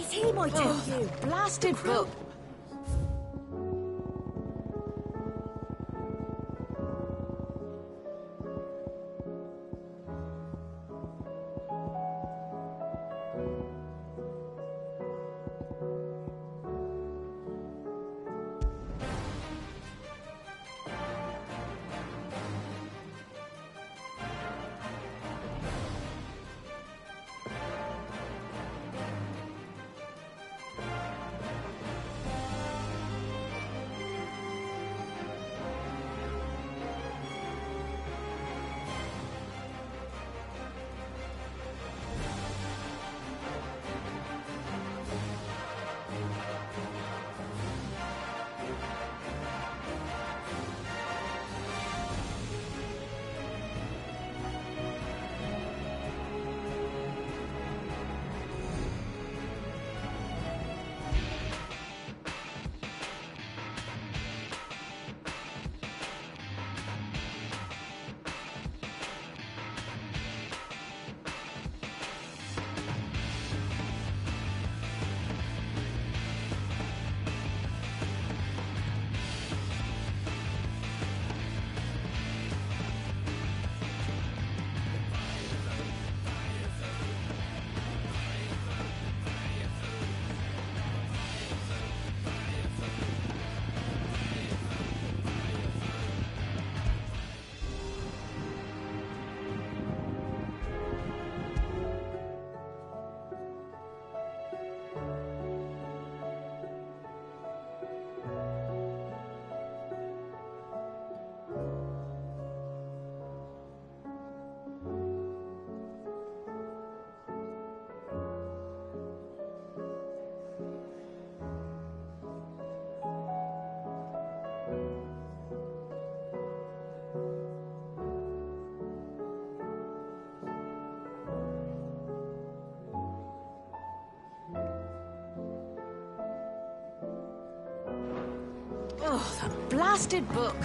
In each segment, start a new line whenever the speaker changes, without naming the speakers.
It's him, I tell you.
Blasted book. Oh, that blasted book.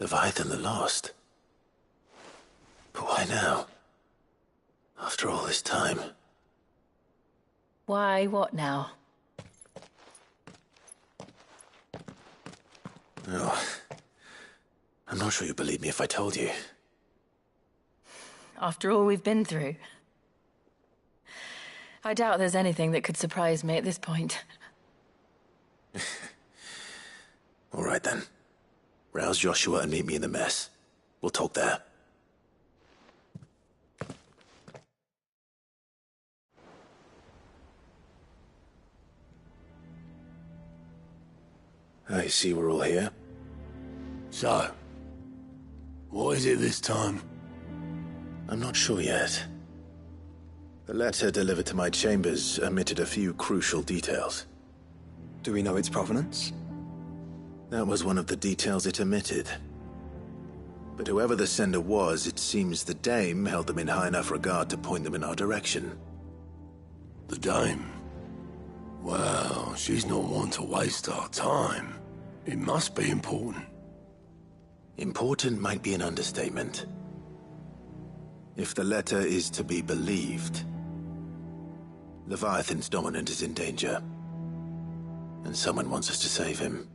Leviathan the Lost. But why now? After all this time.
Why, what now?
Oh, I'm not sure you'd believe me if I told you.
After all we've been through. I doubt there's anything that could surprise me at this point.
All right then. Rouse Joshua and meet me in the mess. We'll talk there. I see we're all here.
So, what is it this time?
I'm not sure yet. The letter delivered to my chambers omitted a few crucial details.
Do we know its provenance?
That was one of the details it omitted. But whoever the sender was, it seems the dame held them in high enough regard to point them in our direction.
The dame? Well, she's not one to waste our time. It must be important.
Important might be an understatement. If the letter is to be believed, Leviathan's dominant is in danger. And someone wants us to save him.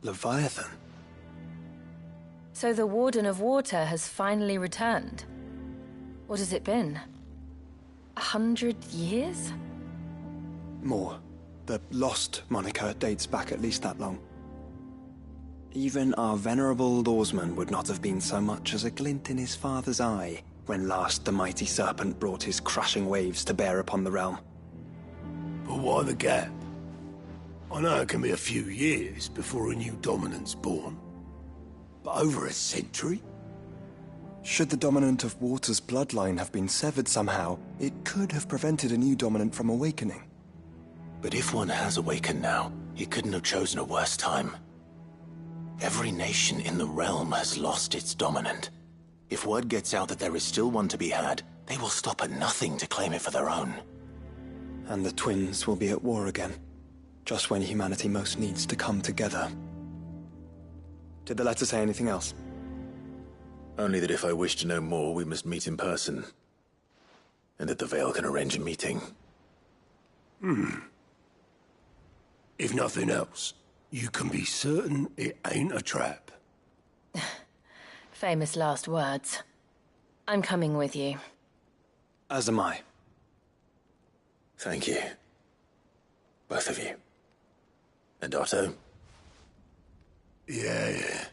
Leviathan?
So the Warden of Water has finally returned. What has it been? 100 years?
More. The Lost moniker dates back at least that long. Even our venerable lawsman would not have been so much as a glint in his father's eye when last the mighty serpent brought his crushing waves to bear upon the realm.
But why the gap? I know it can be a few years before a new dominant's born. But over a century?
Should the dominant of Water's bloodline have been severed somehow, it could have prevented a new dominant from awakening.
But if one has awakened now, he couldn't have chosen a worse time. Every nation in the realm has lost its dominant. If word gets out that there is still one to be had, they will stop at nothing to claim it for their own.
And the twins will be at war again, just when humanity most needs to come together. Did the letter say anything else?
Only that if I wish to know more, we must meet in person. And that the Veil can arrange a meeting.
If nothing else, you can be certain it ain't a trap.
Famous last words. I'm coming with you.
As am I.
Thank you. Both of you. And Otto?
Yeah.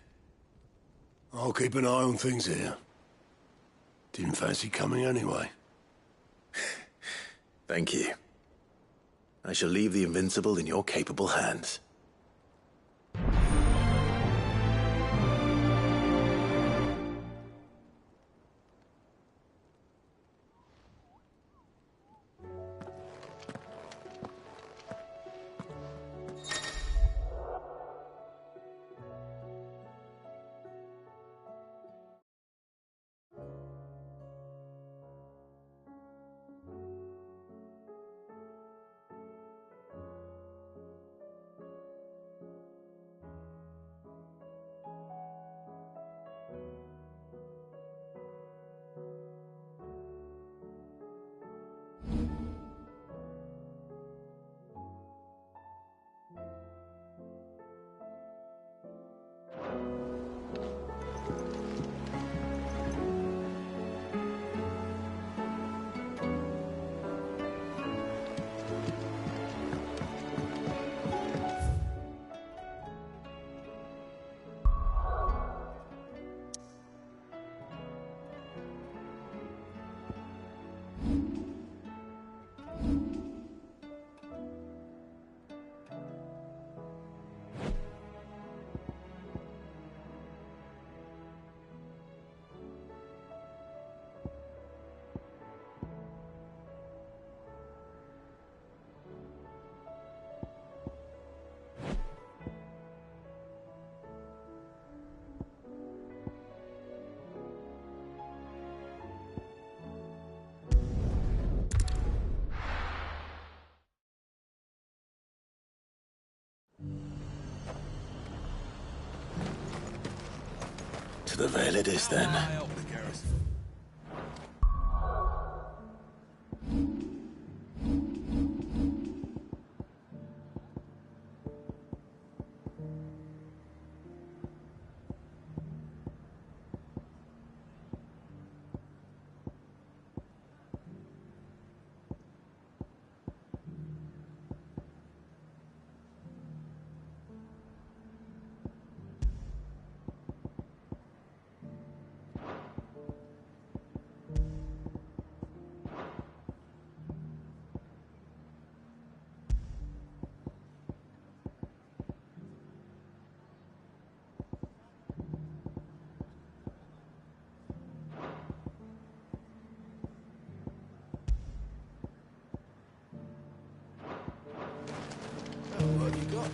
I'll keep an eye on things here. Didn't fancy coming anyway.
Thank you. I shall leave the Invincible in your capable hands. To the Vale it is, then.
What have you got?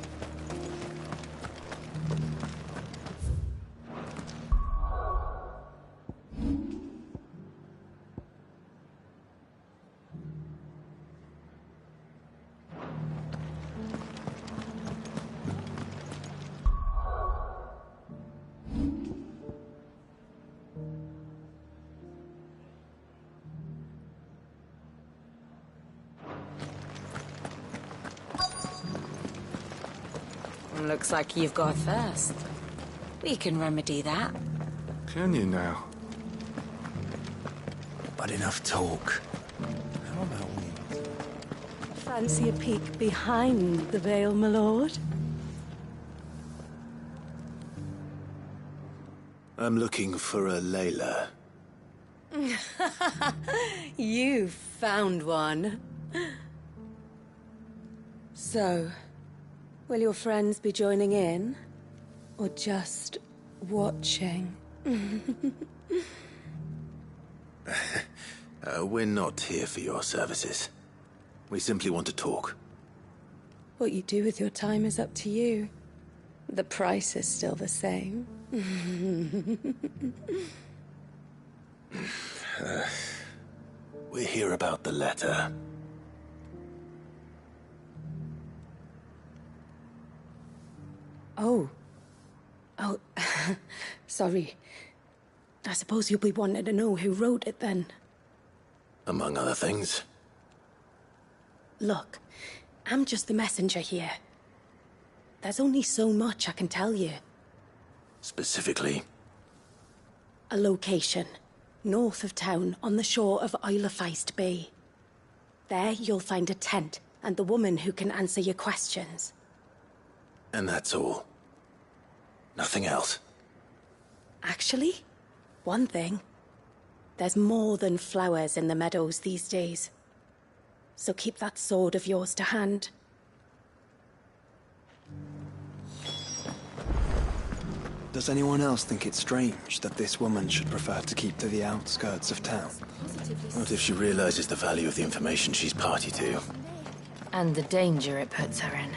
Looks like you've got a thirst. We can remedy that.
Can you now?
But enough talk. How about we...
Fancy a peek behind the veil, my lord?
I'm looking for a Layla.
You found one. So, will your friends be joining in? Or just watching?
We're not here for your services. We simply want to talk.
What you do with your time is up to you. The price is still the same.
We're here about the letter.
Oh. Sorry. I suppose you'll be wanting to know who wrote it then.
Among other things.
Look, I'm just the messenger here. There's only so much I can tell you.
Specifically?
A location, north of town, on the shore of Isle of Feist Bay. There you'll find a tent, and the woman who can answer your questions.
And that's all. Nothing else.
Actually, one thing. There's more than flowers in the meadows these days. So keep that sword of yours to hand.
Does anyone else think it strange that this woman should prefer to keep to the outskirts of town?
What if she realizes the value of the information she's party to?
And the danger it puts her in.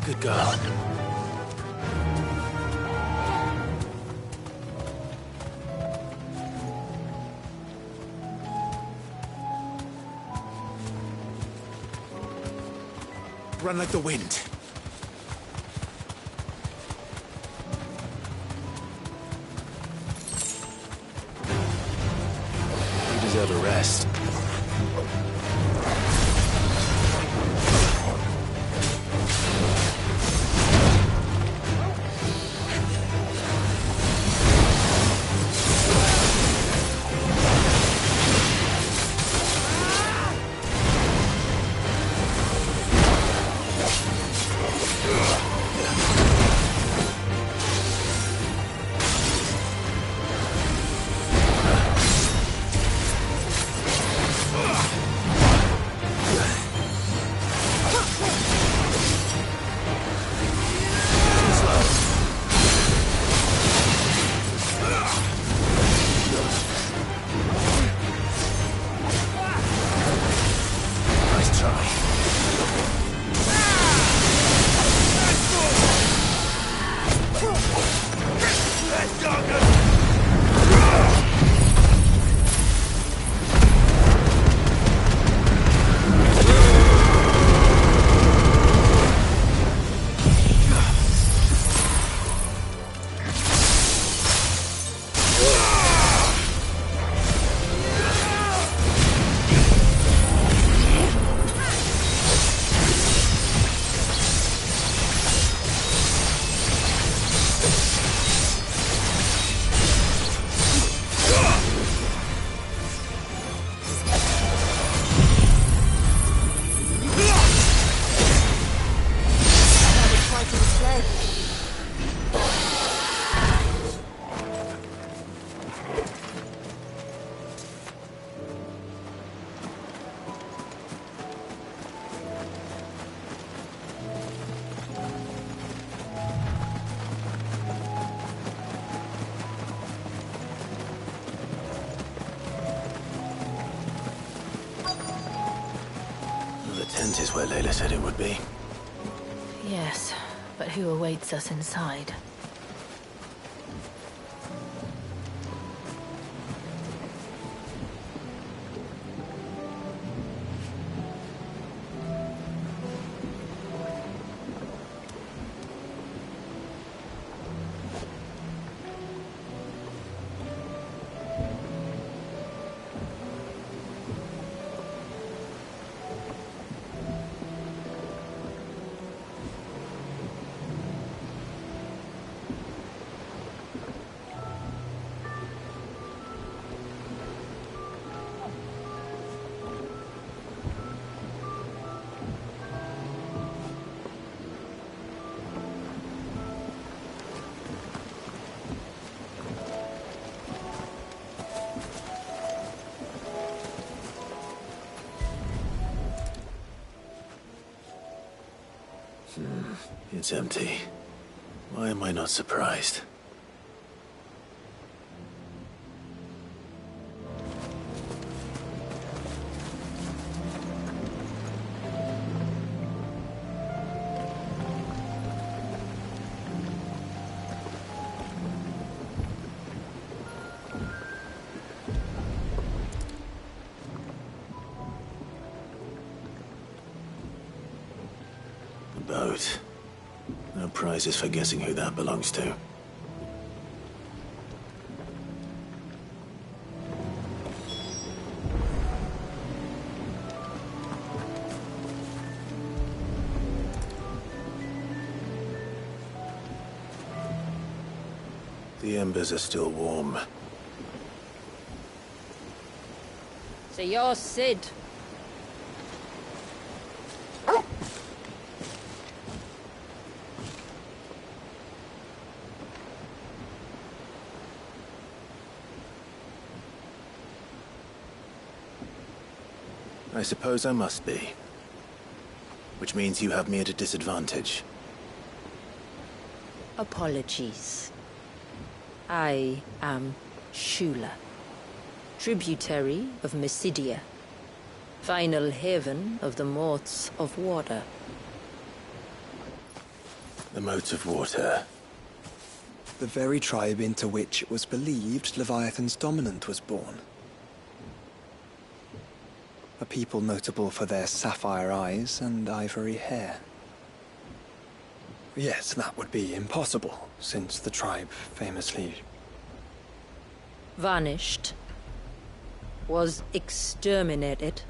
Good girl. Run like the wind. You deserve a rest. Tent is where Layla said it would be.
Yes, but who awaits us inside?
It's empty. Why am I not surprised? The boat. No prizes for guessing who that belongs to. The embers are still warm.
So you're Sid.
I suppose I must be. Which means you have me at a disadvantage.
Apologies. I am Shula, tributary of Mysidia, final haven of the Morts of Water.
The moats of water.
The very tribe into which it was believed Leviathan's dominant was born. A people notable for their sapphire eyes and ivory hair. Yes, that would be impossible, since the tribe famously...
vanished. Was exterminated.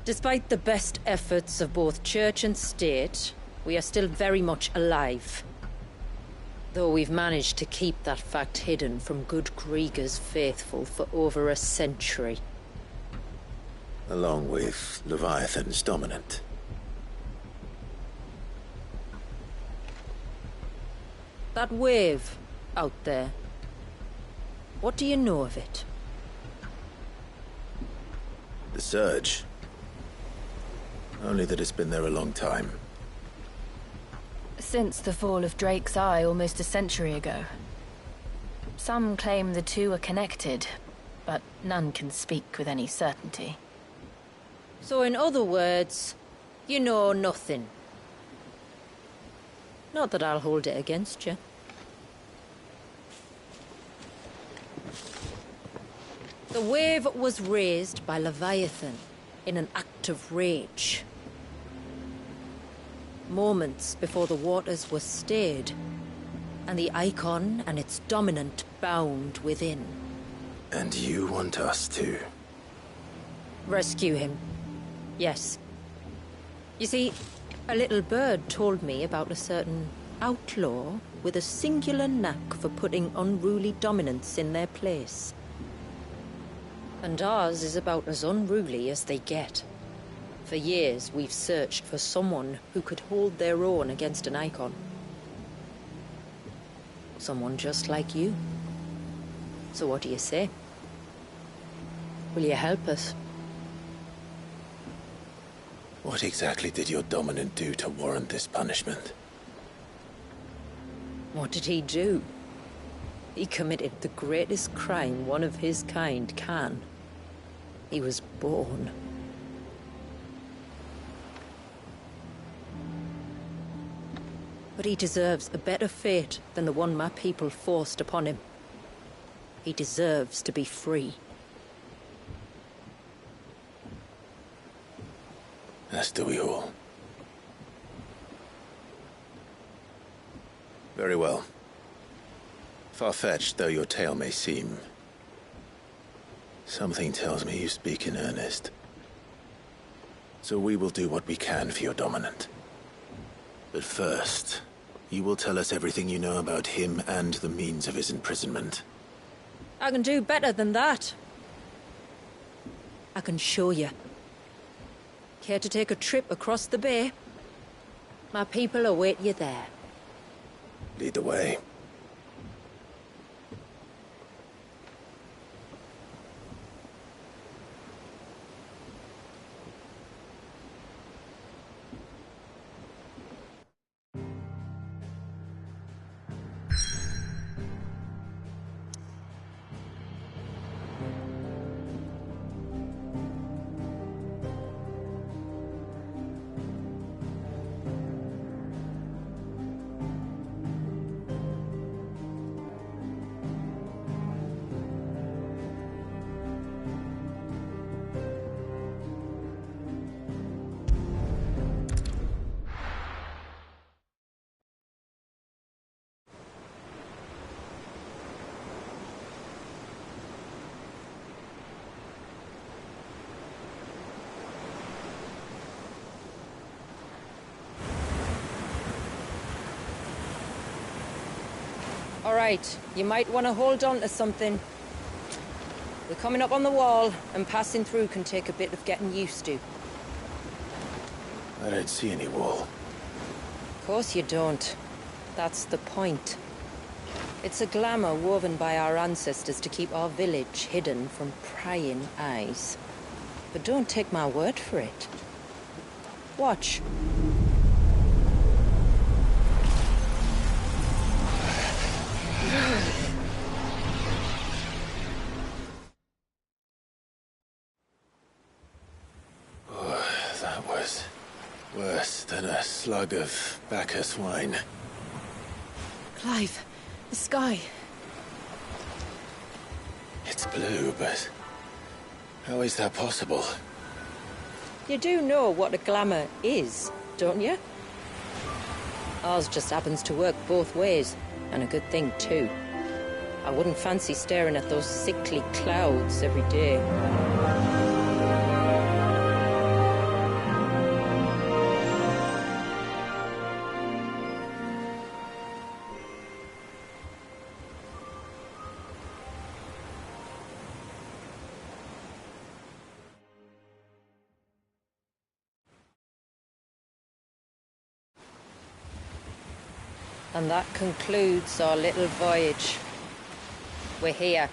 Despite the best efforts of both church and state, we are still very much alive. Though we've managed to keep that fact hidden from good Krieger's faithful for over a century.
Along with Leviathan's dominant.
That wave out there. What do you know of it?
The surge. Only that it's been there a long time.
Since the fall of Drake's Eye almost a century ago. Some claim the two are connected, but none can speak with any certainty.
So in other words, you know nothing. Not that I'll hold it against you. The wave was raised by Leviathan in an act of rage. Moments before the waters were stayed, and the icon and its dominant bound within.
And you want us to?
Rescue him. Yes. You see, a little bird told me about a certain outlaw with a singular knack for putting unruly dominants in their place. And ours is about as unruly as they get. For years, we've searched for someone who could hold their own against an icon. Someone just like you. So what do you say? Will you help us?
What exactly did your dominant do to warrant this punishment?
What did he do? He committed the greatest crime one of his kind can. He was born. But he deserves a better fate than the one my people forced upon him. He deserves to be free.
As do we all. Very well. Far-fetched though your tale may seem, something tells me you speak in earnest. So we will do what we can for your dominant. But first, you will tell us everything you know about him and the means of his imprisonment.
I can do better than that. I can show you. Care to take a trip across the bay? My people await you there.
Lead the way.
All right, you might want to hold on to something. We're coming up on the wall, and passing through can take a bit of getting used to.
I don't see any wall.
Of course you don't. That's the point. It's a glamour woven by our ancestors to keep our village hidden from prying eyes. But don't take my word for it. Watch.
Oh, that was worse than a slug of Bacchus wine.
Clive, the sky.
It's blue, but how is that possible?
You do know what a glamour is, don't you? Ours just happens to work both ways, and a good thing too. I wouldn't fancy staring at those sickly clouds every day. And that concludes our little voyage. We're here.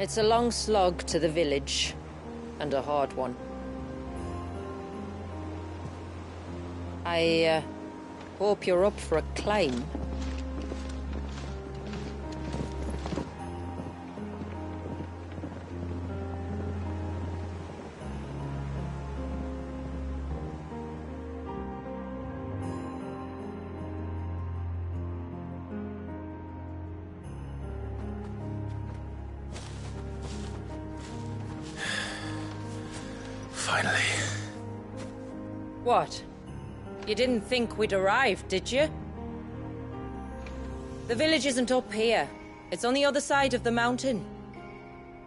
It's a long slog to the village, and a hard one. I hope you're up for a climb.
Finally.
What? You didn't think we'd arrived, did you? The village isn't up here. It's on the other side of the mountain.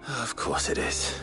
Of course it is.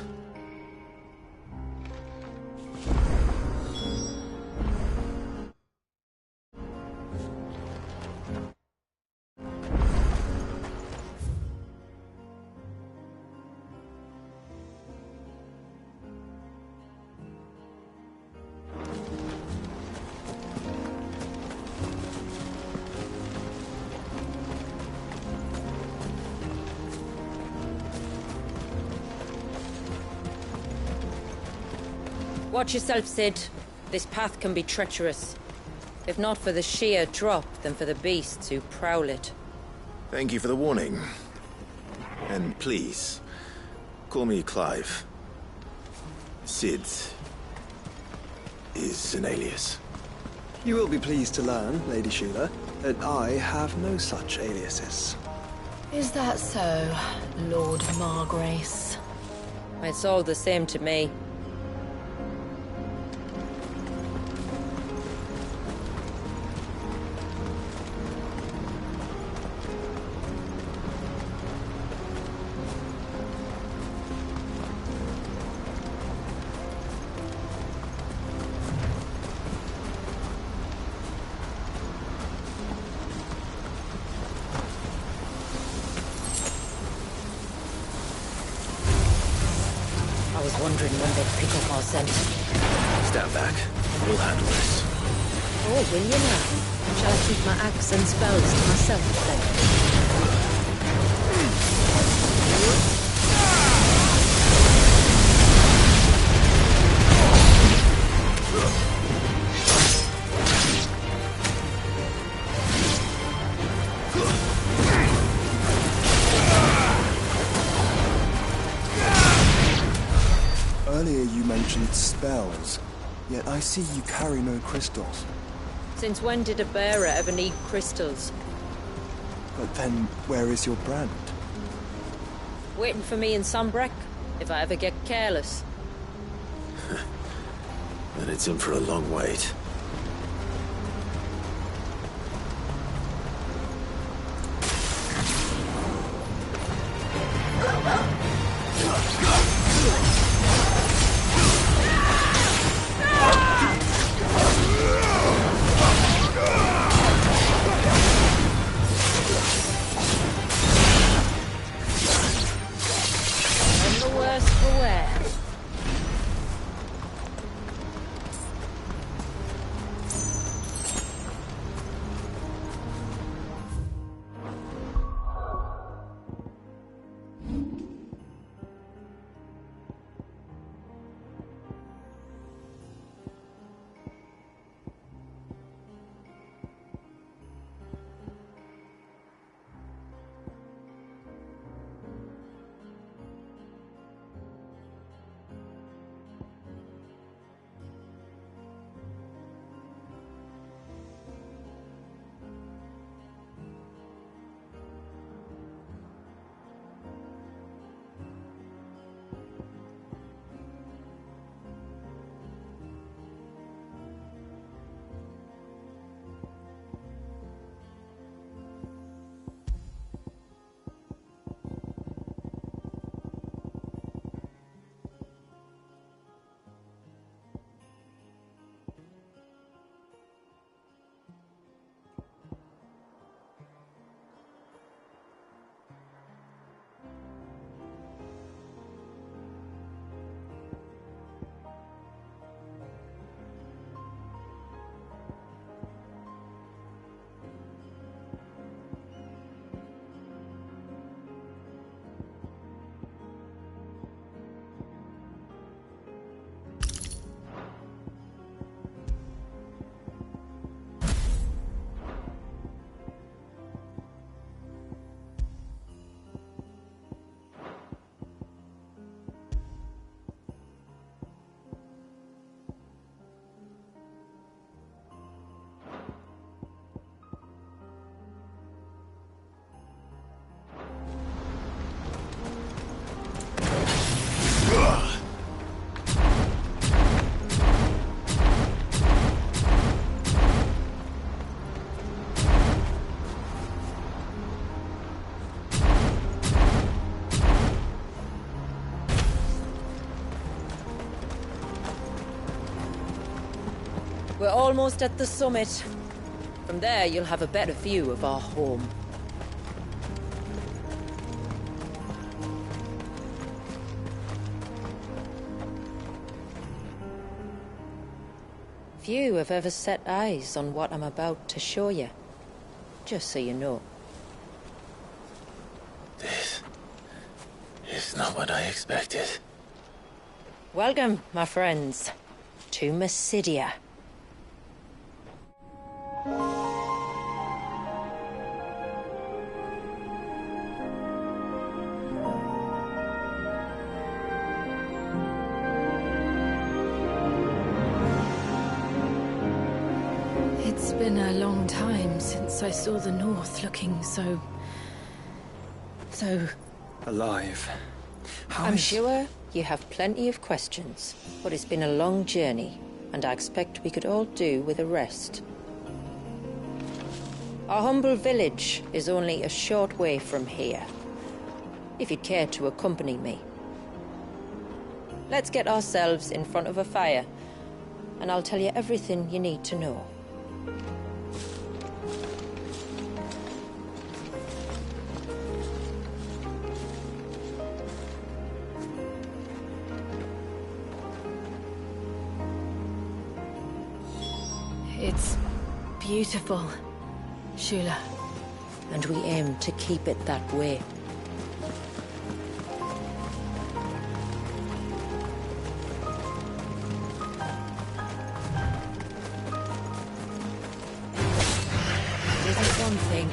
Watch yourself, Sid. This path can be treacherous. If not for the sheer drop, then for the beasts who prowl it.
Thank you for the warning. And please, call me Clive. Sid is an alias.
You will be pleased to learn, Lady Sheila, that I have no such aliases.
Is that so, Lord Margrace?
It's all the same to me. I was wondering when they'd pick up our scent.
Stand back. We'll handle this.
Oh, will you now? Shall I keep my axe and spells to myself then?
Earlier you mentioned spells, yet I see you carry no crystals.
Since when did a bearer ever need crystals?
But then, where is your brand?
Waiting for me in Sunbreck, if I ever get careless.
Then it's in for a long wait.
We're almost at the summit. From there, you'll have a better view of our home. Few have ever set eyes on what I'm about to show you. Just so you know.
This is not what I expected.
Welcome, my friends, to Mysidia.
It's been a long time since I saw the North looking so...
Alive.
I'm sure you have plenty of questions, but it's been a long journey, and I expect we could all do with a rest. Our humble village is only a short way from here, if you'd care to accompany me. Let's get ourselves in front of a fire, and I'll tell you everything you need to know.
It's beautiful, Shula.
And we aim to keep it that way. It isn't one thing.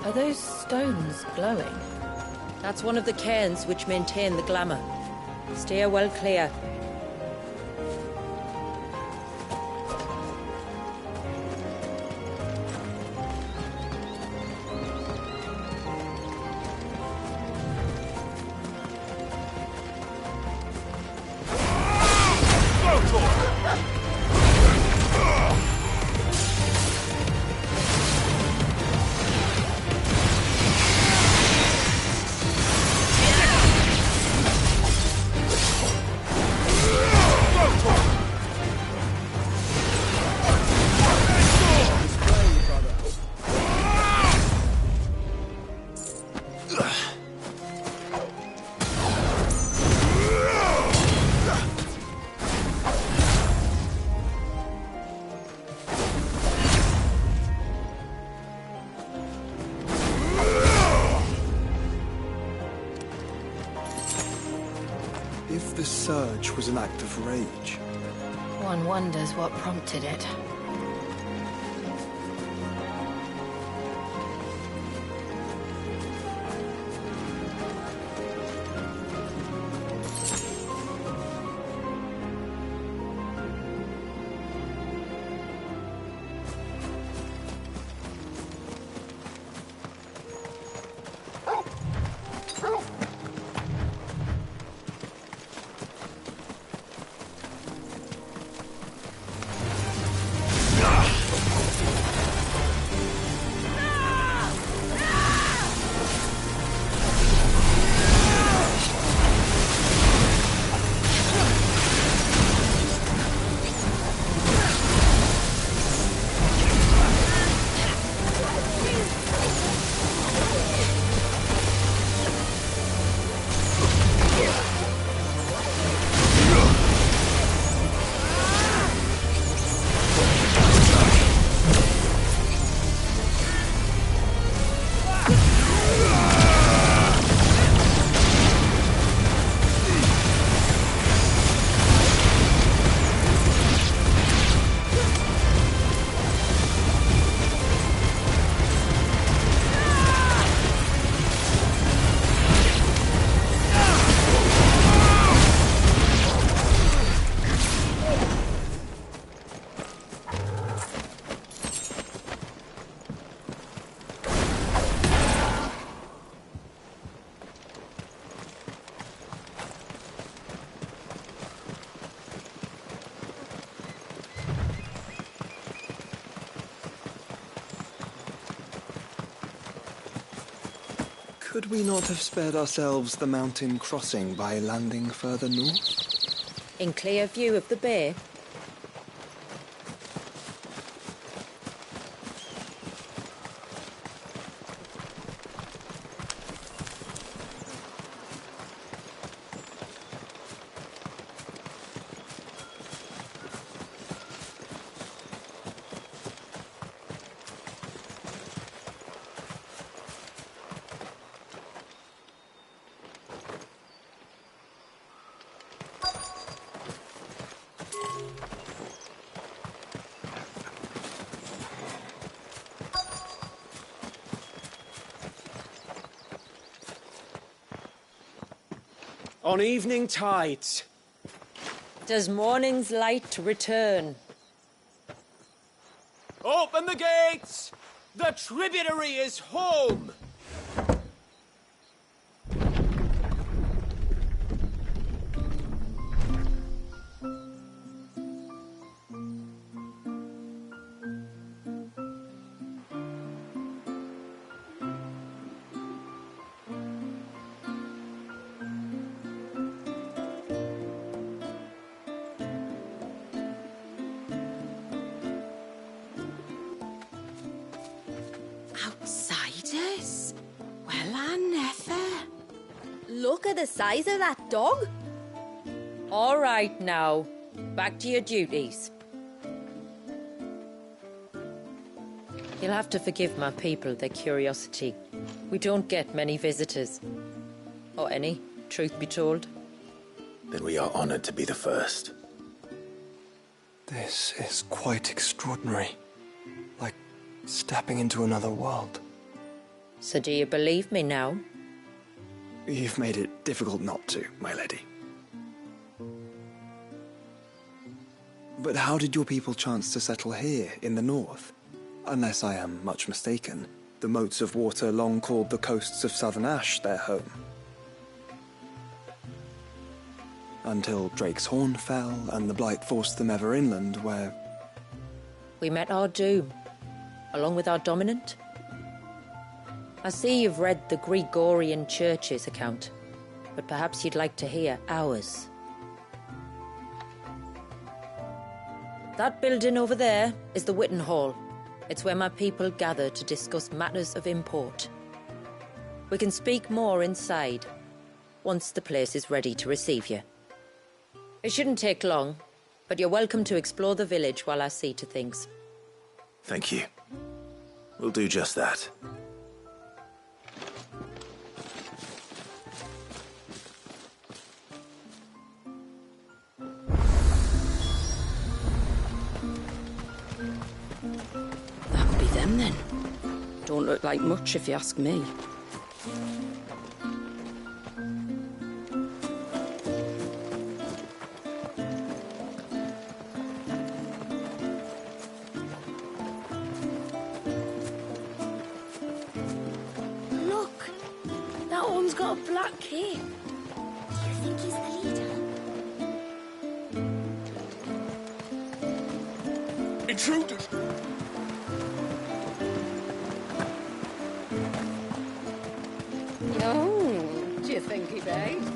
Are those stones glowing?
That's one of the cairns which maintain the glamour. Steer well clear.
If the surge was an act of rage,
One wonders what prompted it.
Could we not have spared ourselves the mountain crossing by landing further north?
In clear view of the bay?
On evening tides.
Does morning's light return?
Open the gates! The tributary is home!
Outsiders? Well, I never.
Look at the size of that dog.
All right now, back to your duties. You'll have to forgive my people their curiosity. We don't get many visitors. Or any, truth be told.
Then we are honored to be the first.
This is quite extraordinary. Like stepping into another world.
So do you believe me now?
You've made it difficult not to, my lady. But how did your people chance to settle here in the north? Unless I am much mistaken, the moats of water long called the coasts of southern Ash their home. Until Drake's Horn fell and the Blight forced them ever inland, where...
We met our doom, along with our dominant. I see you've read the Gregorian Church's account, but perhaps you'd like to hear ours. That building over there is the Witten Hall. It's where my people gather to discuss matters of import. We can speak more inside, once the place is ready to receive you. It shouldn't take long, but you're welcome to explore the village while I see to things.
Thank you. We'll do just that.
That'll be them then. Don't look like much if you ask me.
Look, that one's got a black cape. Do you think he's the leader?
Intruders!
Oh, do you think he bites?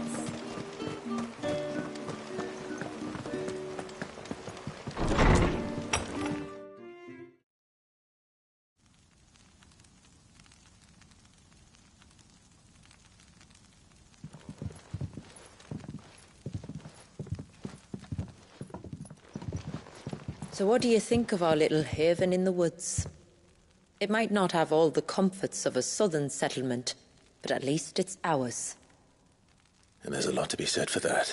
So what do you think of our little haven in the woods? It might not have all the comforts of a southern settlement, but at least it's ours.
And there's a lot to be said for that.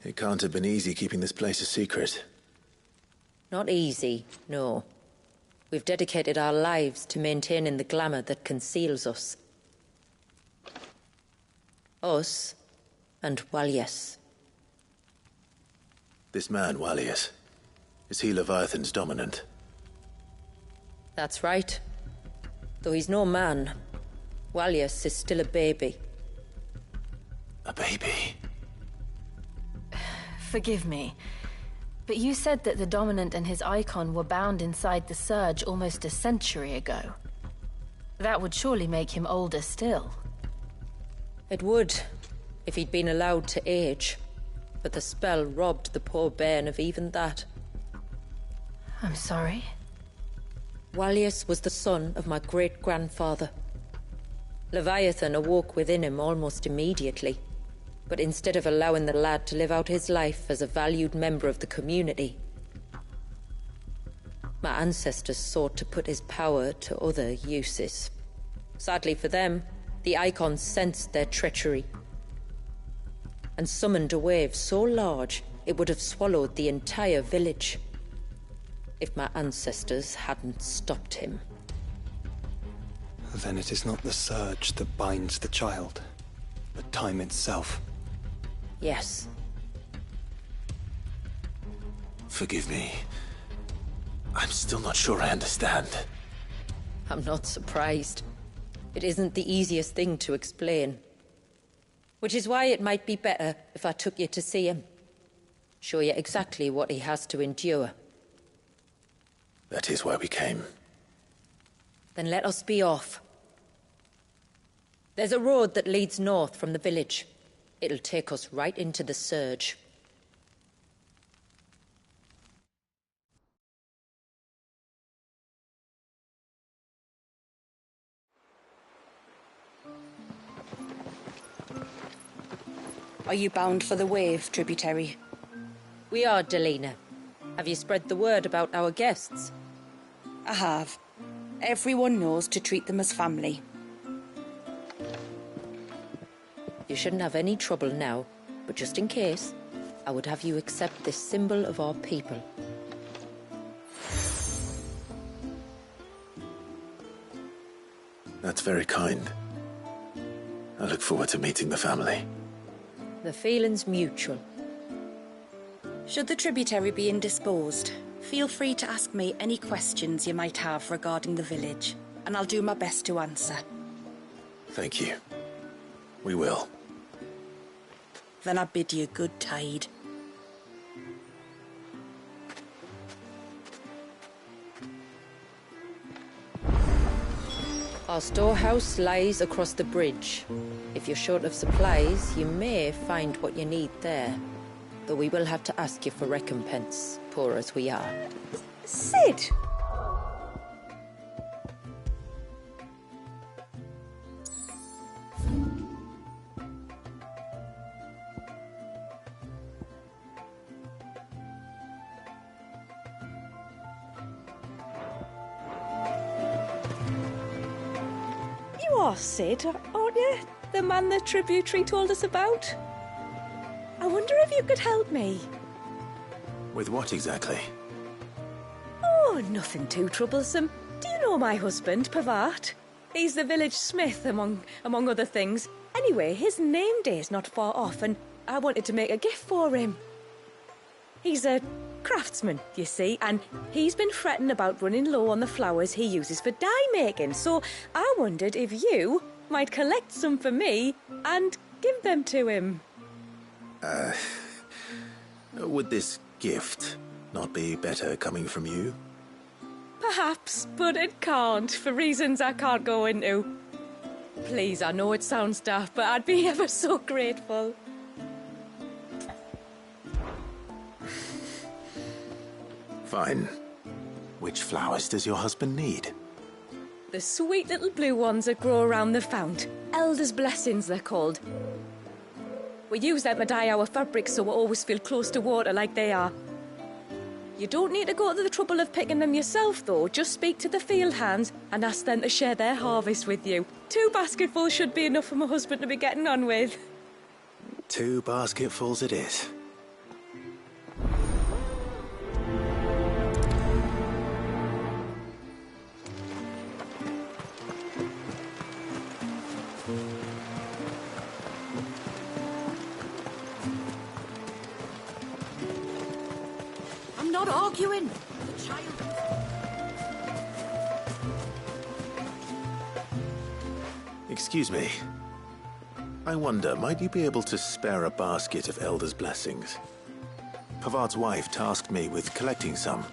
It can't have been easy keeping this place a secret.
Not easy, no. We've dedicated our lives to maintaining the glamour that conceals us. Us and Walias.
This man, Walias, is he Leviathan's dominant?
That's right. Though he's no man, Walias is still a baby.
A baby?
Forgive me, but you said that the Dominant and his icon were bound inside the Surge almost a century ago. That would surely make him older still.
It would, if he'd been allowed to age. But the spell robbed the poor bairn of even that.
I'm sorry.
Wallius was the son of my great-grandfather. Leviathan awoke within him almost immediately. But instead of allowing the lad to live out his life as a valued member of the community, my ancestors sought to put his power to other uses. Sadly for them, the Icons sensed their treachery and summoned a wave so large it would have swallowed the entire village if my ancestors hadn't stopped him.
Then it is not the surge that binds the child, but time itself.
Yes.
Forgive me. I'm still not sure I understand.
I'm not surprised. It isn't the easiest thing to explain. Which is why it might be better if I took you to see him. Show you exactly what he has to endure.
That is why we came.
Then let us be off. There's a road that leads north from the village. It'll take us right into the surge.
Are you bound for the Wave, tributary?
We are, Delina. Have you spread the word about our guests?
I have. Everyone knows to treat them as family.
You shouldn't have any trouble now, but just in case, I would have you accept this symbol of our people.
That's very kind. I look forward to meeting the family.
The feeling's mutual.
Should the tributary be indisposed, feel free to ask me any questions you might have regarding the village, and I'll do my best to answer.
Thank you. We will.
Then I bid you good tide.
Our storehouse lies across the bridge. If you're short of supplies, you may find what you need there. Though we will have to ask you for recompense, poor as we are.
Sid! You are Sid, aren't you? The man the tributary told us about? I wonder if you could help me.
With what exactly?
Oh, nothing too troublesome. Do you know my husband, Pavat? He's the village smith, among other things. Anyway, his name day's not far off, and I wanted to make a gift for him. He's a craftsman, you see, and he's been fretting about running low on the flowers he uses for dye making, so I wondered if you might collect some for me and give them to him.
Would this gift not be better coming from you?
Perhaps, but it can't, for reasons I can't go into. Please, I know it sounds daft, but I'd be ever so grateful.
Fine. Which flowers does your husband need?
The sweet little blue ones that grow around the fount. Elder's blessings, they're called. We use them to dye our fabrics so we always feel close to water like they are. You don't need to go to the trouble of picking them yourself, though. Just speak to the field hands and ask them to share their harvest with you. 2 basketfuls should be enough for my husband to be getting on with.
2 basketfuls it is.
I'm not arguing. The child...
Excuse me. I wonder, might you be able to spare a basket of Elder's blessings? Pavard's wife tasked me with collecting some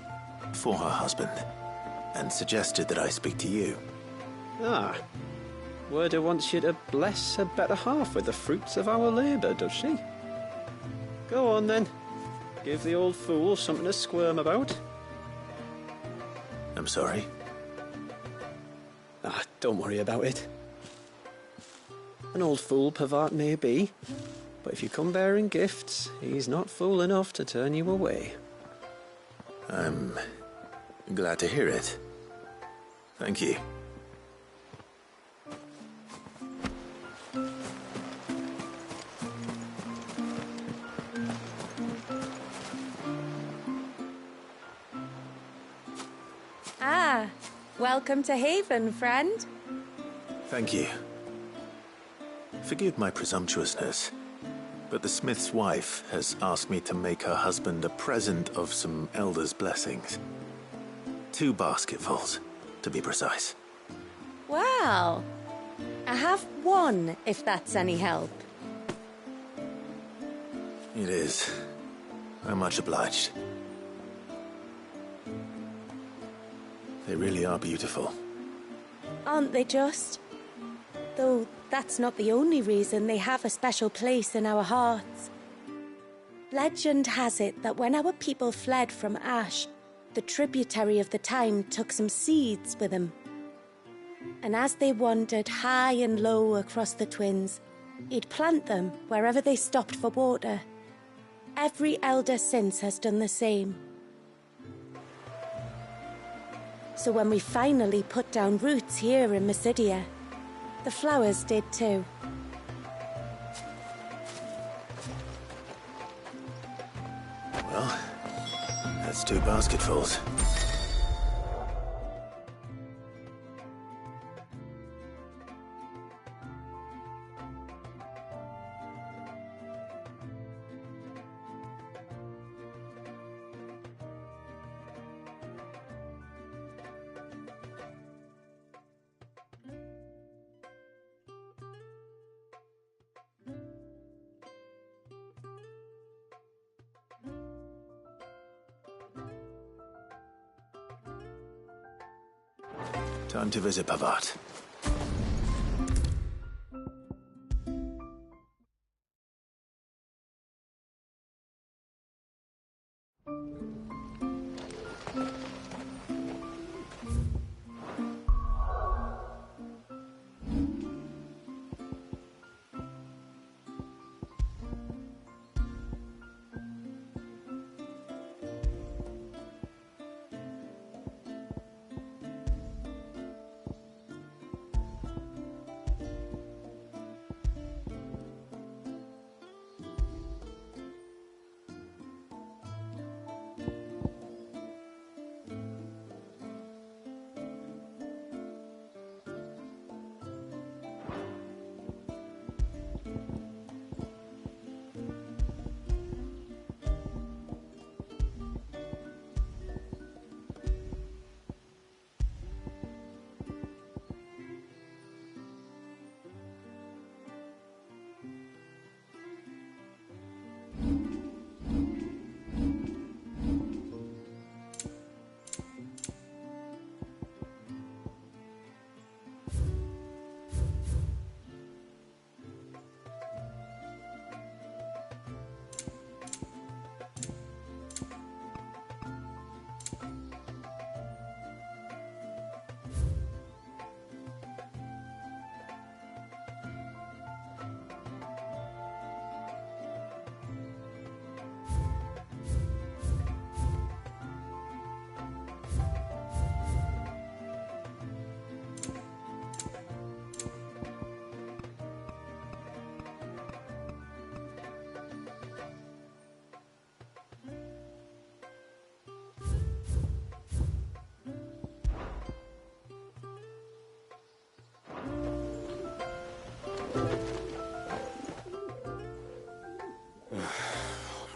for her husband, and suggested that I speak to you.
Ah. Werda wants you to bless her better half with the fruits of our labour, does she? Go on then. Give the old fool something to squirm about.
I'm sorry.
Ah, don't worry about it. An old fool Pavart may be, but if you come bearing gifts, he's not fool enough to turn you away.
I'm glad to hear it. Thank you.
Ah, welcome to Haven, friend.
Thank you. Forgive my presumptuousness, but the smith's wife has asked me to make her husband a present of some elders' blessings. 2 basketfuls, to be precise.
Well, I have one, if that's any help.
It is. I'm much obliged. They really are beautiful.
Aren't they just? Though that's not the only reason they have a special place in our hearts. Legend has it that when our people fled from Ash, the tributary of the Tyne took some seeds with them. And as they wandered high and low across the Twins, he'd plant them wherever they stopped for water. Every elder since has done the same. So when we finally put down roots here in Mysidia, the flowers did too.
Well, that's 2 basketfuls. Time to visit Pavart.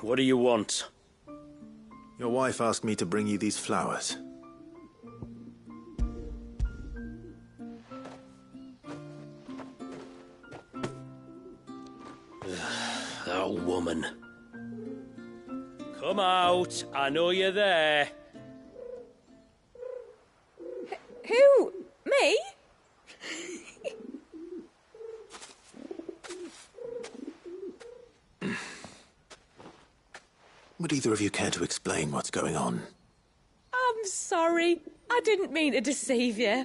What do you want?
Your wife asked me to bring you these flowers.
That woman. Come out. I know you're there.
Who? Me?
Would either of you care to explain what's going on?
I'm sorry. I didn't mean to deceive you.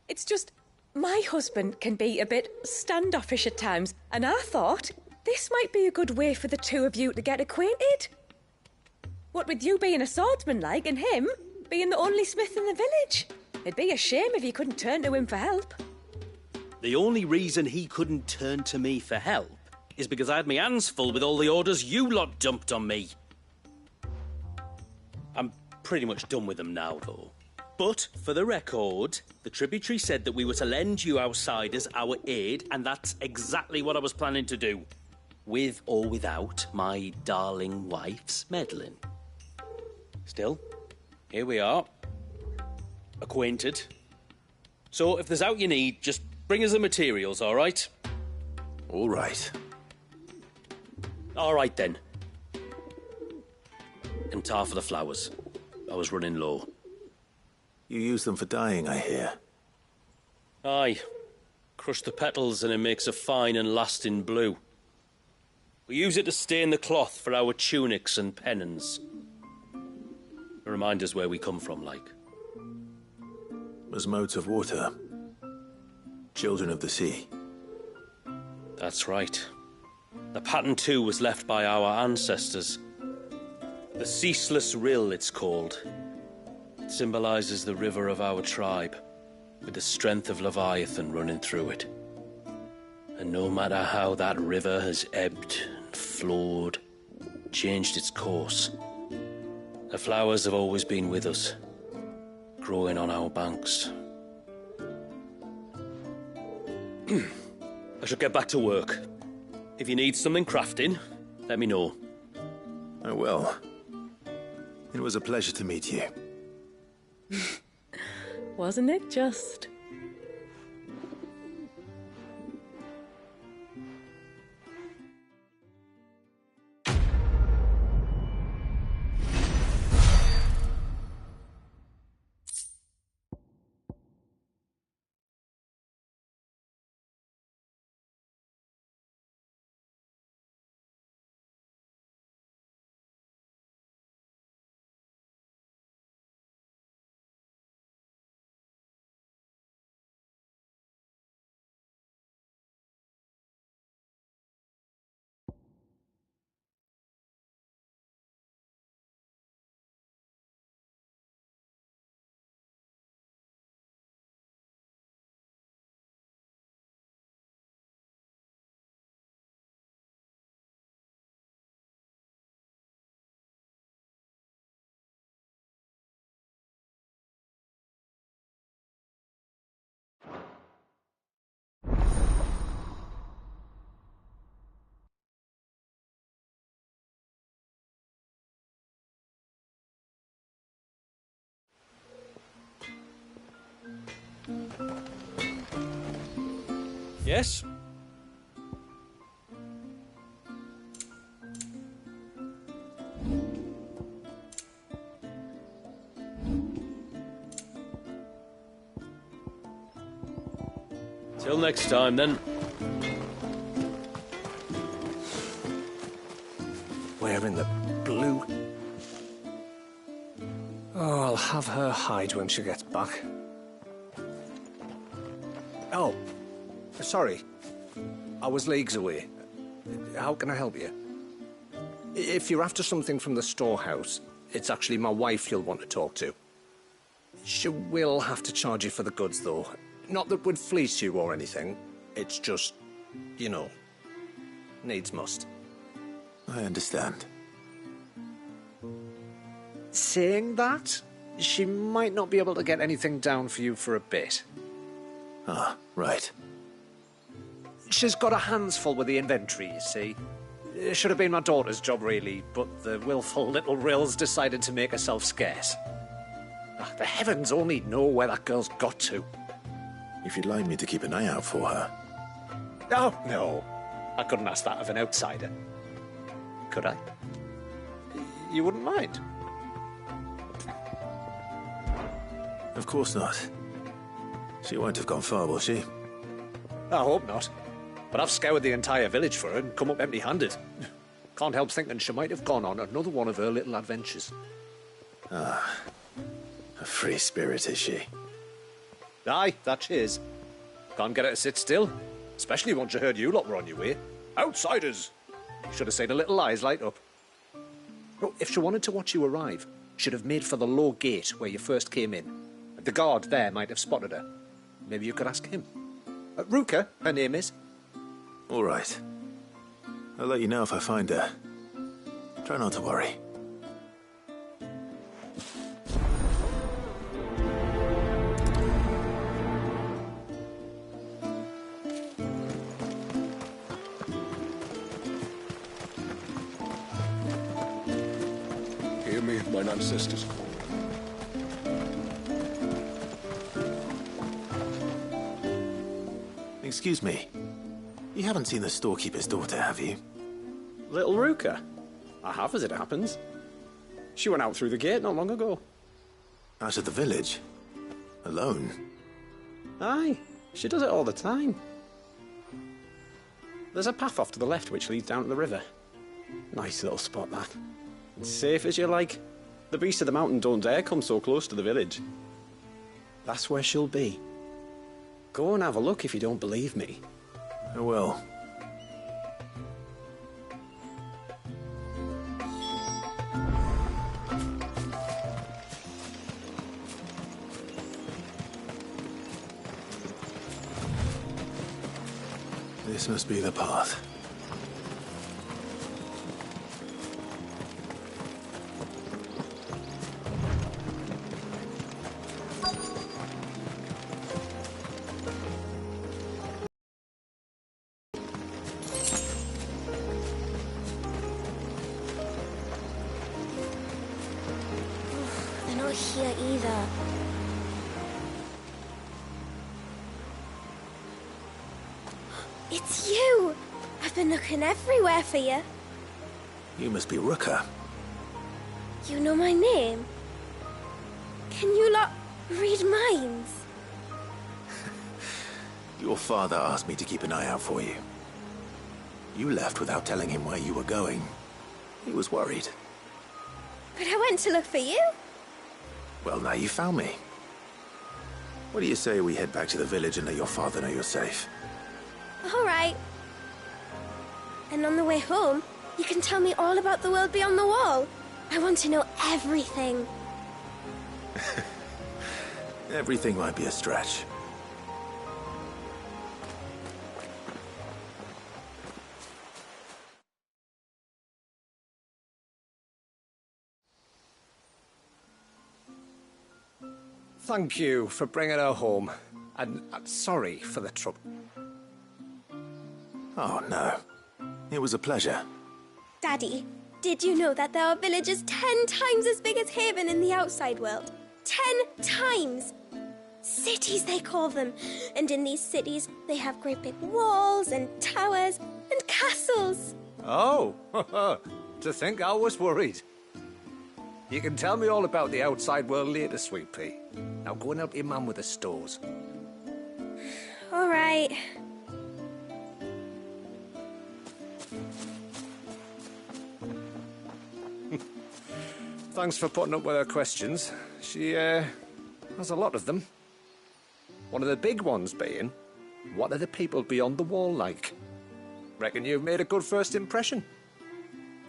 It's just, my husband can be a bit standoffish at times, and I thought this might be a good way for the two of you to get acquainted. What with you being a swordsman like, and him being the only smith in the village. It'd be a shame if you couldn't turn to him for help.
The only reason he couldn't turn to me for help is because I had my hands full with all the orders you lot dumped on me. I'm pretty much done with them now, though. But, for the record, the tributary said that we were to lend you outsiders our aid, and that's exactly what I was planning to do. With or without my darling wife's meddling. Still, here we are. Acquainted. So, if there's out you need, just bring us the materials, all right?
All right.
All right, then. And tar for the flowers. I was running low.
You use them for dyeing, I hear.
Aye. Crush the petals and it makes a fine and lasting blue. We use it to stain the cloth for our tunics and pennons. Remind us where we come from, like.
As modes of water. Children of the sea.
That's right. The pattern too was left by our ancestors. The Ceaseless Rill, it's called. It symbolizes the river of our tribe, with the strength of Leviathan running through it. And no matter how that river has ebbed and flowed, changed its course, the flowers have always been with us, growing on our banks. I should get back to work. If you need something crafting, let me know.
I will. It was a pleasure to meet you.
Wasn't it just?
Yes? Till next time, then.
Wearing the blue. Oh, I'll have her hide when she gets back. Oh, sorry. I was leagues away. How can I help you? If you're after something from the storehouse, it's actually my wife you'll want to talk to. She will have to charge you for the goods, though. Not that would fleece you or anything. It's just, you know, needs must.
I understand.
Saying that, she might not be able to get anything down for you for a bit.
Ah, right.
She's got her hands full with the inventory, you see. It should have been my daughter's job, really, but the willful little Rills decided to make herself scarce. The heavens only know where that girl's got to.
If you'd like me to keep an eye out for her.
Oh, no. I couldn't ask that of an outsider. Could I? You wouldn't mind?
Of course not. She won't have gone far, will she?
I hope not. But I've scoured the entire village for her and come up empty-handed. Can't help thinking she might have gone on another one of her little adventures.
Ah, a free spirit, is she?
Aye, that she is. Can't get her to sit still, especially once you heard you lot were on your way. Outsiders! Should have seen her little eyes light up. Oh, if she wanted to watch you arrive, she'd have made for the low gate where you first came in. The guard there might have spotted her. Maybe you could ask him. Ruka, her name is.
All right. I'll let you know if I find her. Try not to worry.
Hear me if mine ancestors call.
Excuse me. You haven't seen the storekeeper's daughter, have you?
Little Ruka? I have, as it happens. She went out through the gate not long ago.
Out of the village? Alone?
Aye, she does it all the time. There's a path off to the left which leads down to the river. Nice little spot, that. It's safe as you like. The beasts of the mountain don't dare come so close to the village. That's where she'll be. Go and have a look if you don't believe me.
I will. This must be the path.
They're not here either. It's you! I've been looking everywhere for you.
You must be Ruka.
You know my name? Can you lot read minds?
Your father asked me to keep an eye out for you. You left without telling him where you were going. He was worried.
But I went to look for you.
Well, now you found me. What do you say we head back to the village and let your father know you're safe?
All right. And on the way home, you can tell me all about the world beyond the wall. I want to know everything.
Everything might be a stretch.
Thank you for bringing her home. And I'm sorry for the trouble.
Oh, no. It was a pleasure.
Daddy, did you know that there are villages 10 times as big as Haven in the outside world? 10 times! Cities, they call them. And in these cities, they have great big walls and towers and castles.
Oh, to think I was worried. You can tell me all about the outside world later, Sweet Pea. Now go and help your mum with the stores.
All right.
Thanks for putting up with her questions. She, has a lot of them. One of the big ones being, what are the people beyond the wall like? Reckon you've made a good first impression.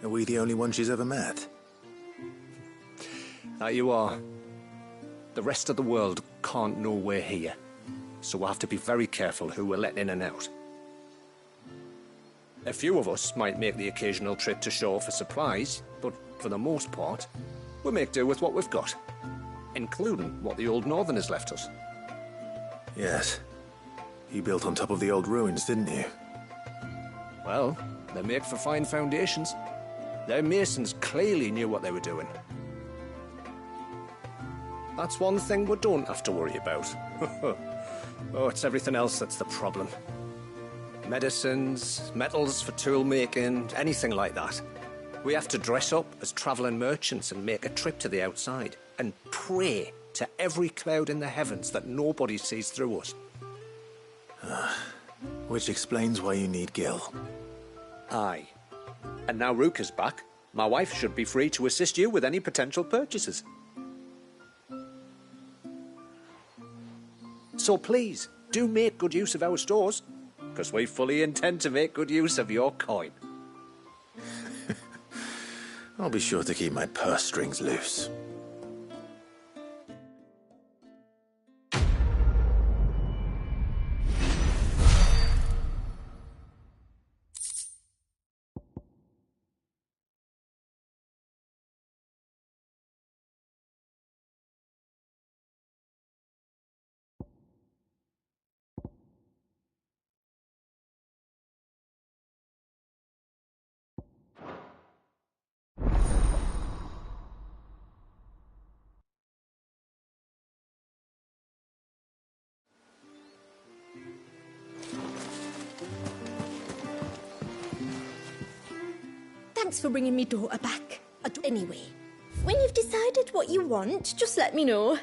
Are we the only ones she's ever met?
That you are. The rest of the world can't know we're here, so we'll have to be very careful who we're letting in and out. A few of us might make the occasional trip to shore for supplies, but for the most part, we make do with what we've got, including what the old Northerners left us.
Yes. You built on top of the old ruins, didn't you?
Well, they make for fine foundations. Their masons clearly knew what they were doing. That's one thing we don't have to worry about. Oh, it's everything else that's the problem. Medicines, metals for tool making, anything like that. We have to dress up as travelling merchants and make a trip to the outside and pray to every cloud in the heavens that nobody sees through us.
Which explains why you need Gil.
Aye. And now Ruka's back, my wife should be free to assist you with any potential purchases. So please, do make good use of our stores, because we fully intend to make good use of your coin.
I'll be sure to keep my purse strings loose.
Thanks for bringing me daughter back. Anyway, when you've decided what you want, just let me know.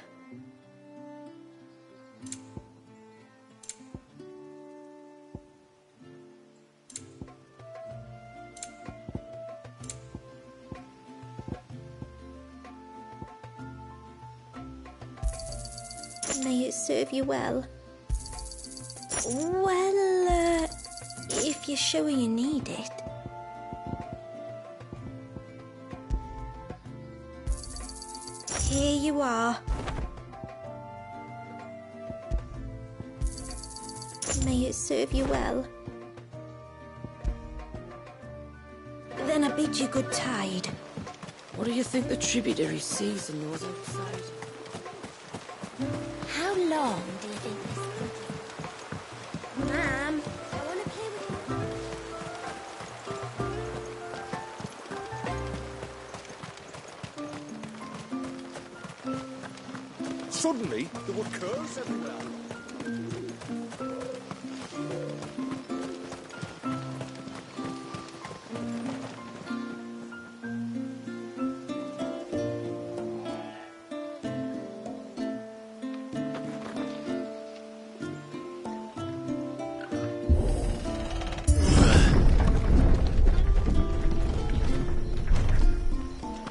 May it serve you well. Well, if you're sure you need it. Here you are. May it serve you well. Then I bid you good tide.
What do you think the tributary sees in those outside?
How long do you think this will take? Ma'am, I want to play with...
Suddenly, there were curves everywhere.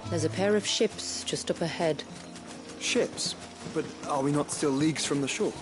There's a pair of ships just up ahead.
Ships? But are we not still leagues from the shore?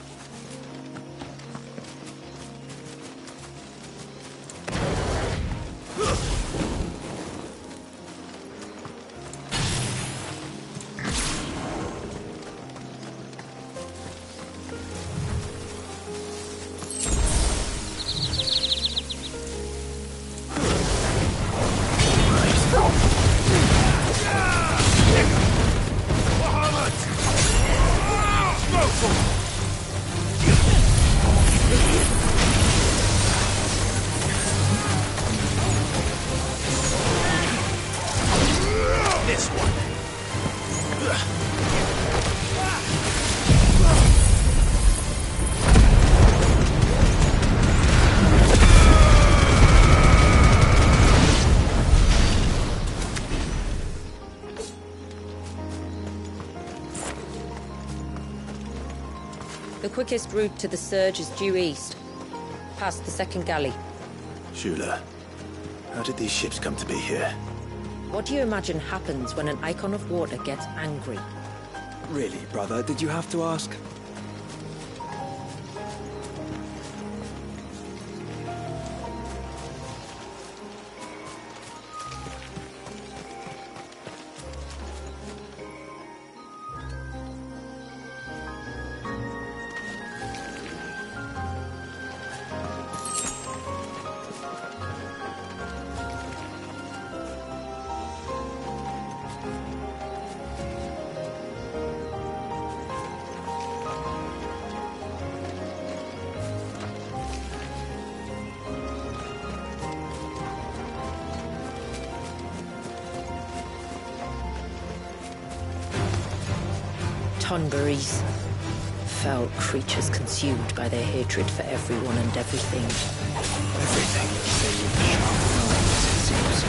The quickest route to the surge is due east, past the second galley.
Shula, how did these ships come to be here?
What do you imagine happens when an icon of water gets angry?
Really, brother, did you have to ask?
Tonberries. Foul creatures consumed by their hatred for everyone and everything.
Everything save sharp knives, it seems.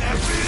Every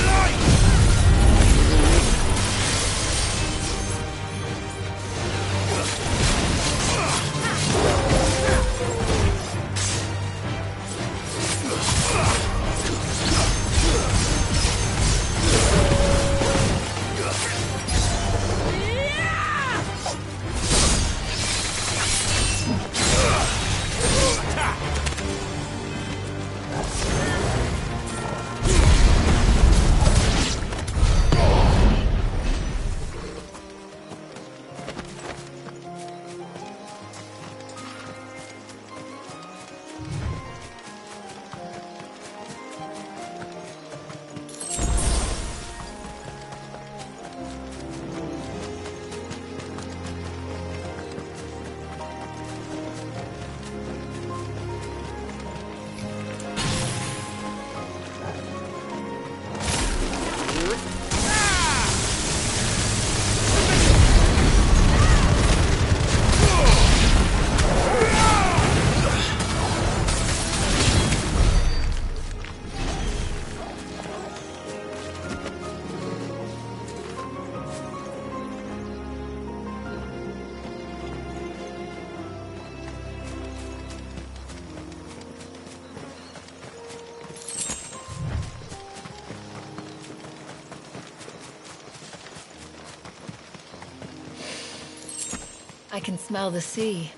I can smell the sea.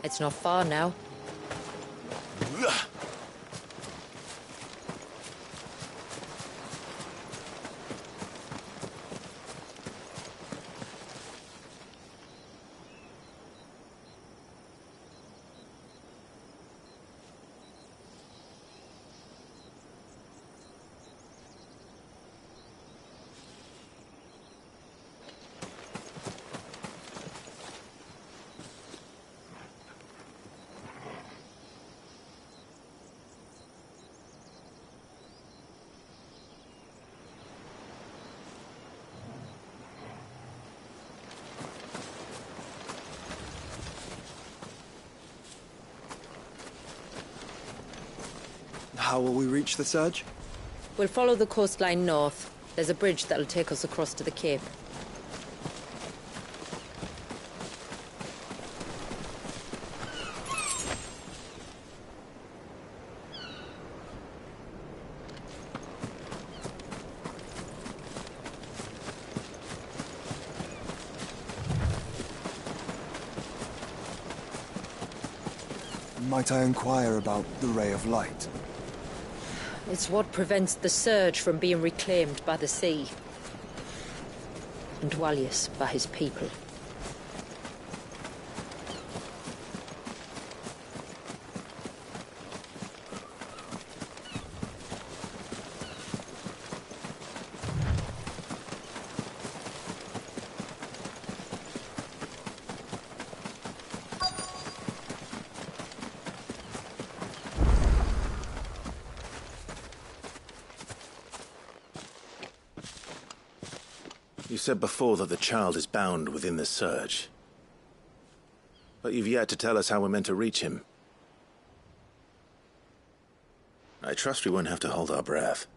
It's not far now.
How will we reach the surge?
We'll follow the coastline north. There's a bridge that'll take us across to the cape.
Might I inquire about the ray of light?
It's what prevents the surge from being reclaimed by the sea. And Dwalius by his people.
You said before that the child is bound within the surge. But you've yet to tell us how we're meant to reach him. I trust we won't have to hold our breath.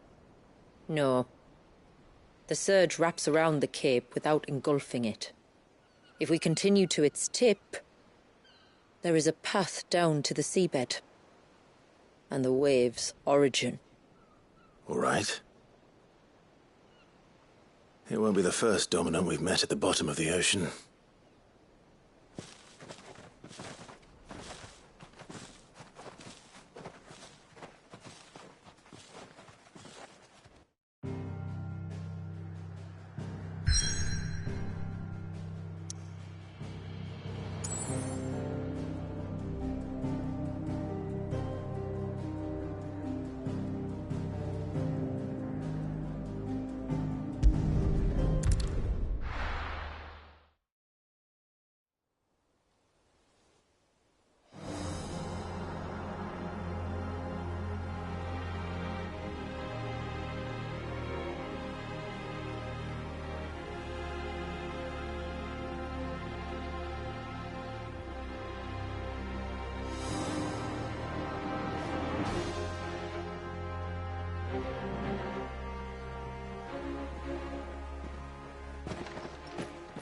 No. The surge wraps around the cape without engulfing it. If we continue to its tip, there is a path down to the seabed. And the wave's origin.
All right. It won't be the first dominant we've met at the bottom of the ocean.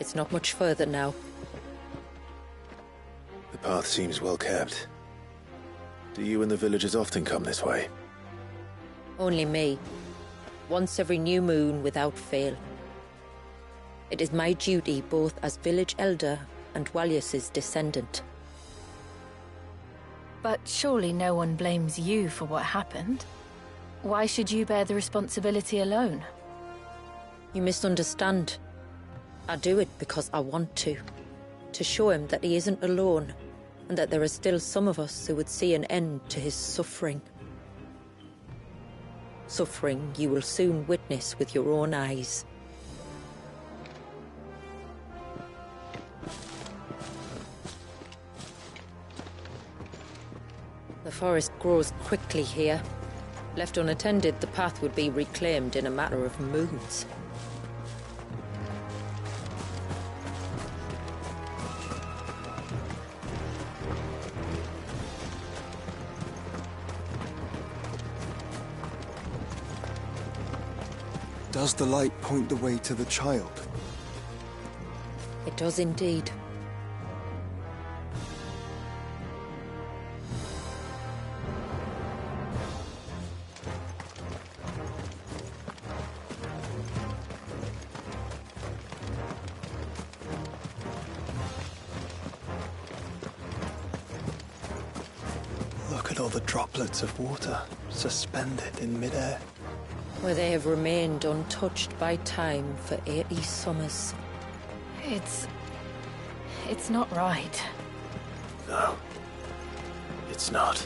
It's not much further now.
The path seems well kept. Do you and the villagers often come this way?
Only me. Once every new moon without fail. It is my duty both as village elder and Dwalius's descendant.
But surely no one blames you for what happened. Why should you bear the responsibility alone?
You misunderstand. I do it because I want to show him that he isn't alone, and that there are still some of us who would see an end to his suffering. Suffering you will soon witness with your own eyes. The forest grows quickly here. Left unattended, the path would be reclaimed in a matter of moons.
Does the light point the way to the child?
It does indeed.
Look at all the droplets of water suspended in midair.
Where they have remained untouched by time for 80 summers.
It's not right.
No, it's not.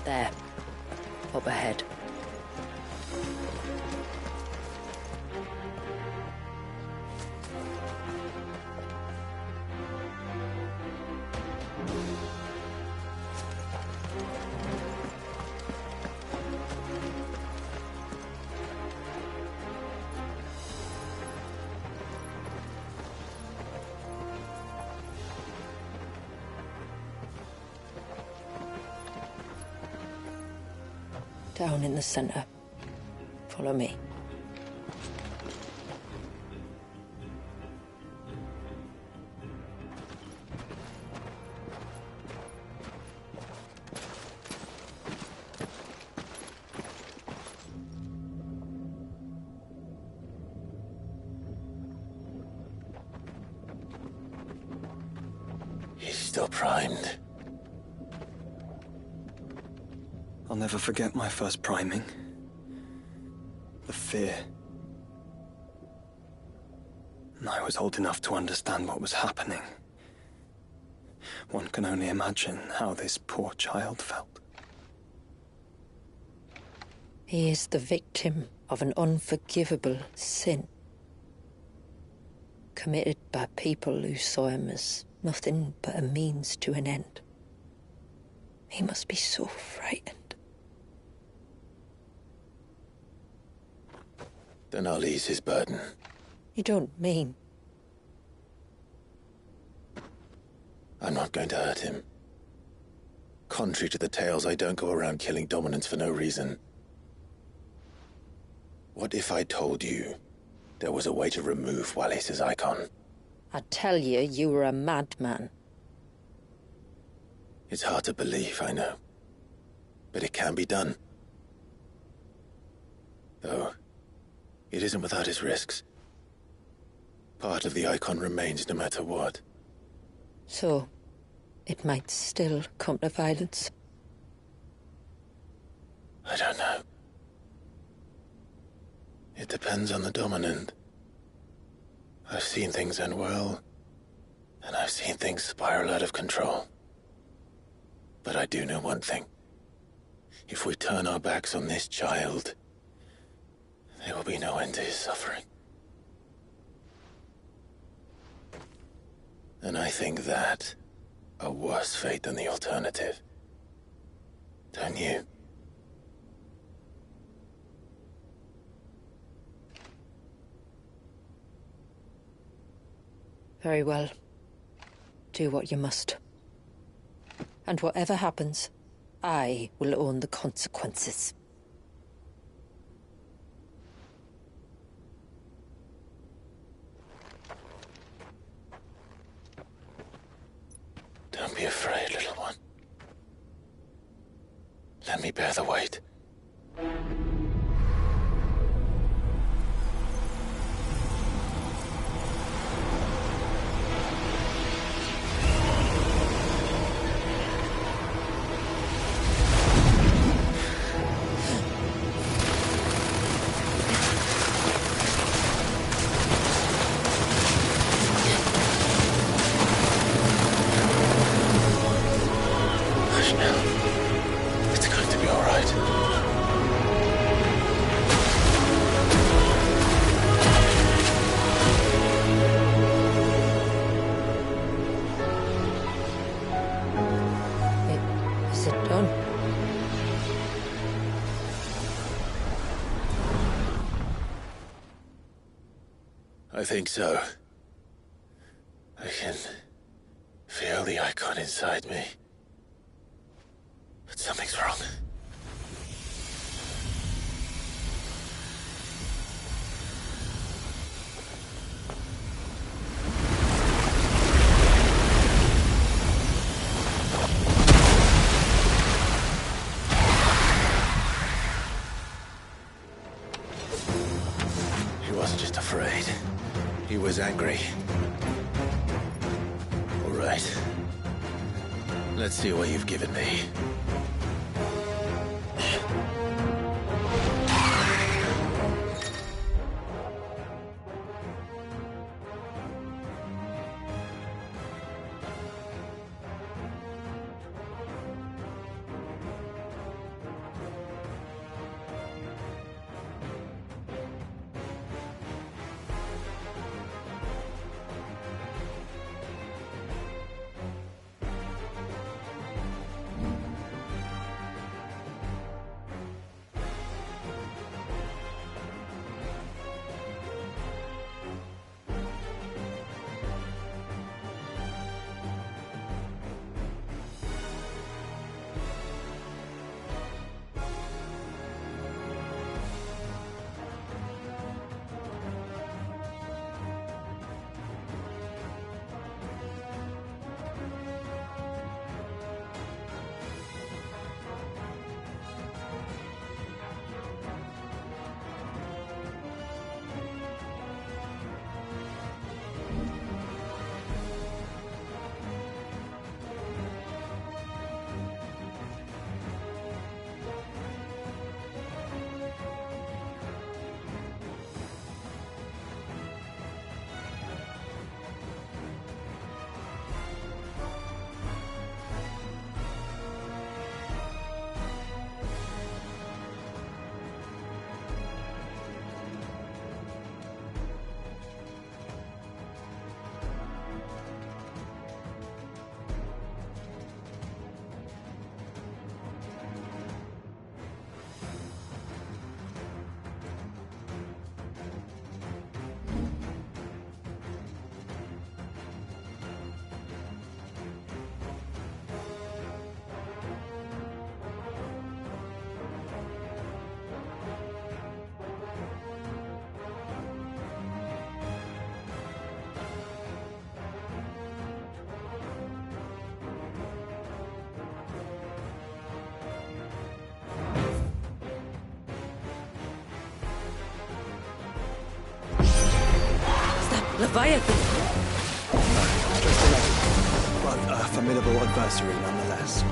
There. Up ahead. Down in the center. Follow me.
He's still primed.
I'll never forget my first priming. The fear. And I was old enough to understand what was happening. One can only imagine how this poor child felt.
He is the victim of an unforgivable sin. Committed by people who saw him as nothing but a means to an end. He must be so frightened.
Then I'll ease his burden.
You don't mean?
I'm not going to hurt him. Contrary to the tales, I don't go around killing dominants for no reason. What if I told you there was a way to remove Wallace's icon?
I tell you, you were a madman.
It's hard to believe, I know. But it can be done. Though, it isn't without its risks. Part of the icon remains no matter what.
So, it might still come to violence.
I don't know. It depends on the dominant. I've seen things end well, and I've seen things spiral out of control. But I do know one thing. If we turn our backs on this child, there will be no end to his suffering. And I think that a worse fate than the alternative. Don't you?
Very well. Do what you must. And whatever happens, I will own the consequences.
Don't be afraid, little one. Let me bear the weight. I think so. I can feel the icon inside me. But something's wrong. wasn't just afraid. He was angry. All right. Let's see what you've given me.
Leviathan!
But a formidable adversary nonetheless.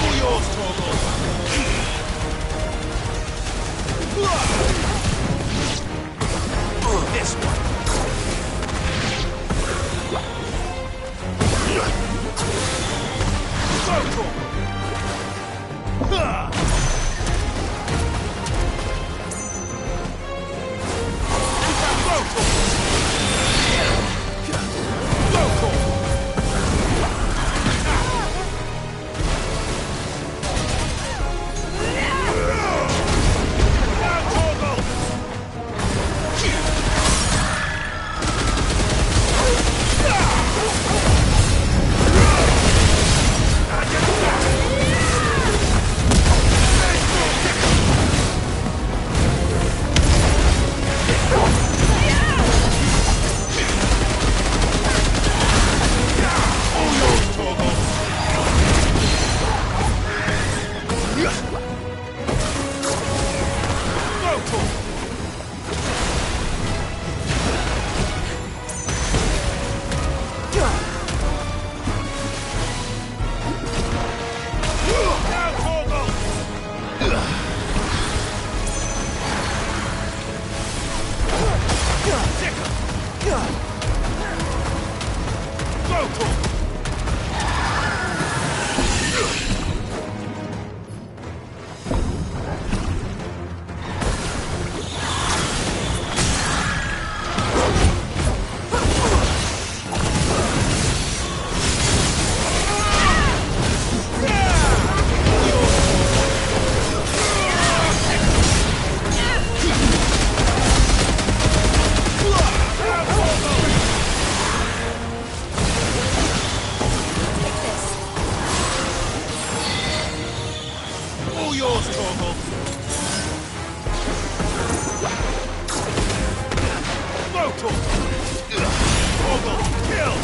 All yours, Torgal! All yours, Torgal. Go, Torgal. Torgal, kill.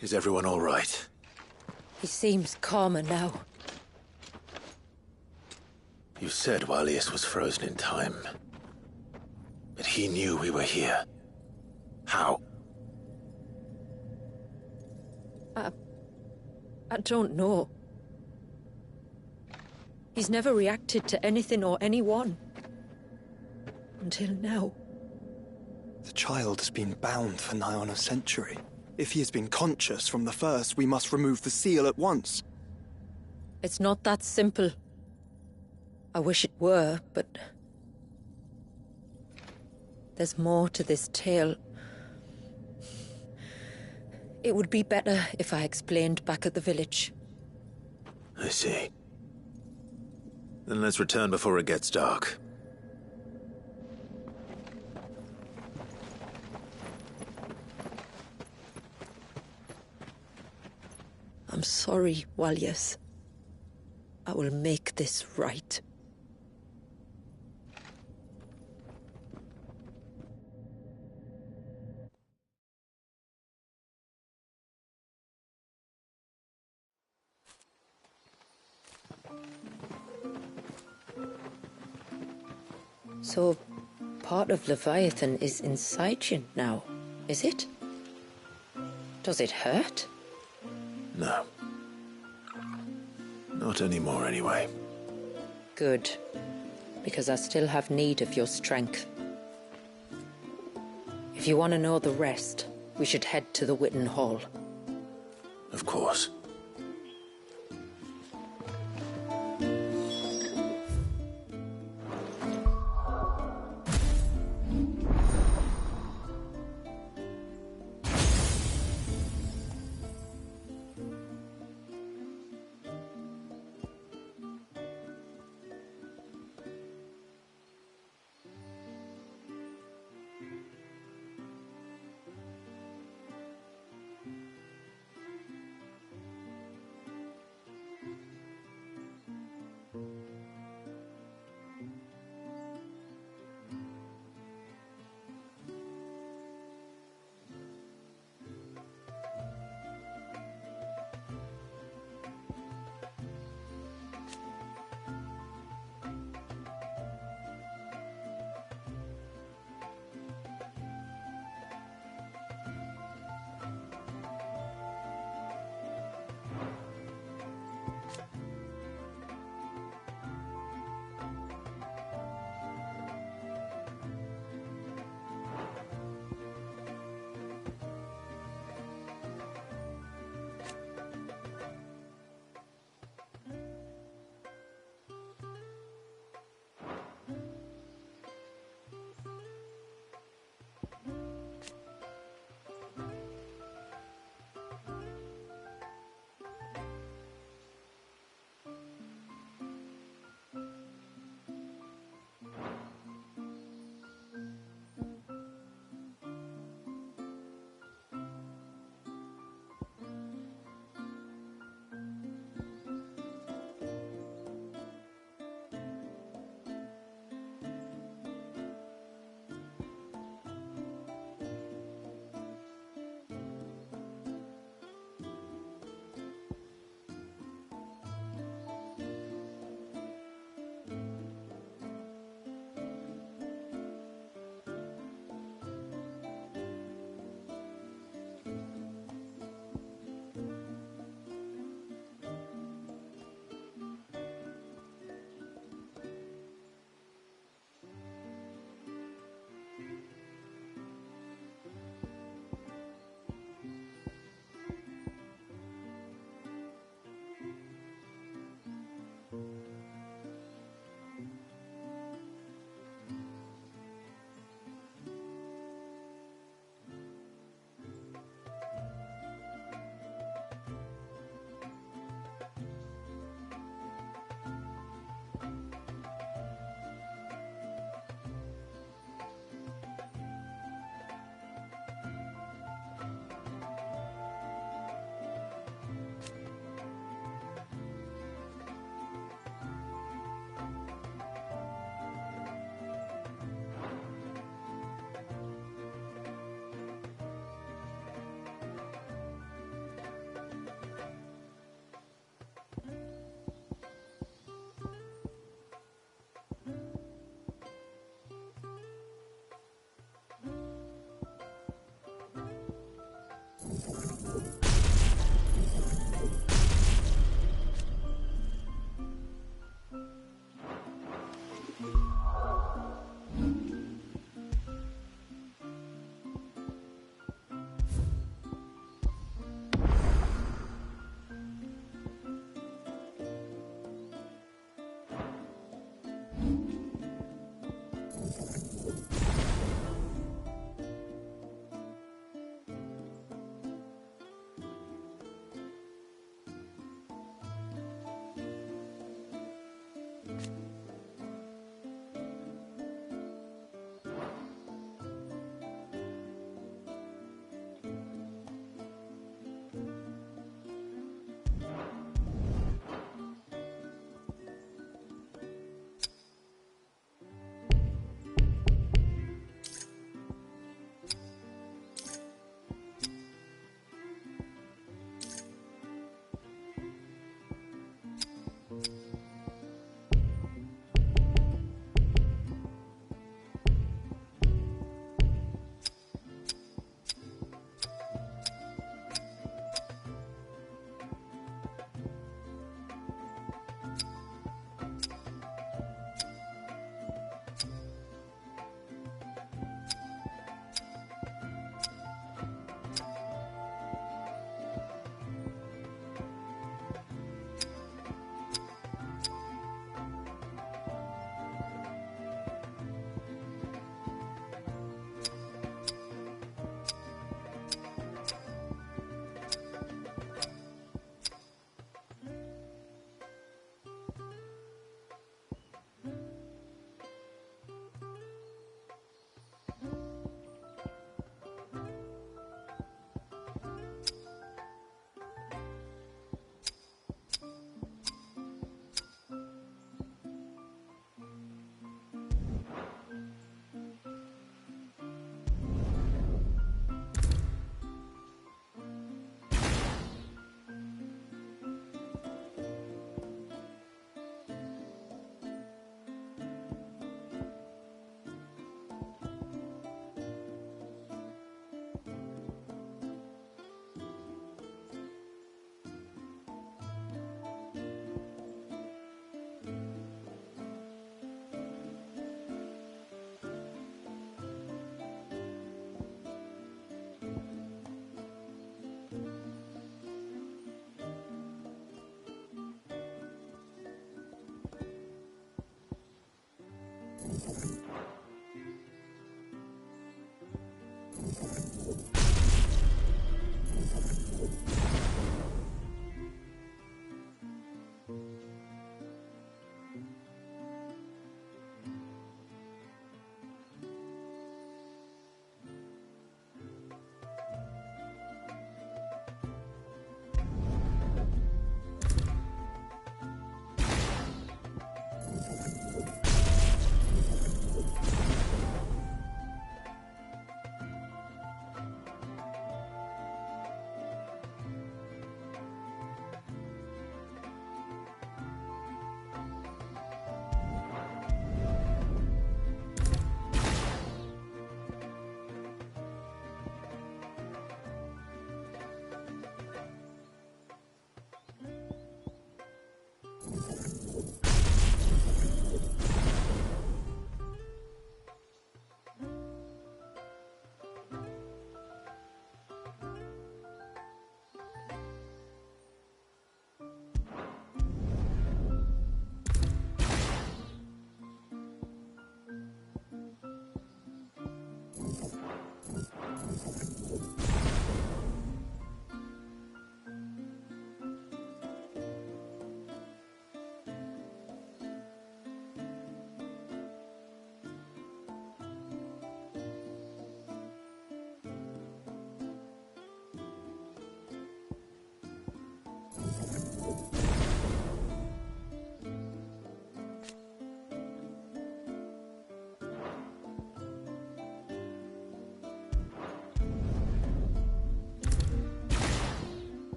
Is everyone all right?
He seems calmer now.
You said Walius was frozen in time. But he knew we were here. How?
I don't know. He's never reacted to anything or anyone. Until now.
The child has been bound for nigh on a century. If he has been conscious from the first, we must remove the seal at once.
It's not that simple. I wish it were, but... there's more to this tale. It would be better if I explained back at the village.
I see. Then let's return before it gets dark.
I'm sorry, Walius. I will make this right. So, part of Leviathan is inside you now, is it? Does it hurt?
No. Not anymore, anyway.
Good. Because I still have need of your strength. If you want to know the rest, we should head to the Witten Hall.
Of course.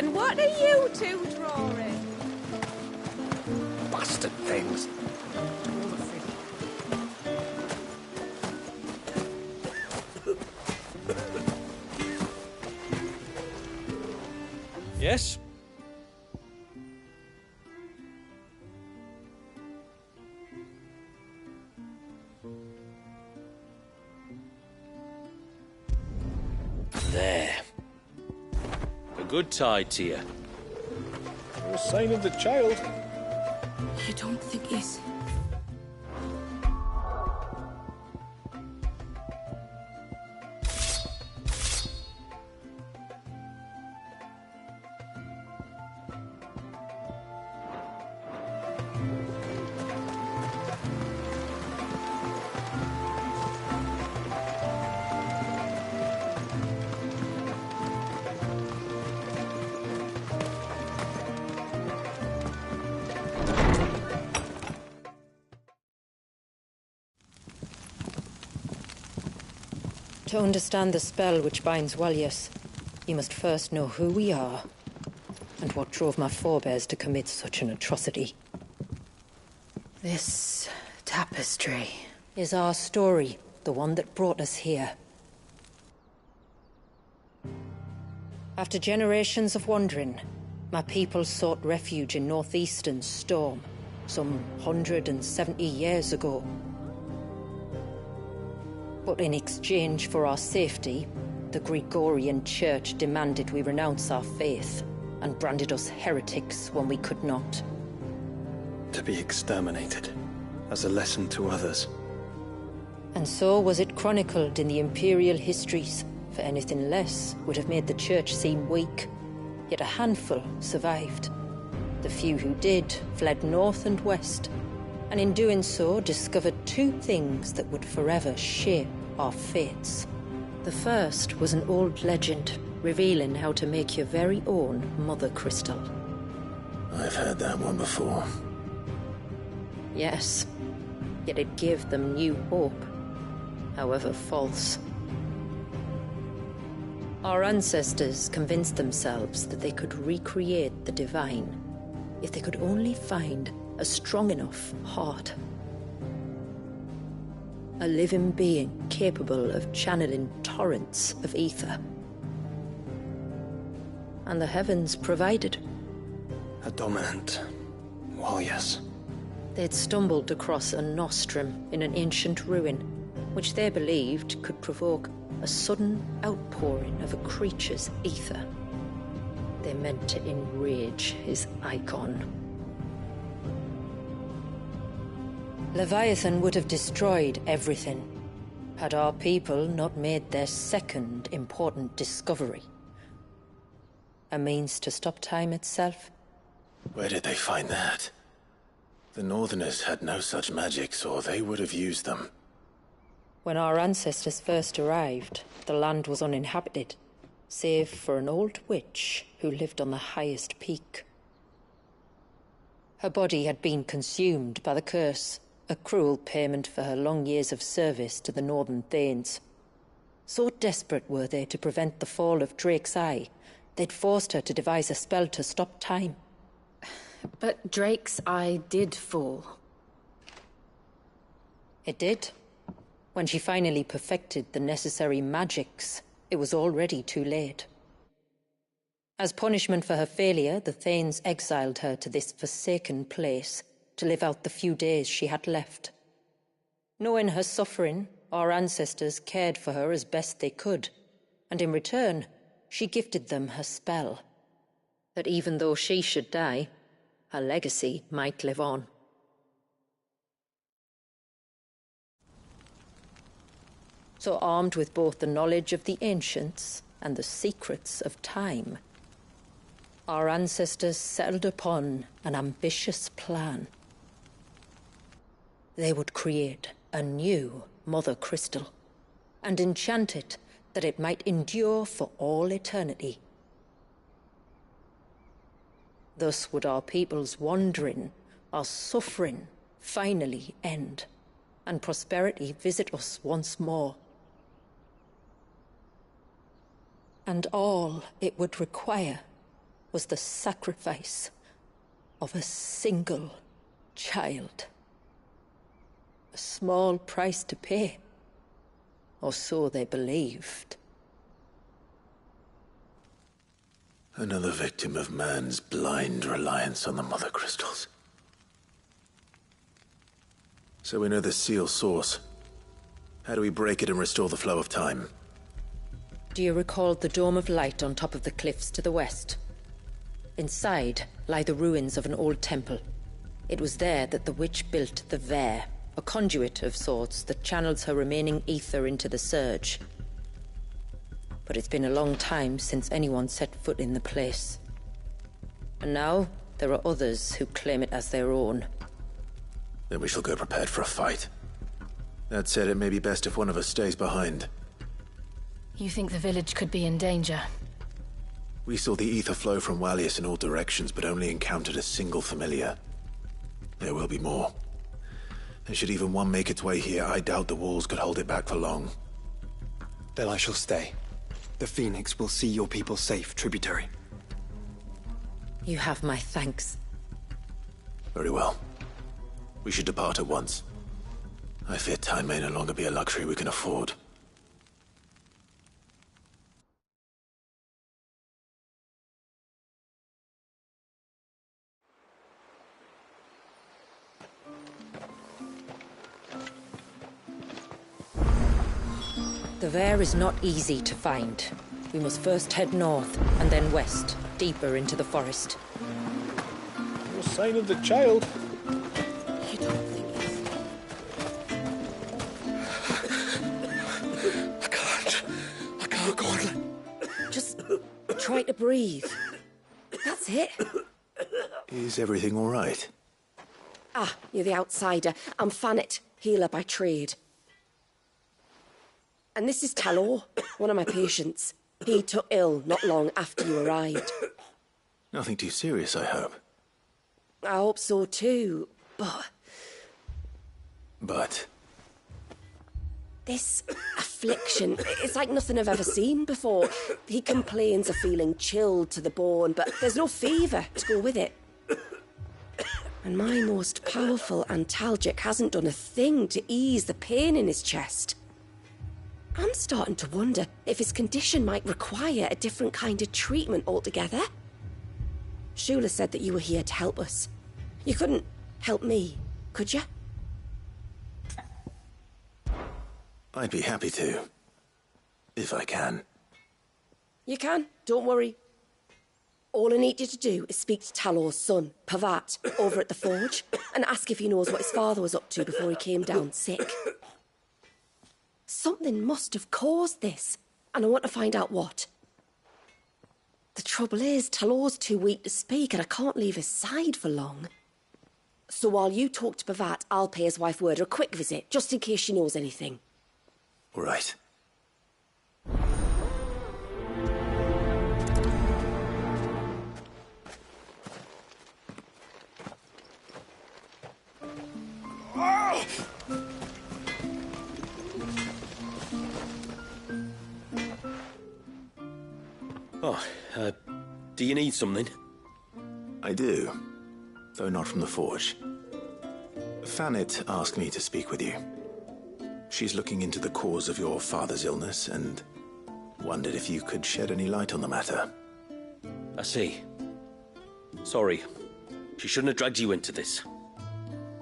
And what are you two drawing?
Bastard things.
Yes? There. A good tide to you.
No sign of the child.
You don't think he's...
To understand the spell which binds Walyas, you must first know who we are, and what drove my forebears to commit such an atrocity. This tapestry is our story, the one that brought us here. After generations of wandering, my people sought refuge in northeastern Storm, some 170 years ago. But in exchange for our safety, the Gregorian Church demanded we renounce our faith and branded us heretics when we could not.
To be exterminated, as a lesson to others.
And so was it chronicled in the imperial histories, for anything less would have made the Church seem weak. Yet a handful survived. The few who did fled north and west, and in doing so discovered two things that would forever shape our fates. The first was an old legend revealing how to make your very own mother crystal.
I've heard that one before.
Yes, yet it gave them new hope, however false. Our ancestors convinced themselves that they could recreate the divine if they could only find a strong enough heart. A living being capable of channeling torrents of ether. And the heavens provided.
A dominant Walyas.
They'd stumbled across a nostrum in an ancient ruin, which they believed could provoke a sudden outpouring of a creature's ether. They meant to enrage his icon. Leviathan would have destroyed everything. Had our people not made their second important discovery? A means to stop time itself?
Where did they find that? The Northerners had no such magics, or they would have used them.
When our ancestors first arrived, the land was uninhabited, save for an old witch who lived on the highest peak. Her body had been consumed by the curse, a cruel payment for her long years of service to the Northern Thanes. So desperate were they to prevent the fall of Drake's Eye, they'd forced her to devise a spell to stop time.
But Drake's Eye did fall.
It did. When she finally perfected the necessary magics, it was already too late. As punishment for her failure, the Thanes exiled her to this forsaken place to live out the few days she had left. Knowing her suffering, our ancestors cared for her as best they could, and in return, she gifted them her spell. That even though she should die, her legacy might live on. So armed with both the knowledge of the ancients and the secrets of time, our ancestors settled upon an ambitious plan. They would create a new Mother Crystal and enchant it that it might endure for all eternity. Thus would our people's wandering, our suffering, finally end, and prosperity visit us once more. And all it would require was the sacrifice of a single child. A small price to pay, or so they believed.
Another victim of man's blind reliance on the Mother Crystals. So we know the seal source. How do we break it and restore the flow of time?
Do you recall the dome of light on top of the cliffs to the west? Inside lie the ruins of an old temple. It was there that the witch built the Vare, a conduit of sorts that channels her remaining ether into the surge. But it's been a long time since anyone set foot in the place. And now, there are others who claim it as their own.
Then we shall go prepared for a fight. That said, it may be best if one of us stays behind.
You think the village could be in danger?
We saw the ether flow from Wallius in all directions, but only encountered a single familiar. There will be more. And should even one make its way here, I doubt the walls could hold it back for long.
Then I shall stay. The Phoenix will see your people safe, tributary.
You have my thanks.
Very well. We should depart at once. I fear time may no longer be a luxury we can afford.
The Vare is not easy to find. We must first head north, and then west, deeper into the forest.
No sign of the child.
You don't think he's...
I can't go on.
Just try to breathe. That's it.
Is everything all right?
Ah, you're the outsider. I'm Fannet, healer by trade. And this is Talor, one of my patients. He took ill not long after you arrived.
Nothing too serious, I hope.
I hope so too, but...
But?
This affliction, it's like nothing I've ever seen before. He complains of feeling chilled to the bone, but there's no fever to go with it. And my most powerful antalgic hasn't done a thing to ease the pain in his chest. I'm starting to wonder if his condition might require a different kind of treatment altogether. Shula said that you were here to help us. You couldn't help me, could you?
I'd be happy to. If I can.
You can, don't worry. All I need you to do is speak to Talor's son, Pavat, over at the forge, and ask if he knows what his father was up to before he came down sick.
Something must have caused this, and I want to find out what. The trouble is, Talor's too weak to speak, and I can't leave his side for long. So while you talk to Bavat, I'll pay his wife word a quick visit, just in case she knows anything.
All right.
Oh, do you need something?
I do, though not from the forge. Fanit asked me to speak with you. She's looking into the cause of your father's illness and wondered if you could shed any light on the matter.
I see. Sorry. She shouldn't have dragged you into this.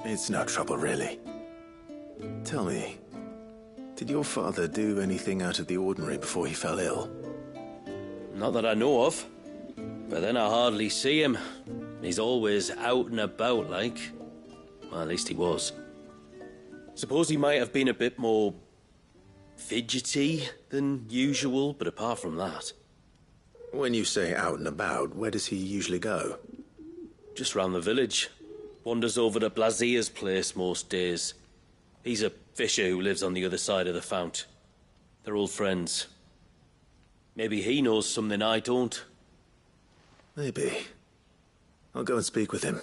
It's no trouble, really. Tell me, did your father do anything out of the ordinary before he fell ill?
Not that I know of. But then I hardly see him. He's always out and about, like. Well, at least he was. Suppose he might have been a bit more fidgety than usual, but apart from that...
When you say out and about, where does he usually go?
Just round the village. Wanders over to Blazier's place most days. He's a fisher who lives on the other side of the fount. They're old friends. Maybe he knows something I don't.
Maybe. I'll go and speak with him.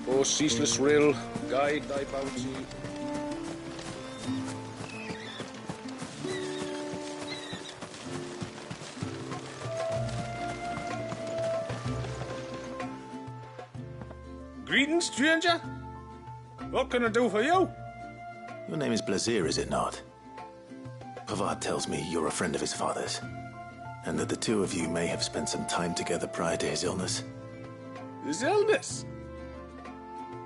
O ceaseless rill, guide thy bounty.
Greetings, stranger. What can I do for you?
Your name is Blazier, is it not? Pavad tells me you're a friend of his father's, and that the two of you may have spent some time together prior to his illness.
His illness?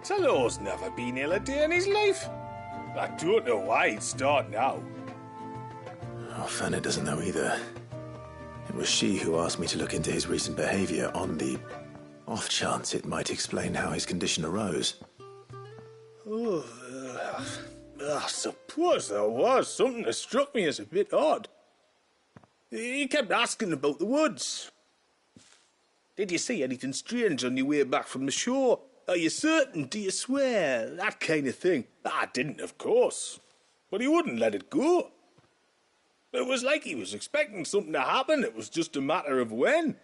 Talor's never been ill a day in his life. I don't know why he'd start now.
Oh, Fanny doesn't know either. It was she who asked me to look into his recent behavior on the off chance it might explain how his condition arose.
Oh, I suppose there was something that struck me as a bit odd. He kept asking about the woods. Did you see anything strange on your way back from the shore? Are you certain? Do you swear? That kind of thing. I didn't, of course. But he wouldn't let it go. It was like he was expecting something to happen. It was just a matter of when.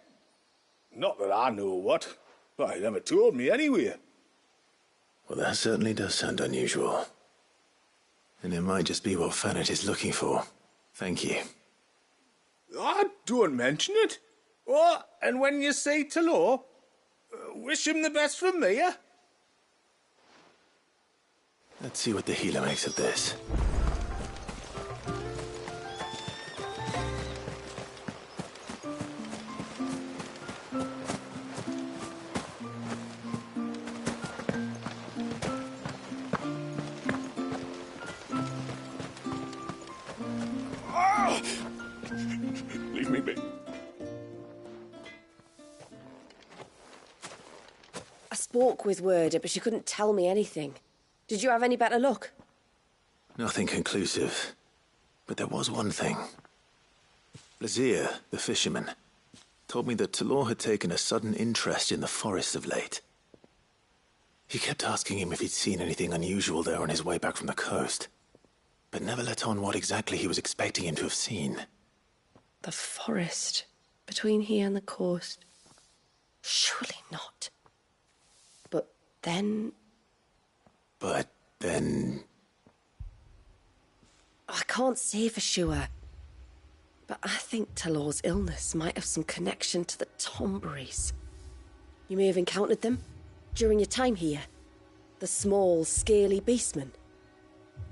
Not that I know what, but he never told me anyway.
Well, that certainly does sound unusual. And it might just be what Fanit is looking for. Thank you.
Ah, don't mention it. Oh, and when you say Talor, wish him the best from me, eh?
Let's see what the healer makes of this.
Leave me be.
I spoke with Werder, but she couldn't tell me anything. Did you have any better luck?
Nothing conclusive. But there was one thing. Blazier, the fisherman, told me that Talor had taken a sudden interest in the forest of late. He kept asking him if he'd seen anything unusual there on his way back from the coast, but never let on what exactly he was expecting him to have seen.
The forest between here and the coast. Surely not. But then... I can't say for sure. But I think Talor's illness might have some connection to the Tomberries. You may have encountered them during your time here. The small, scaly beastmen.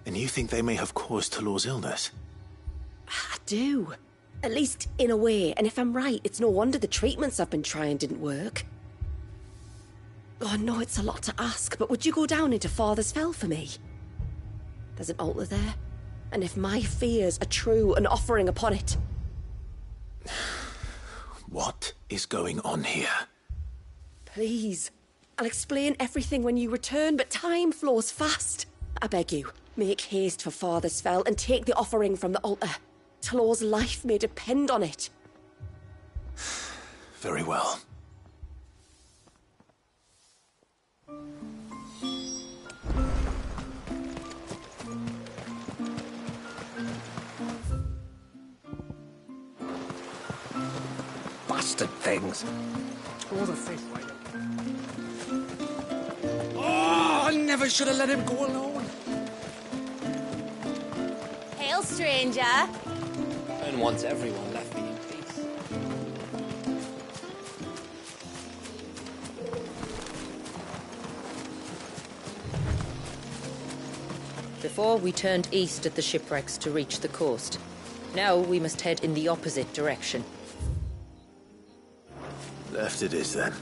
And you think they may have caused Talor's illness?
I do. At least in a way, and if I'm right, it's no wonder the treatments I've been trying didn't work. Oh, I know it's a lot to ask, but would you go down into Father's Fell for me? There's an altar there, and if my fears are true, an offering upon it.
What is going on here?
Please. I'll explain everything when you return, but time flows fast. I beg you, make haste for Father's Fell and take the offering from the altar. Talor's life may depend on it.
Very well.
Bastard things. Throw the fish right up.
Oh, I never should have let him go alone.
Hail, stranger.
And once everyone left me in peace.
Before, we turned east at the shipwrecks to reach the coast. Now we must head in the opposite direction.
Left it is, then.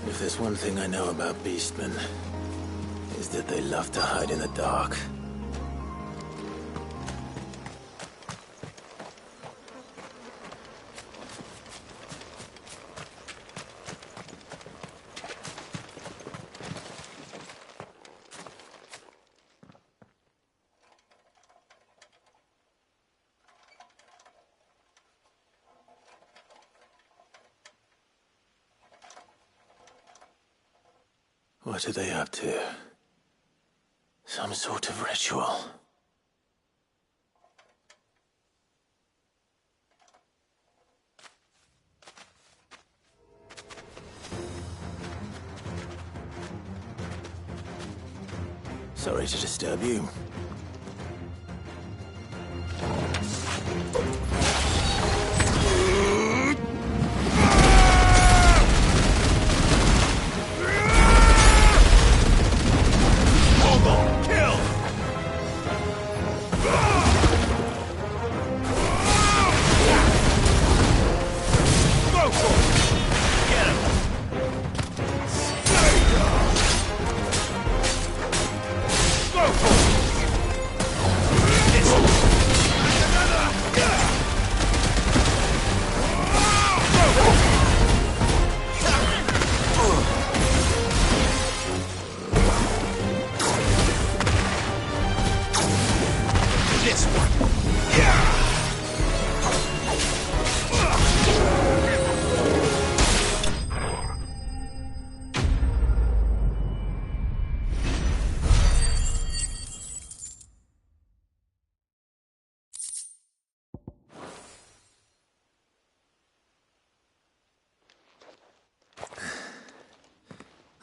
If there's one thing I know about beastmen, is that they love to hide in the dark. What are they up to? Some sort of ritual. Sorry to disturb you.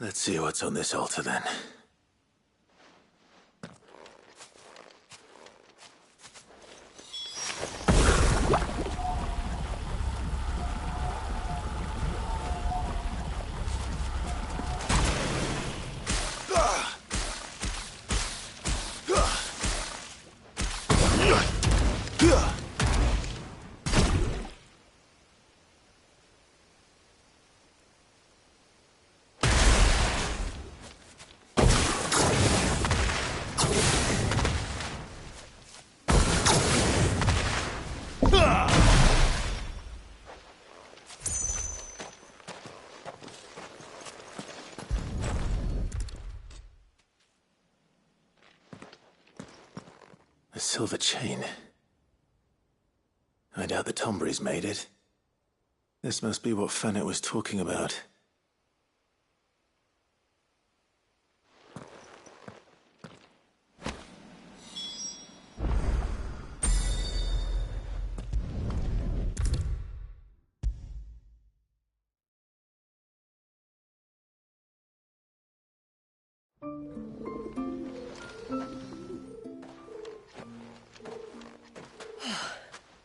Let's see what's on this altar, then. A silver chain. I doubt the Tombries made it. This must be what Fanet was talking about.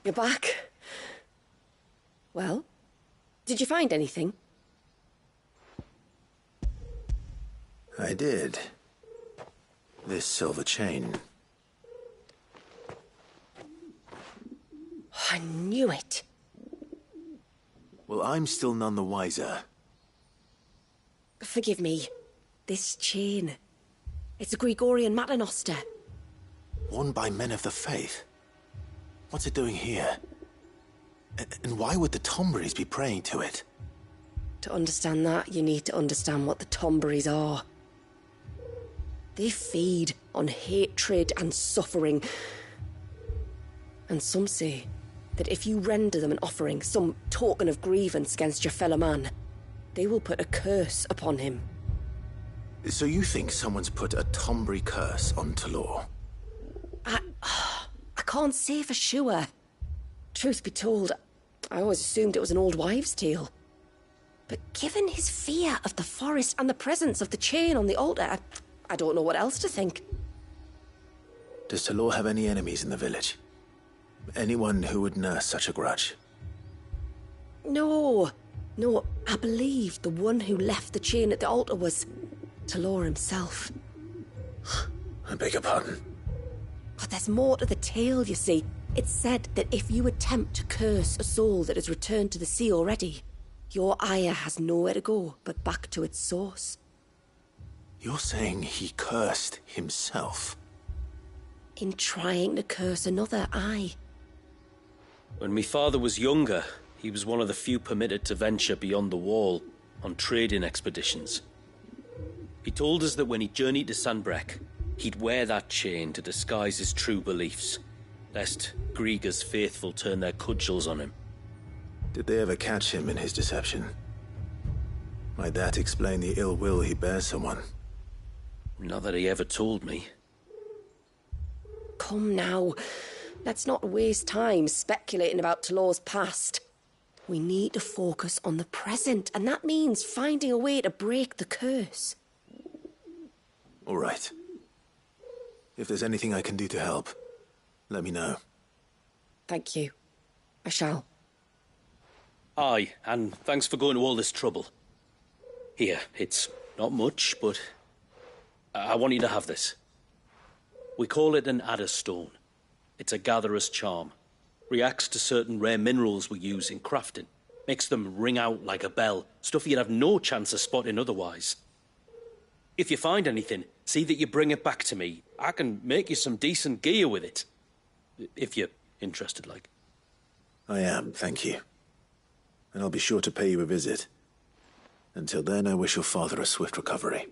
You're back. Well, did you find anything?
I did. This silver chain.
I knew it.
Well, I'm still none the wiser.
Forgive me. This chain. It's a Gregorian Maternoster.
Worn by men of the faith? What's it doing here? And why would the Tomberries be praying to it?
To understand that, you need to understand what the Tomberries are. They feed on hatred and suffering. And some say that if you render them an offering, some token of grievance against your fellow man, they will put a curse upon him.
So you think someone's put a Tomberry curse on Talor?
I can't say for sure. Truth be told, I always assumed it was an old wives' tale. But given his fear of the forest and the presence of the chain on the altar, I don't know what else to think.
Does Talor have any enemies in the village? Anyone who would nurse such a grudge?
No, I believe the one who left the chain at the altar was Talor himself.
I beg your pardon?
But there's more to the tale, you see. It's said that if you attempt to curse a soul that has returned to the sea already, your ire has nowhere to go but back to its source.
You're saying he cursed himself?
In trying to curse another, aye.
When my father was younger, he was one of the few permitted to venture beyond the wall on trading expeditions. He told us that when he journeyed to Sanbreque, he'd wear that chain to disguise his true beliefs, lest Griega's faithful turn their cudgels on him.
Did they ever catch him in his deception? Might that explain the ill will he bears someone?
Not that he ever told me.
Come now. Let's not waste time speculating about Talor's past. We need to focus on the present, and that means finding a way to break the curse.
All right. If there's anything I can do to help, let me know.
Thank you. I shall.
Aye, and thanks for going to all this trouble. Here, it's not much, but I want you to have this. We call it an adder stone. It's a gatherer's charm. Reacts to certain rare minerals we use in crafting. Makes them ring out like a bell, stuff you'd have no chance of spotting otherwise. If you find anything, see that you bring it back to me. I can make you some decent gear with it. If you're interested, like.
I am, thank you. And I'll be sure to pay you a visit. Until then, I wish your father a swift recovery.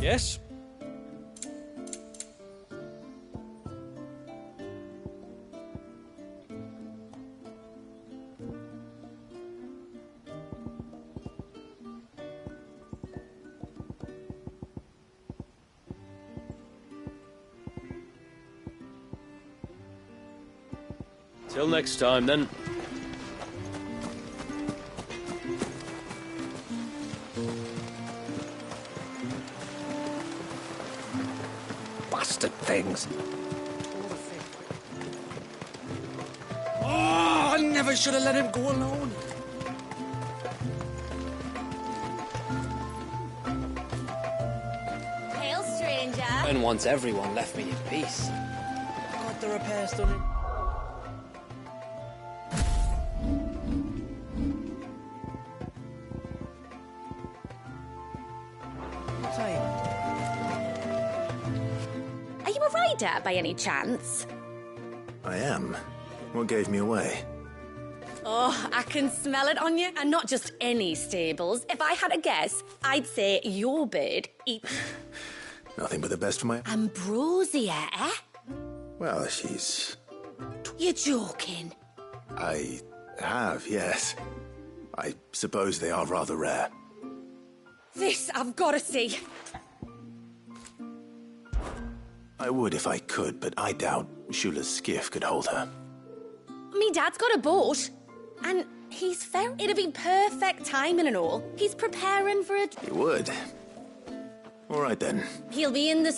Yes? Till next time, then.
Bastard things.
Oh, I never should have let him go alone.
Hail, stranger.
And once everyone left me in peace.
Got the repairs done.
Are you a rider by any chance?
I am. What gave me away?
Oh, I can smell it on you. And not just any stables. If I had a guess, I'd say your bird eats...
Nothing but the best for my...
Ambrosia, eh?
Well, she's...
You're joking.
I have, yes. I suppose they are rather rare.
This I've got to see.
I would if I could, but I doubt Shula's skiff could hold her.
Me dad's got a boat. And he's very... It'd be perfect timing and all. He's preparing for a...
He would. All right, then.
He'll be in the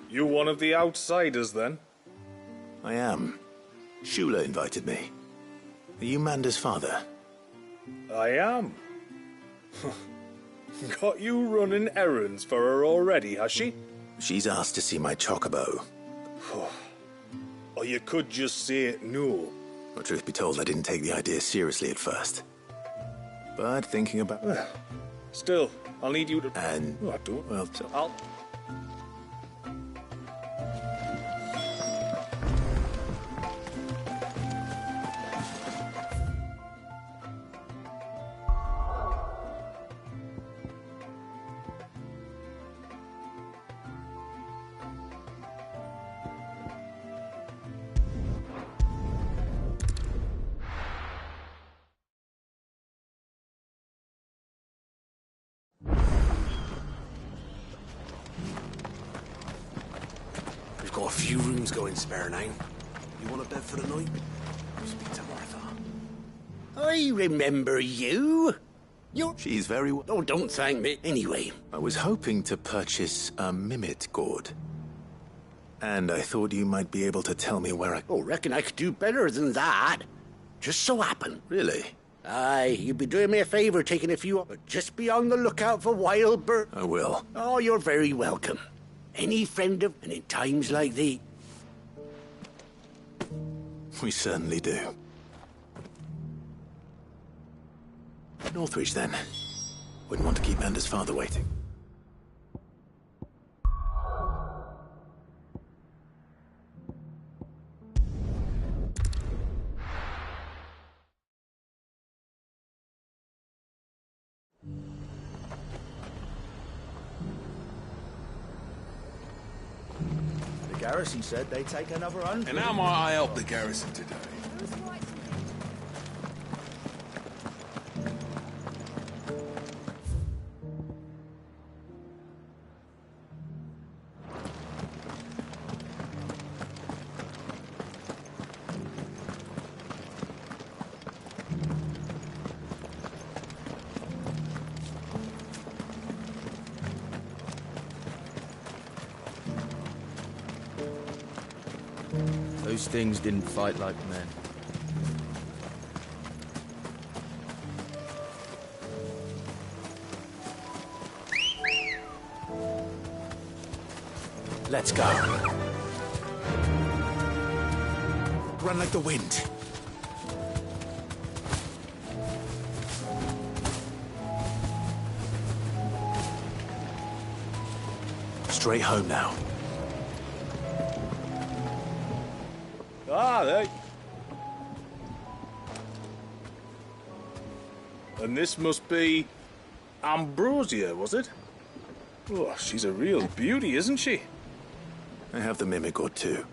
You one of the outsiders, then?
I am. Shula invited me. Are you Manda's father?
I am. Got you running errands for her already, has she?
She's asked to see my chocobo.
Or you could just say no.
Well, truth be told, I didn't take the idea seriously at first. But thinking about...
Still, I'll need you to...
And...
Oh, I don't.
Well,
I'll...
We've got a few rooms going spare now. You want a bed for the night? Speak to Martha.
I remember you.
She's very...
Oh, don't thank me. Anyway.
I was hoping to purchase a mimit gourd. And I thought you might be able to tell me where I...
Oh, reckon I could do better than that. Just so happen.
Really?
Aye, you'd be doing me a favour taking a few up, but just be on the lookout for wild birds.
I will.
Oh, you're very welcome. Any friend of... And in times like these...
We certainly do. Northwich, then. Wouldn't want to keep Manda's father waiting.
The garrison said they'd take another 100.
And how might I help the garrison today?
Those things didn't fight like men.
Let's go. Run like the wind. Straight home now.
Ah, there. And this must be Ambrosia, was it? Oh, she's a real beauty, isn't she?
I have the mimic or two.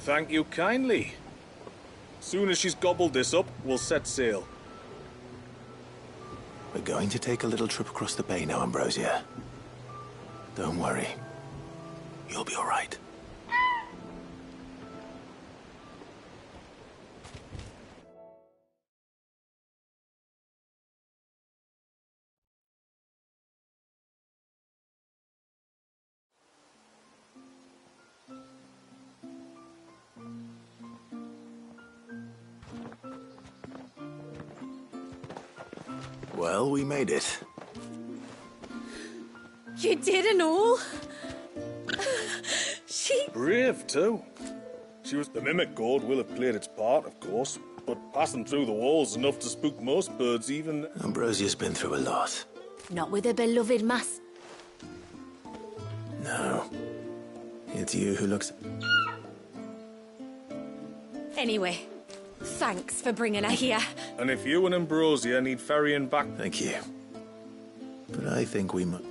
Thank you kindly. Soon as she's gobbled this up, we'll set sail.
We're going to take a little trip across the bay now, Ambrosia. Don't worry. You'll be all right. Well, we made it.
You did and all? She...
Brave, too. She was... The mimic gourd will have played its part, of course, but passing through the walls enough to spook most birds, even...
Ambrosia's been through a lot.
Not with her beloved Mass.
No. It's you who looks...
Anyway, thanks for bringing her here.
And if you and Ambrosia need ferrying back...
Thank you. But I think we might...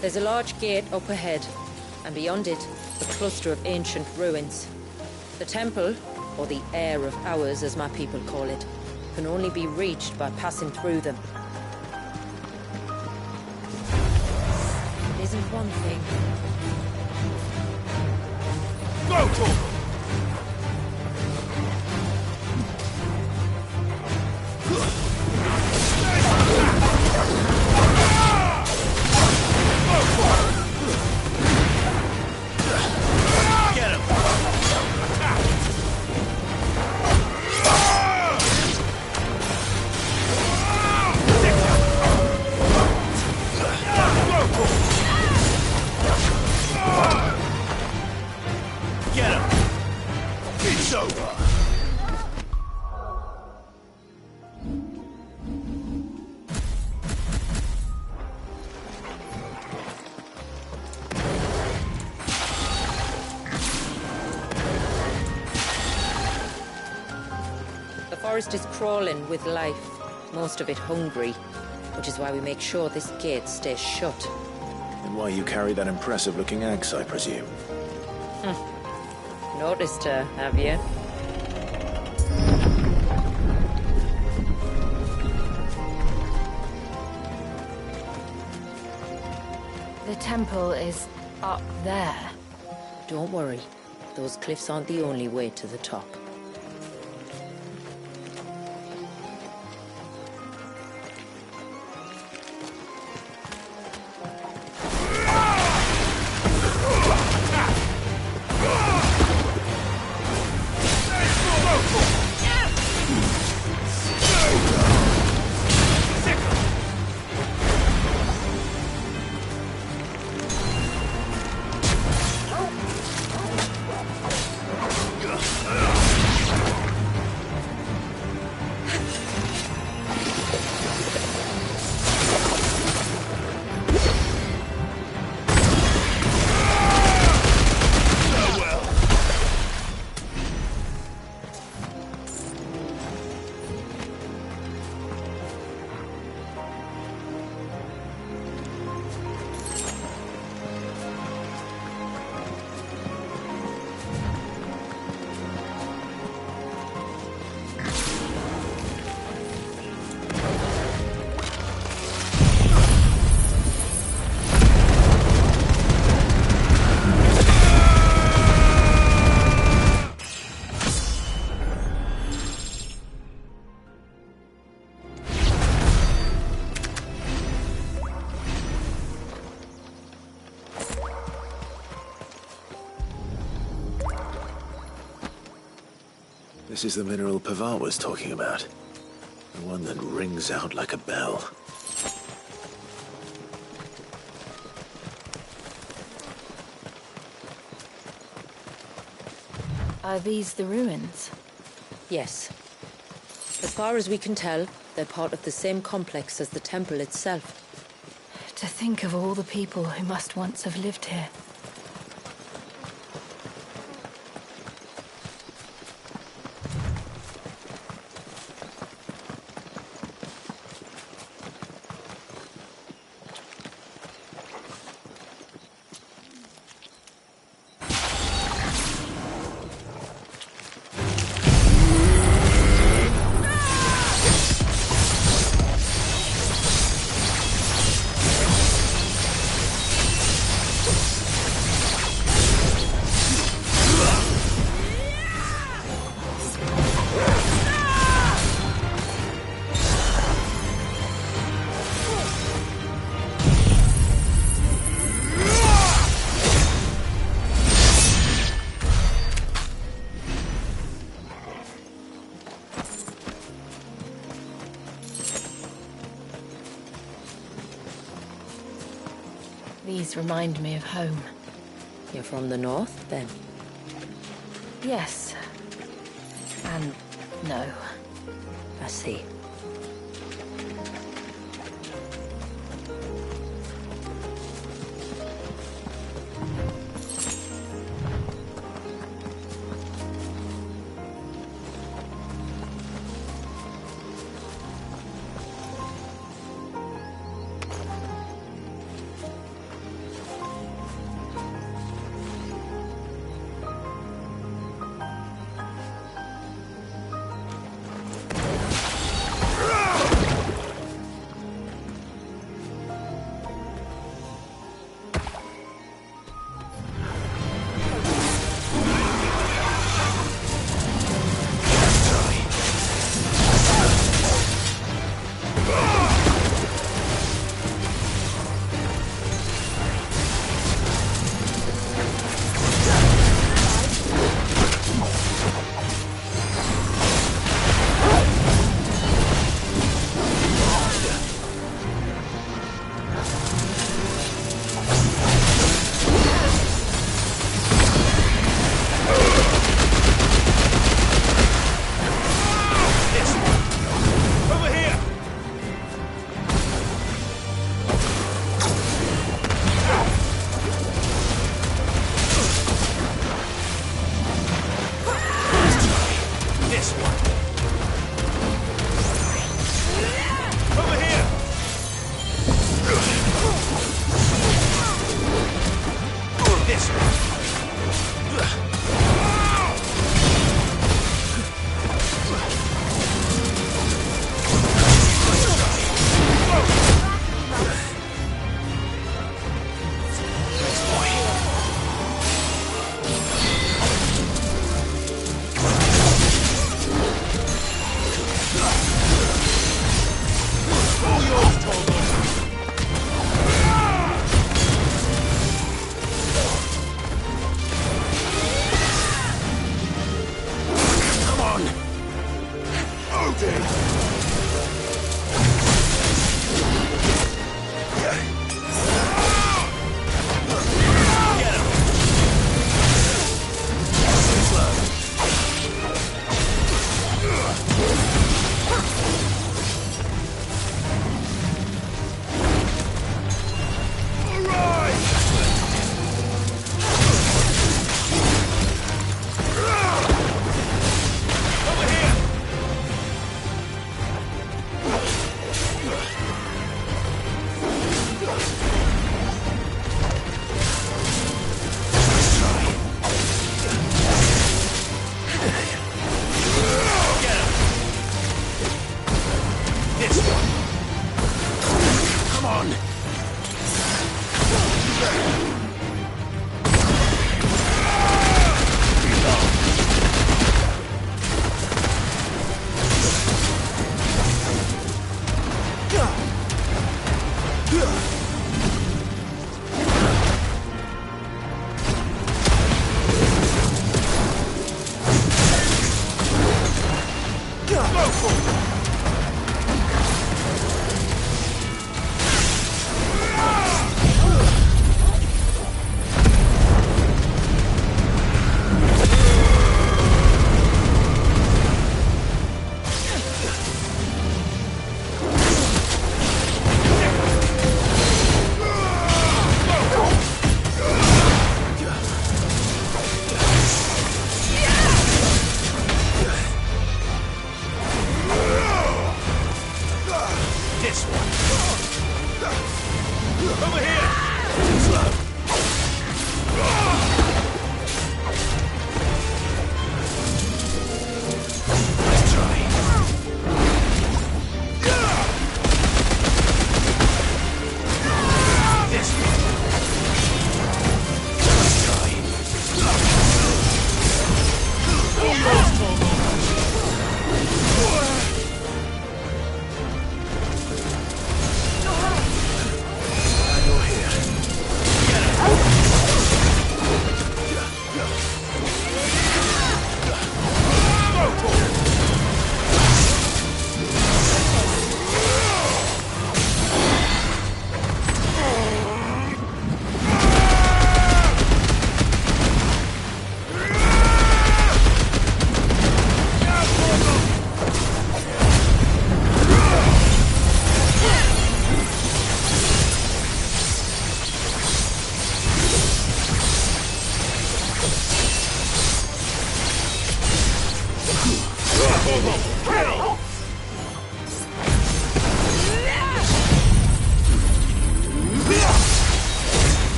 There's a large gate up ahead, and beyond it, a cluster of ancient ruins. The temple, or the Heir of Hours as my people call it, can only be reached by passing through them. It isn't one thing.
Go, Torgal!
The forest is crawling with life, most of it hungry, which is why we make sure this gate stays shut.
And why you carry that impressive-looking axe, I presume.
Noticed her, have you?
The temple is up there.
Don't worry. Those cliffs aren't the only way to the top.
This is the mineral Pavat was talking about. The one that rings out like a bell.
Are these the ruins?
Yes. As far as we can tell, they're part of the same complex as the temple itself.
To think of all the people who must once have lived here. These remind me of home.
You're from the north, then?
Yes. And no.
I see.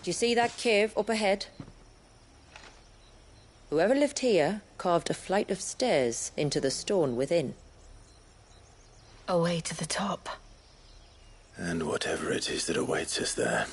Do you see that cave up ahead? Whoever lived here carved a flight of stairs into the stone within.
A way to the top.
And whatever it is that awaits us there.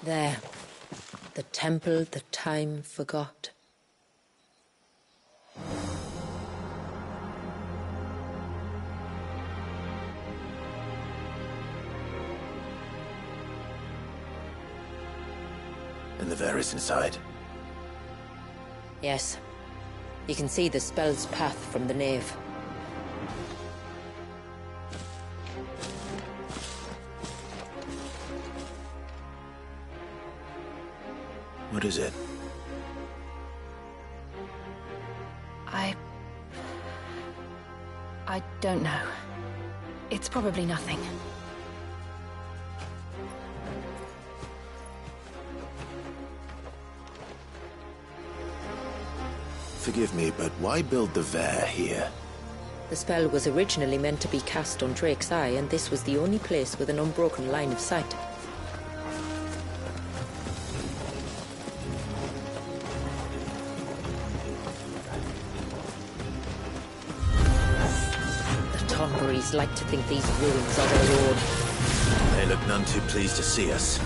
There. The temple the time forgot.
And the Varys inside?
Yes. You can see the spell's path from the nave.
What is it?
I don't know. It's probably nothing.
Forgive me, but why build the Vare here?
The spell was originally meant to be cast on Drake's Eye, and this was the only place with an unbroken line of sight. The Tonberries like to think these ruins are their own.
They look none too pleased to see us.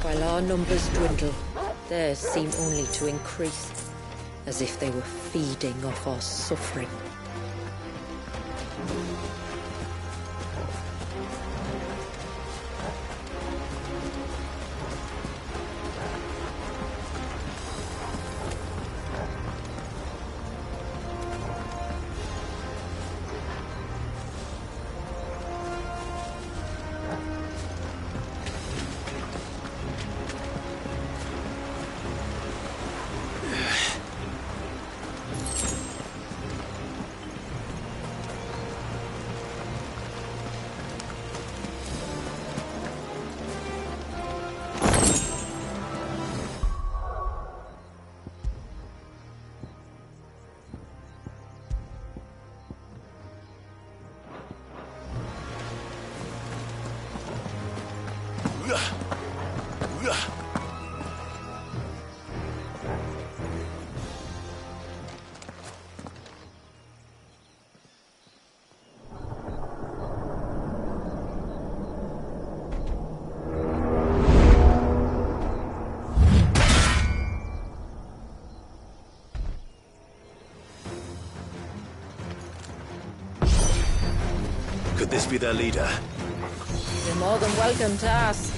While our numbers dwindle, theirs seem only to increase, as if they were feeding off our suffering.
Could this be their leader?
You're more than welcome to ask.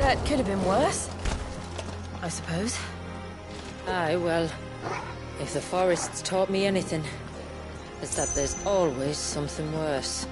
That could have been worse, I suppose.
Aye, well, if the forest's taught me anything, it's that there's always something worse.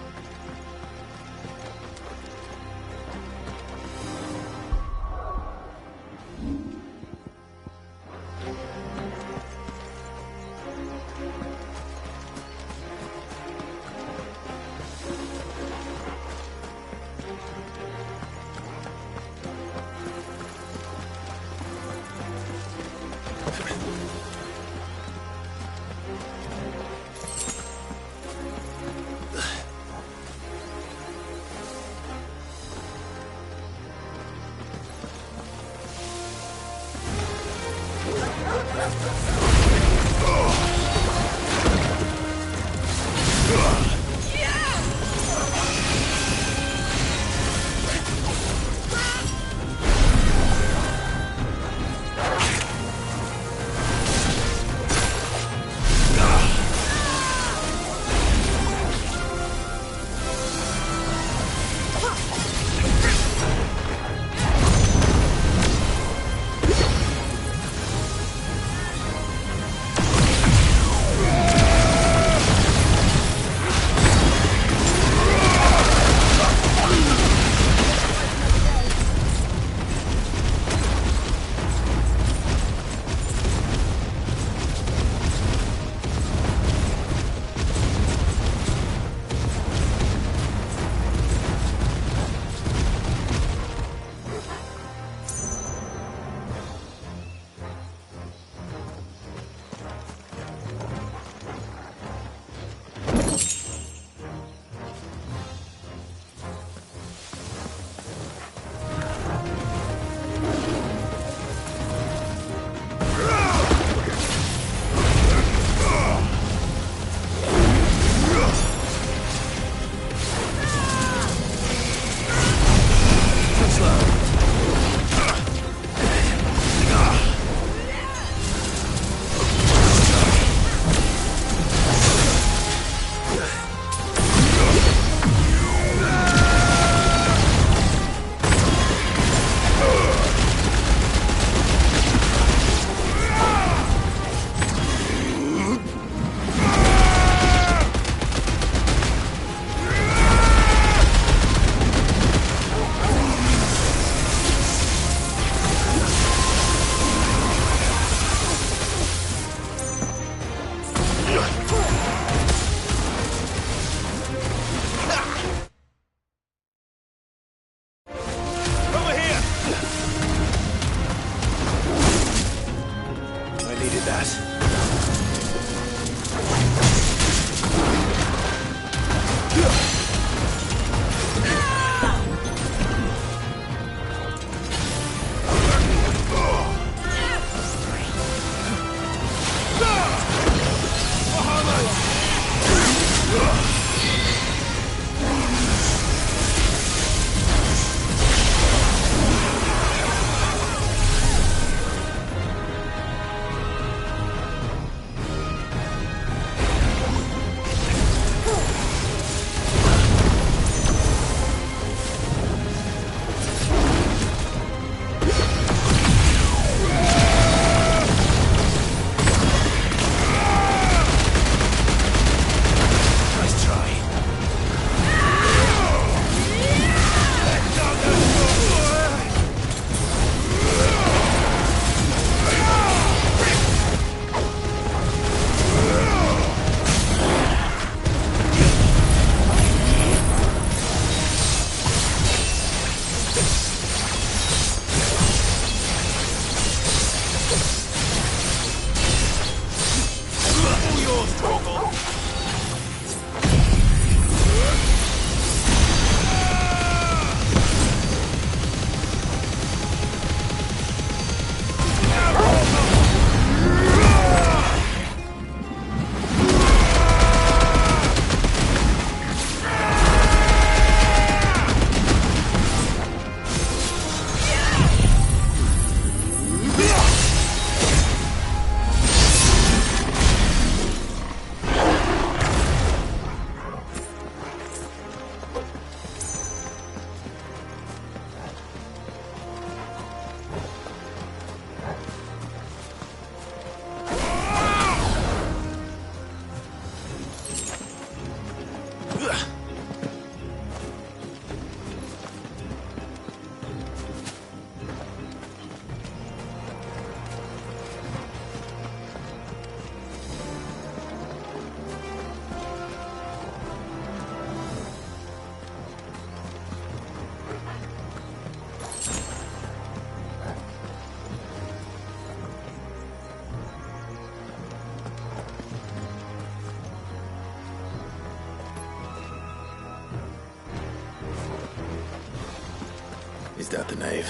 Is that the nave?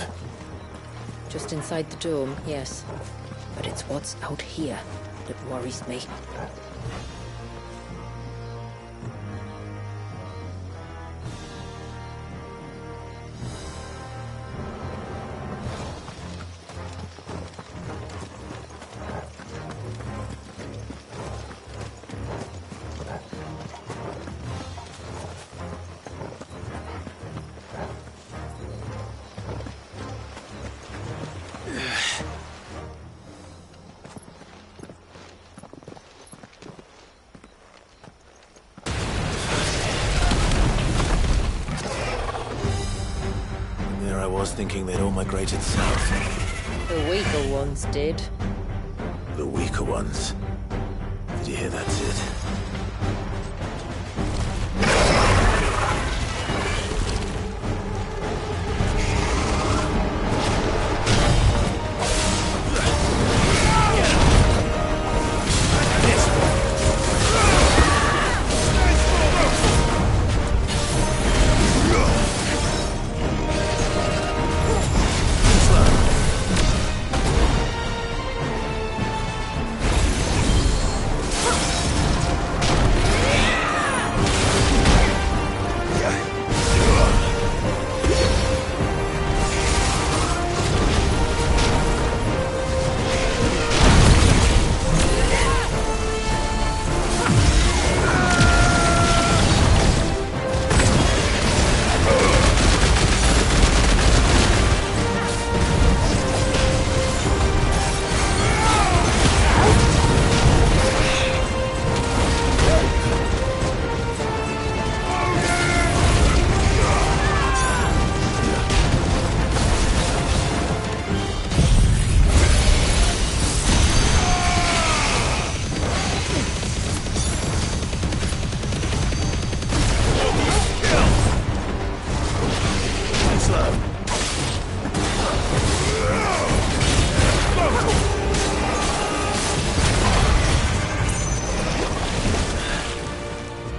Just inside the dome, yes. But it's what's out here that worries me.
Thinking they'd all migrated south.
The weaker ones did.
The weaker ones? Did you hear that, Sid?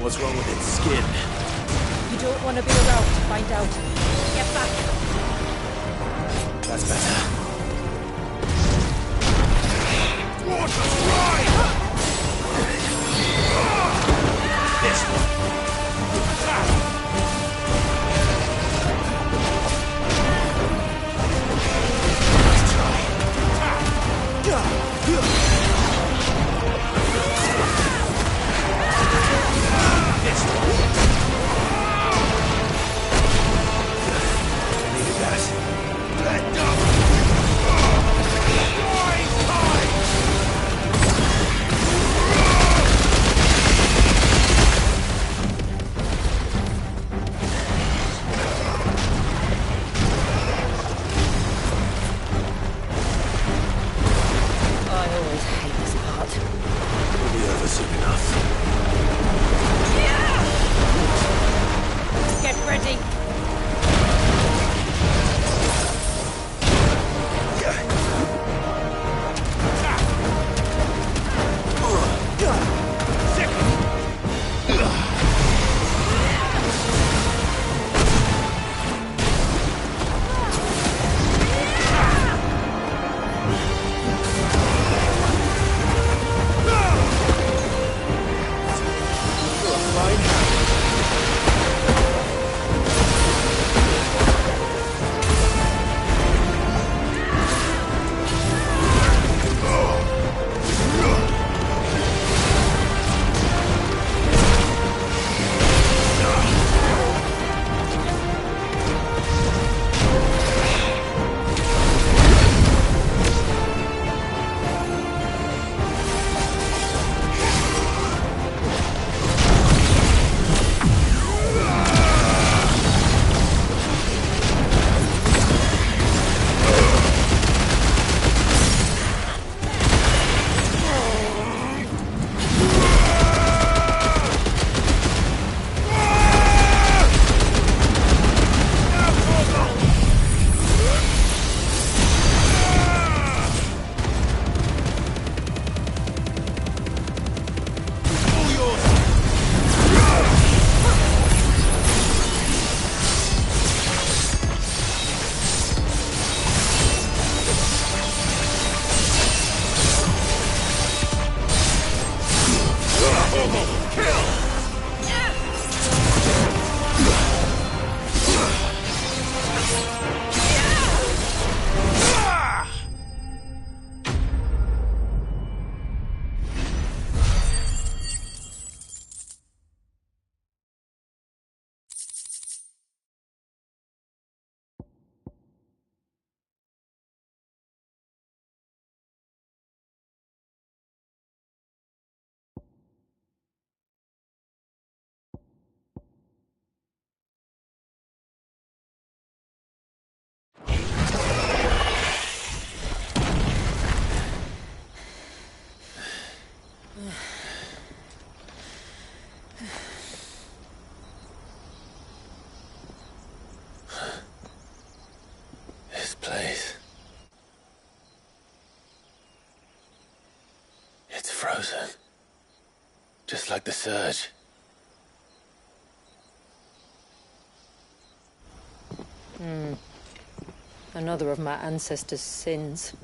What's wrong with its skin?
You don't want to be around to find out. Get back!
That's better.
Water's right!
This one. Just like the surge.
Another of my ancestors' sins.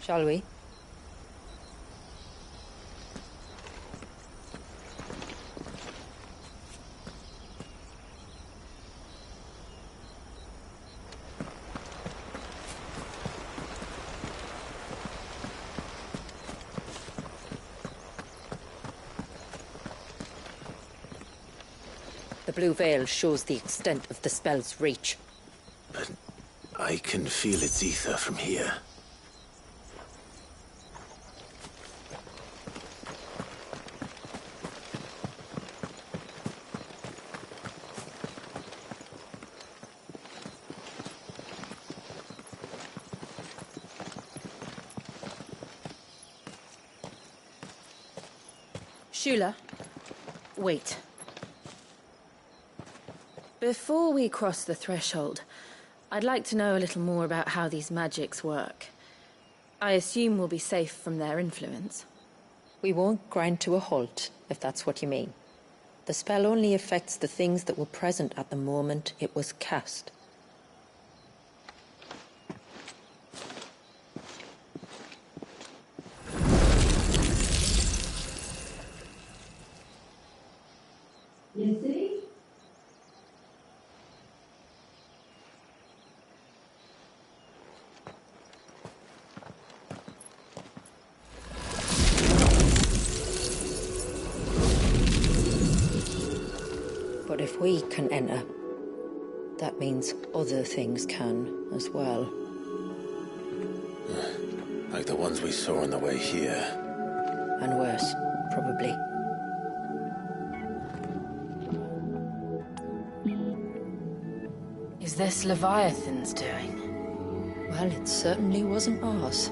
Shall we? The blue veil shows the extent of the spell's reach.
But I can feel its ether from here.
Shula, wait. Before we cross the threshold, I'd like to know a little more about how these magics work. I assume we'll be safe from their influence.
We won't grind to a halt, if that's what you mean. The spell only affects the things that were present at the moment it was cast.
You see?
But if we can enter, that means other things can as well.
Like the ones we saw on the way here.
And worse, probably.
Is this Leviathan's doing?
Well, it certainly wasn't ours.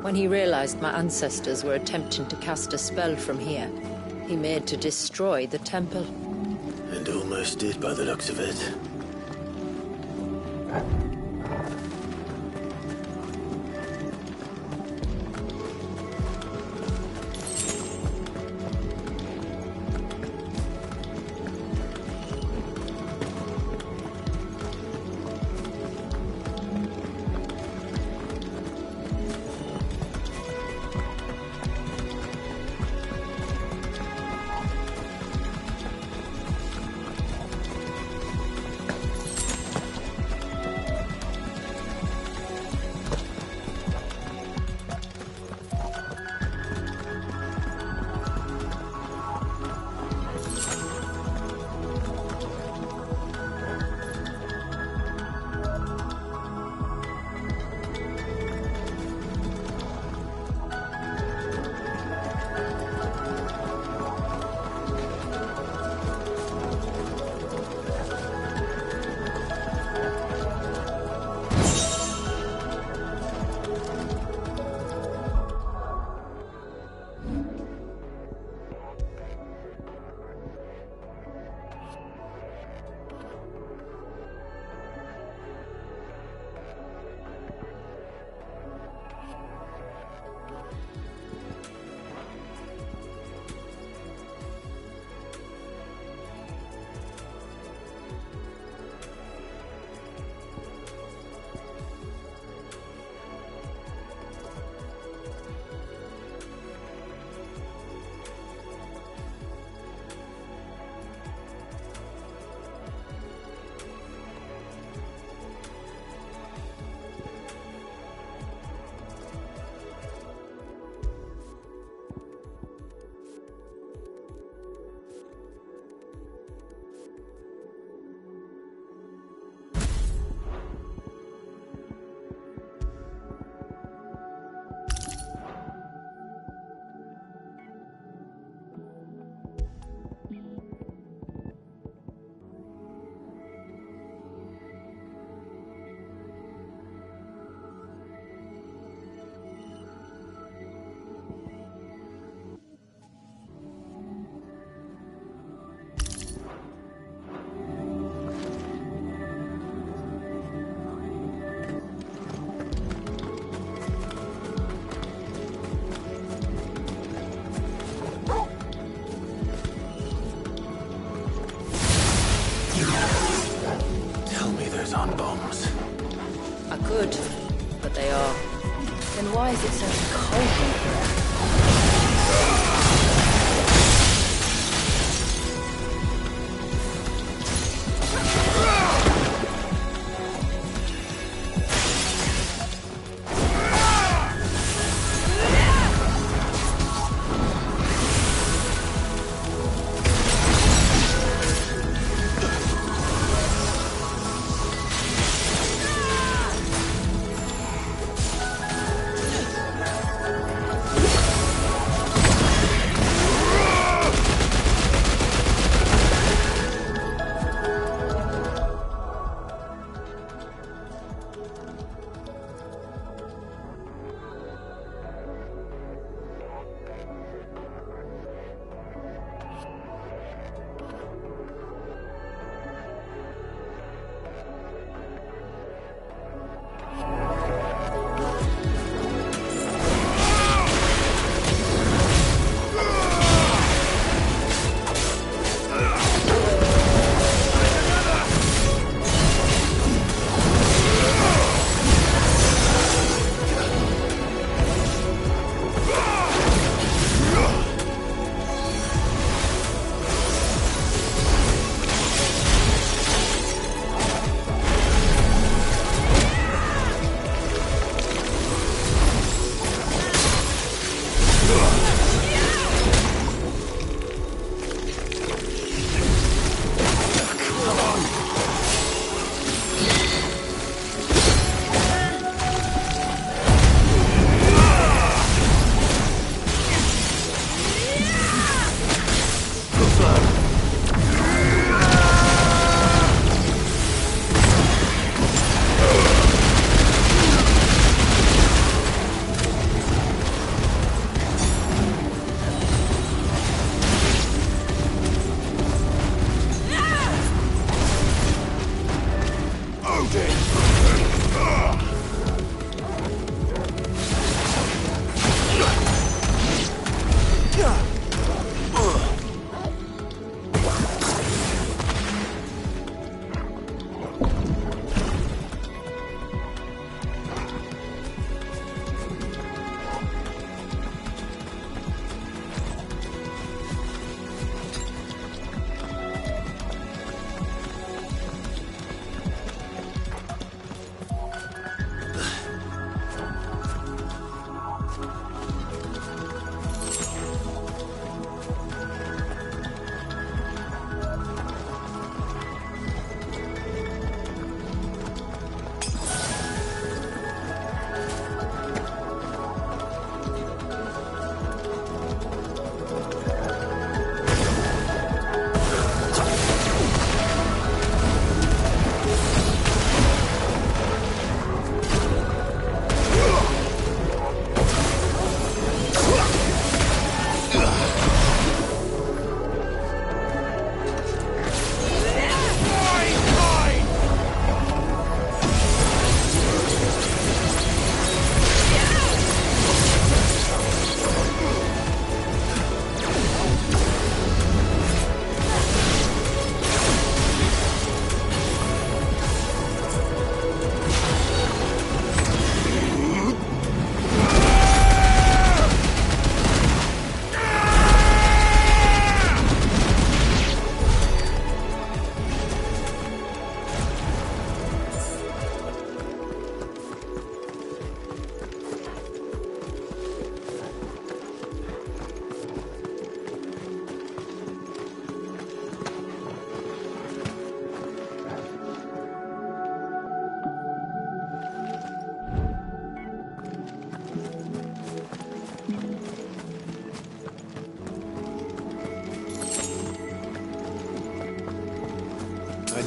When he realized my ancestors were attempting to cast a spell from here, he made to destroy the temple.
And almost did by the looks of it.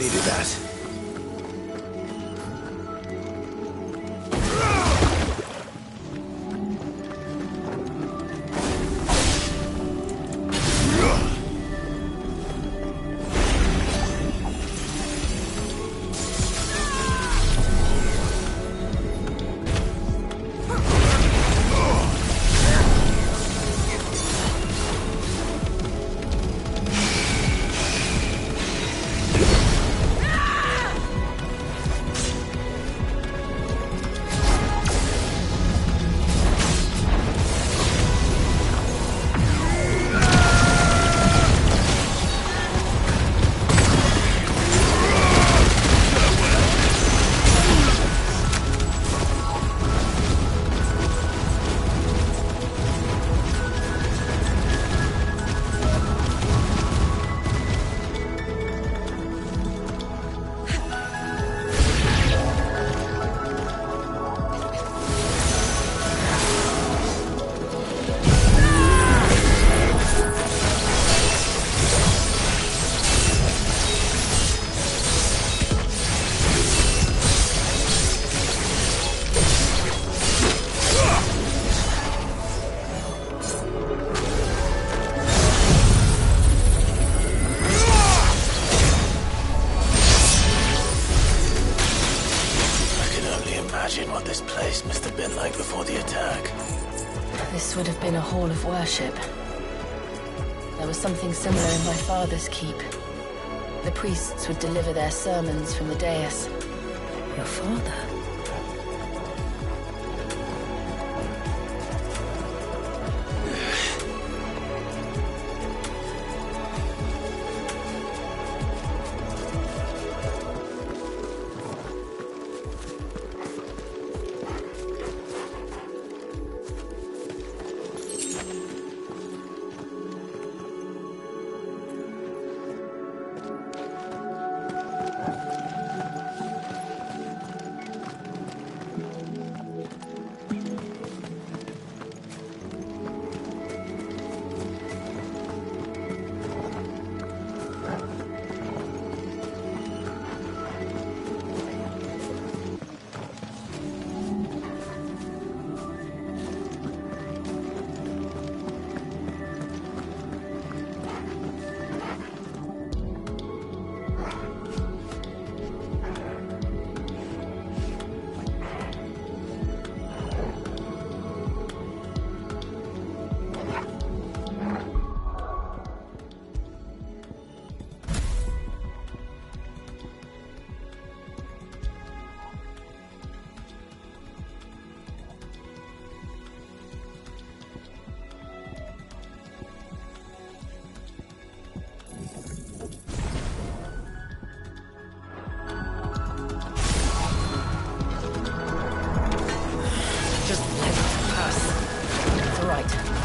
needed that.
Imagine what this place must have been like before the attack.
This would have been a hall of worship. There was something similar in my father's keep. The priests would deliver their sermons from the dais.
Your father?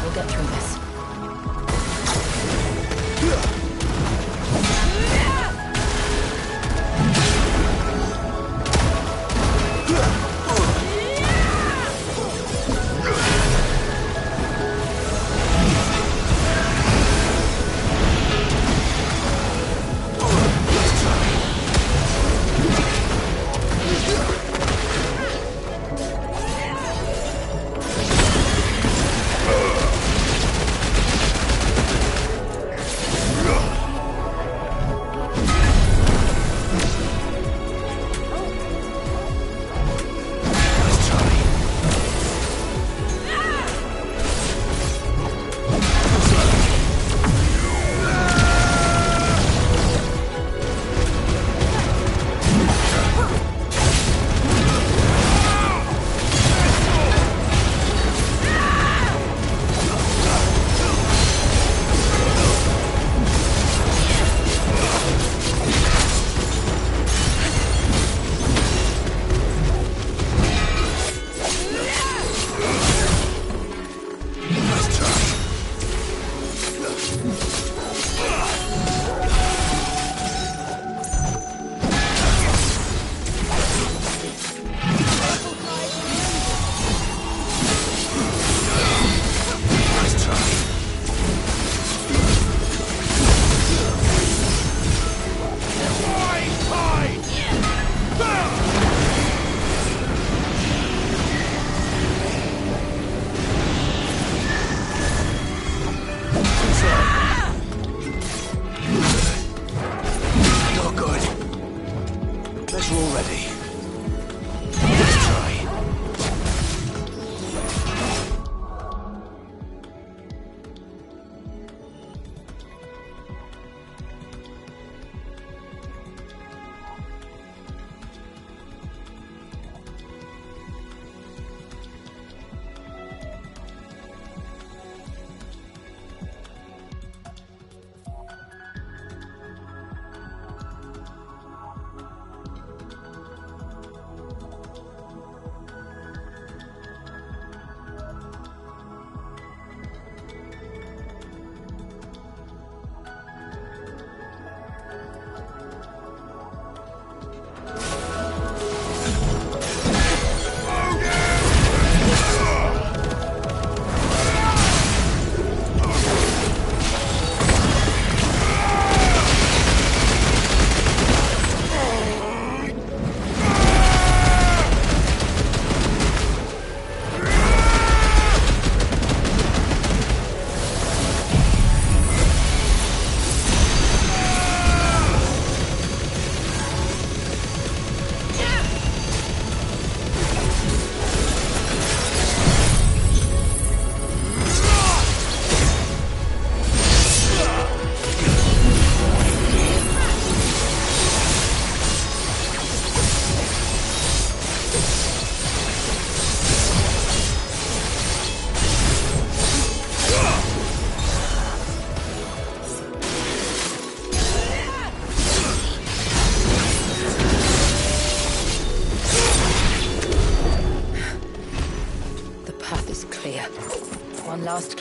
We'll get through this.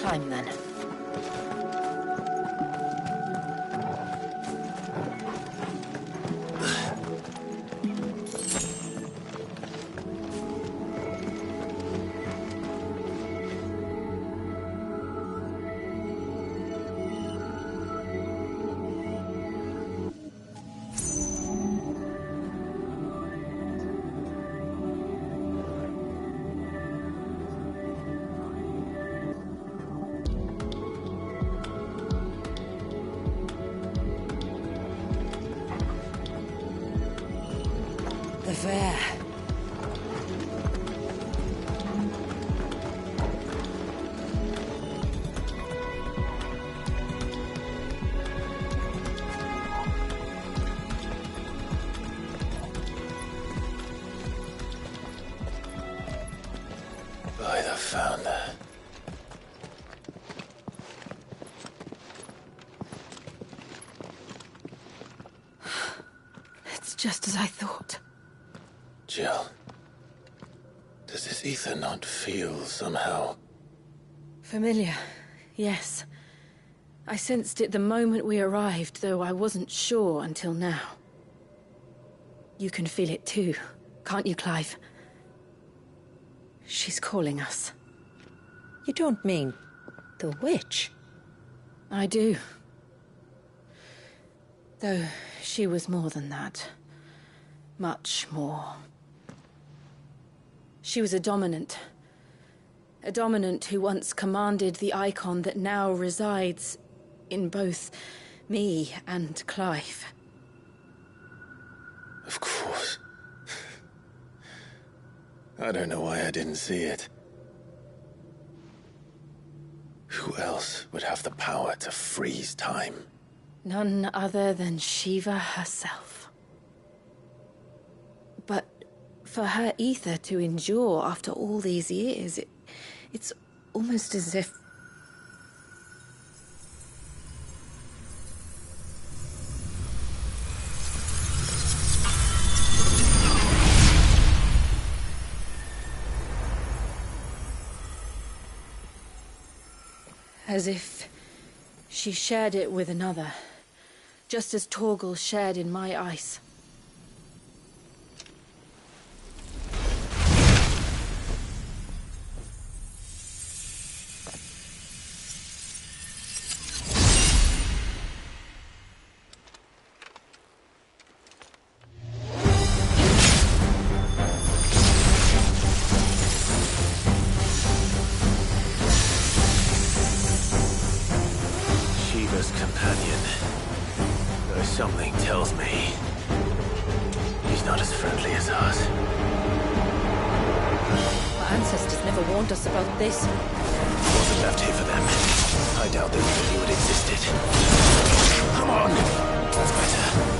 climb then.
The fair.
By the founder.
It's just as I thought.
Jill, does this ether not feel somehow?
Familiar, yes. I sensed it the moment we arrived, though I wasn't sure until now. You can feel it too, can't you, Clive? She's calling us.
You don't mean the witch?
I do. Though she was more than that. Much more. She was a dominant. A dominant who once commanded the icon that now resides in both me and Clive.
Of course. I don't know why I didn't see it. Who else would have the power to freeze time?
None other than Shiva herself. But for her ether to endure after all these years, it's almost as if... As if she shared it with another, just as Torgal shared in my ice.
Shiva's companion. Though something tells me he's not as friendly as us.
Our ancestors never warned us about this.
Wasn't left here for them. I doubt they even knew it existed. Come on! That's better.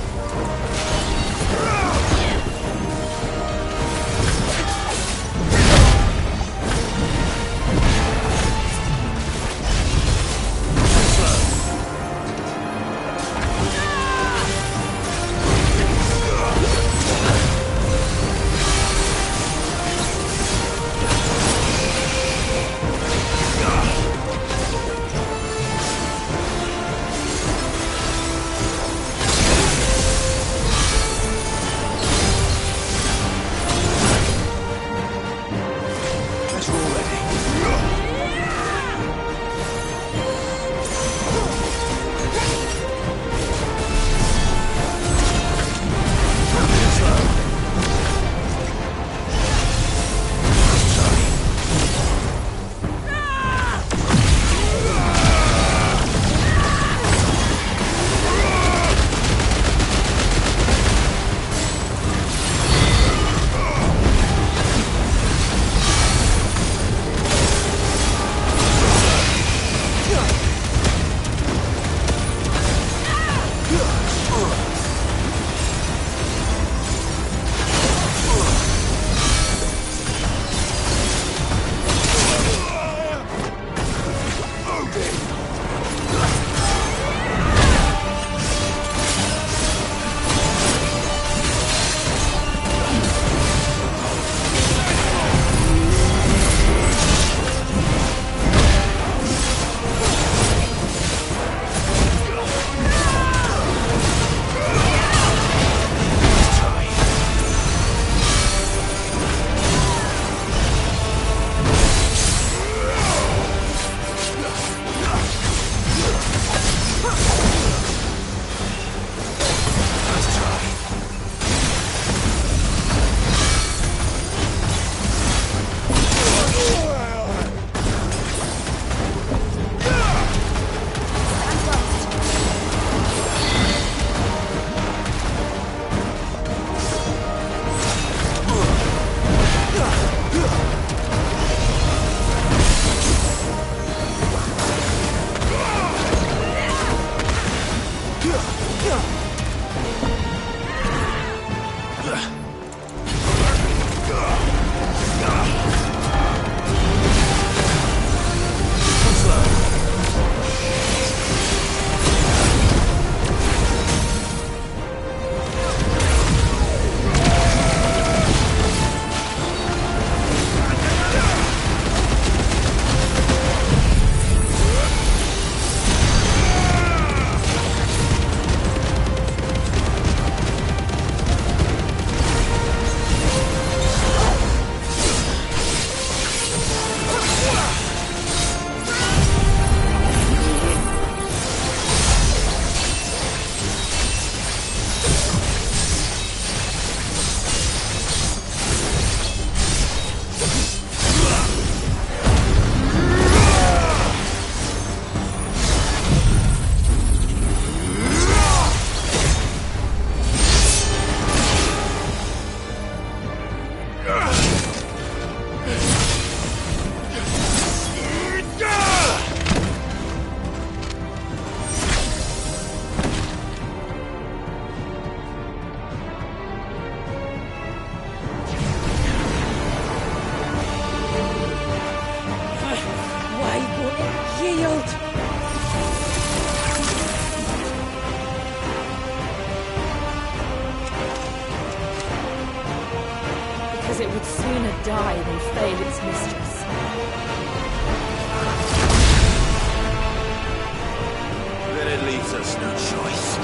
leaves us no choice.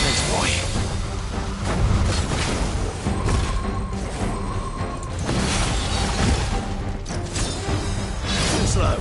Thanks, boy. Slow.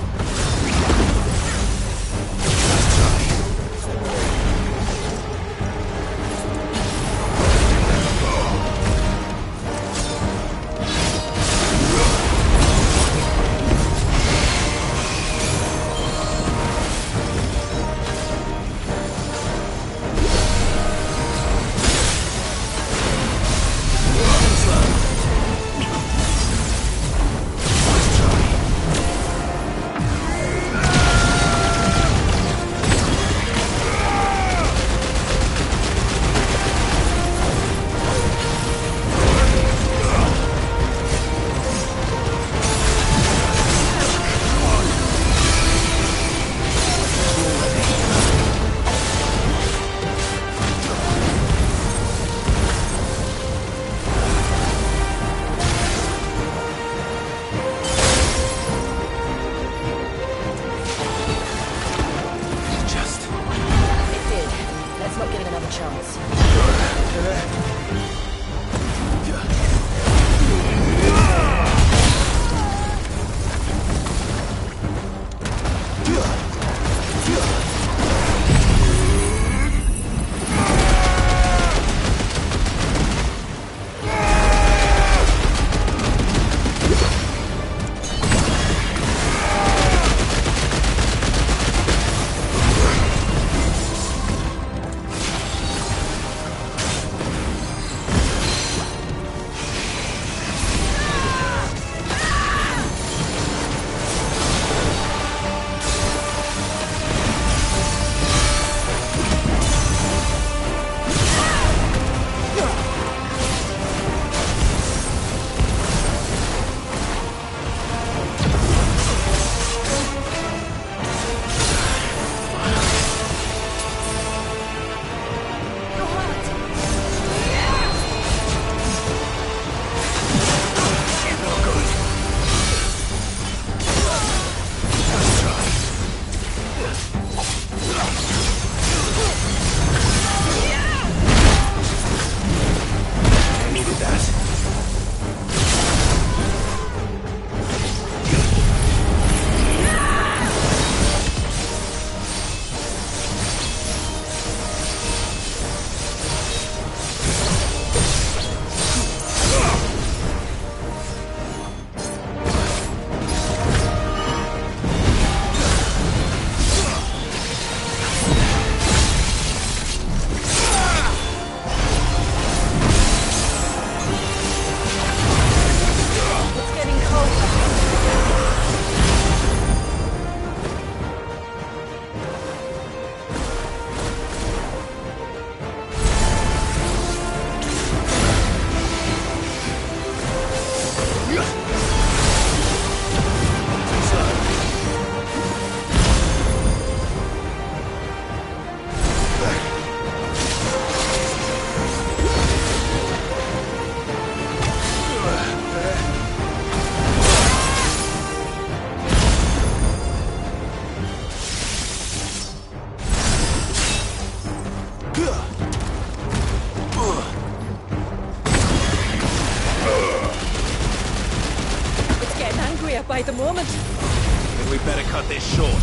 By the moment.
Then we better cut this short.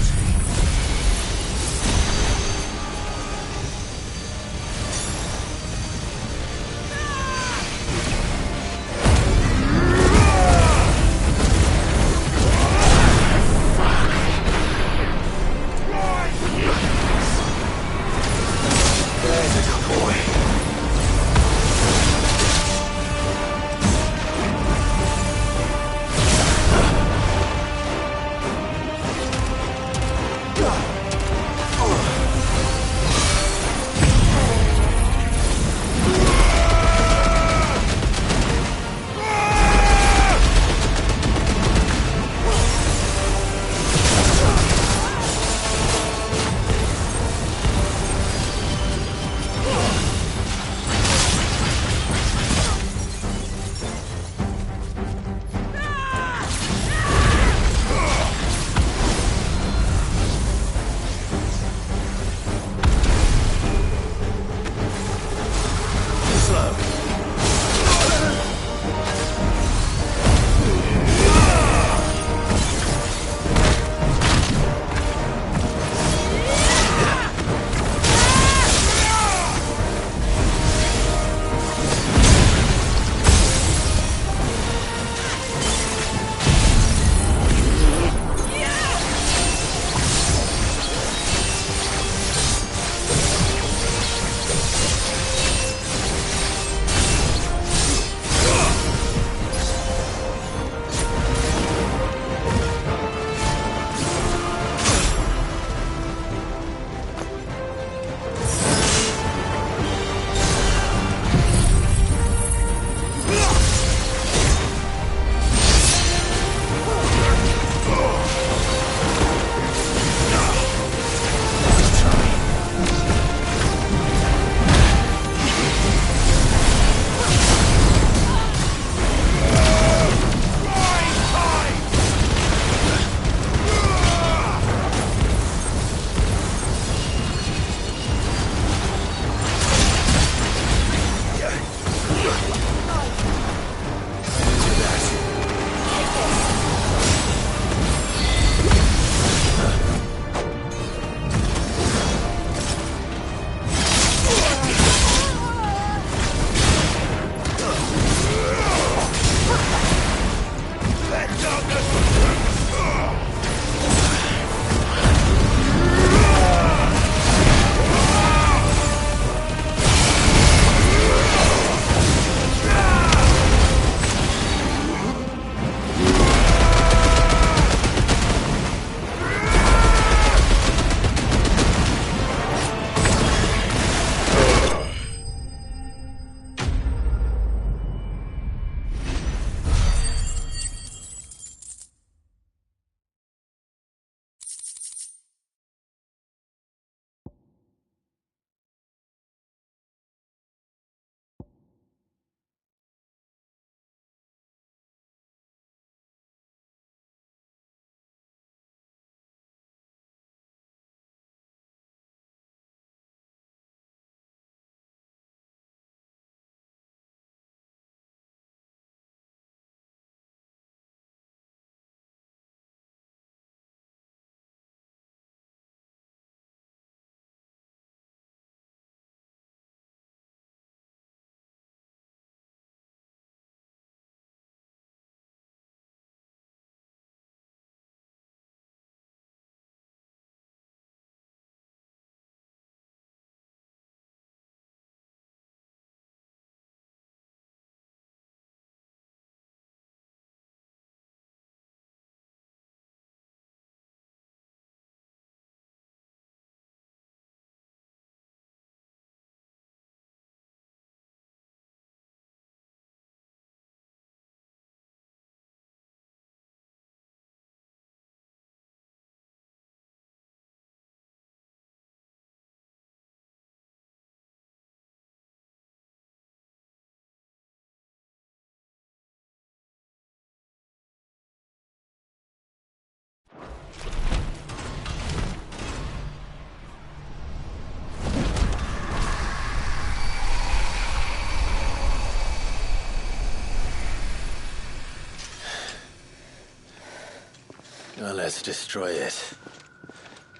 Well, let's destroy it.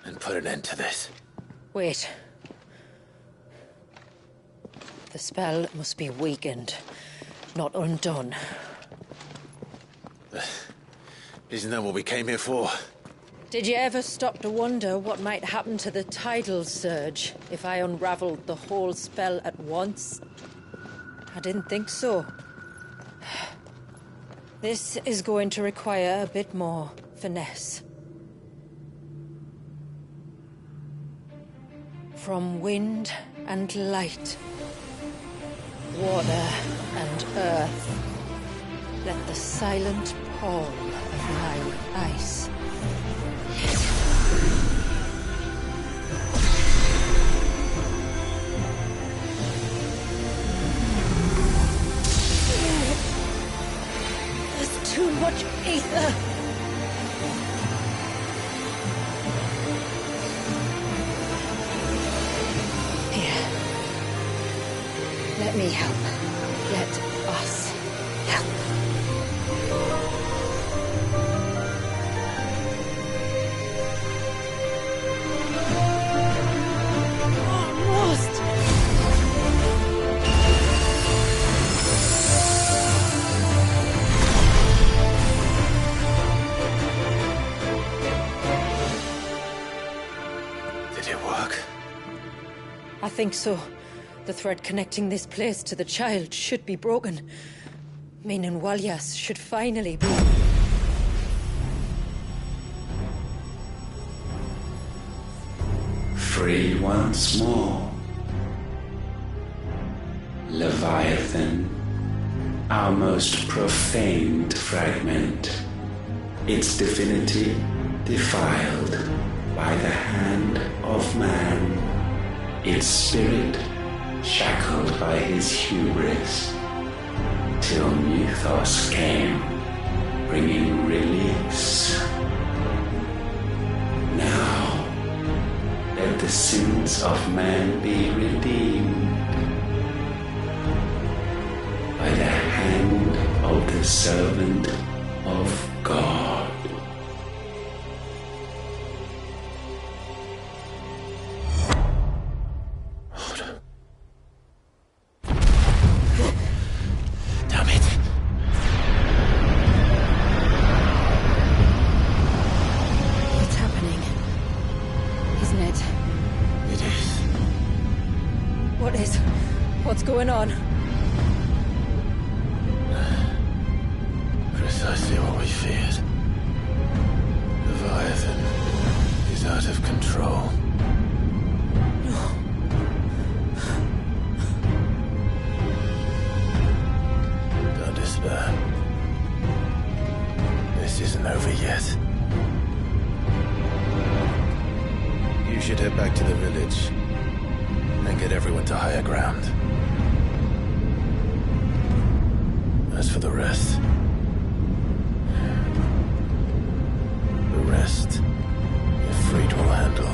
And put an end to this.
Wait. The spell must be weakened, not undone.
Isn't that what we came here for?
Did you ever stop to wonder what might happen to the tidal surge if I unraveled the whole spell at once? I didn't think so. This is going to require a bit more finesse. From wind and light, water and earth, let the silent palm of my ice hit.
There's too much ether.
Here. Let me help. Let us help.
Almost.
Did it work?
I think so. The thread connecting this place to the child should be broken. Meaning Walyas should finally be...
Free once more. Leviathan, our most profaned fragment, its divinity defiled by the hand of man, its spirit shackled by his hubris, till Mythos came, bringing release. Now, let the sins of man be redeemed by the hand of the servant of God.
Damn it.
It's happening. Isn't it?
It is.
What is? What's going on?
Precisely what we feared. Leviathan is out of control. Don't despair. This isn't over yet. You should head back to the village and get everyone to higher ground. As for the rest, Ifrit will handle.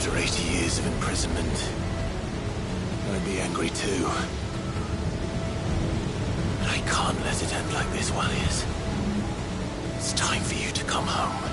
After 80 years of imprisonment, I'd be angry too. But I can't let it end like this, Wallius. It's time for you to come home.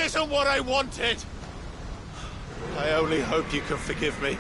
isn't what I wanted! I only hope you can forgive me.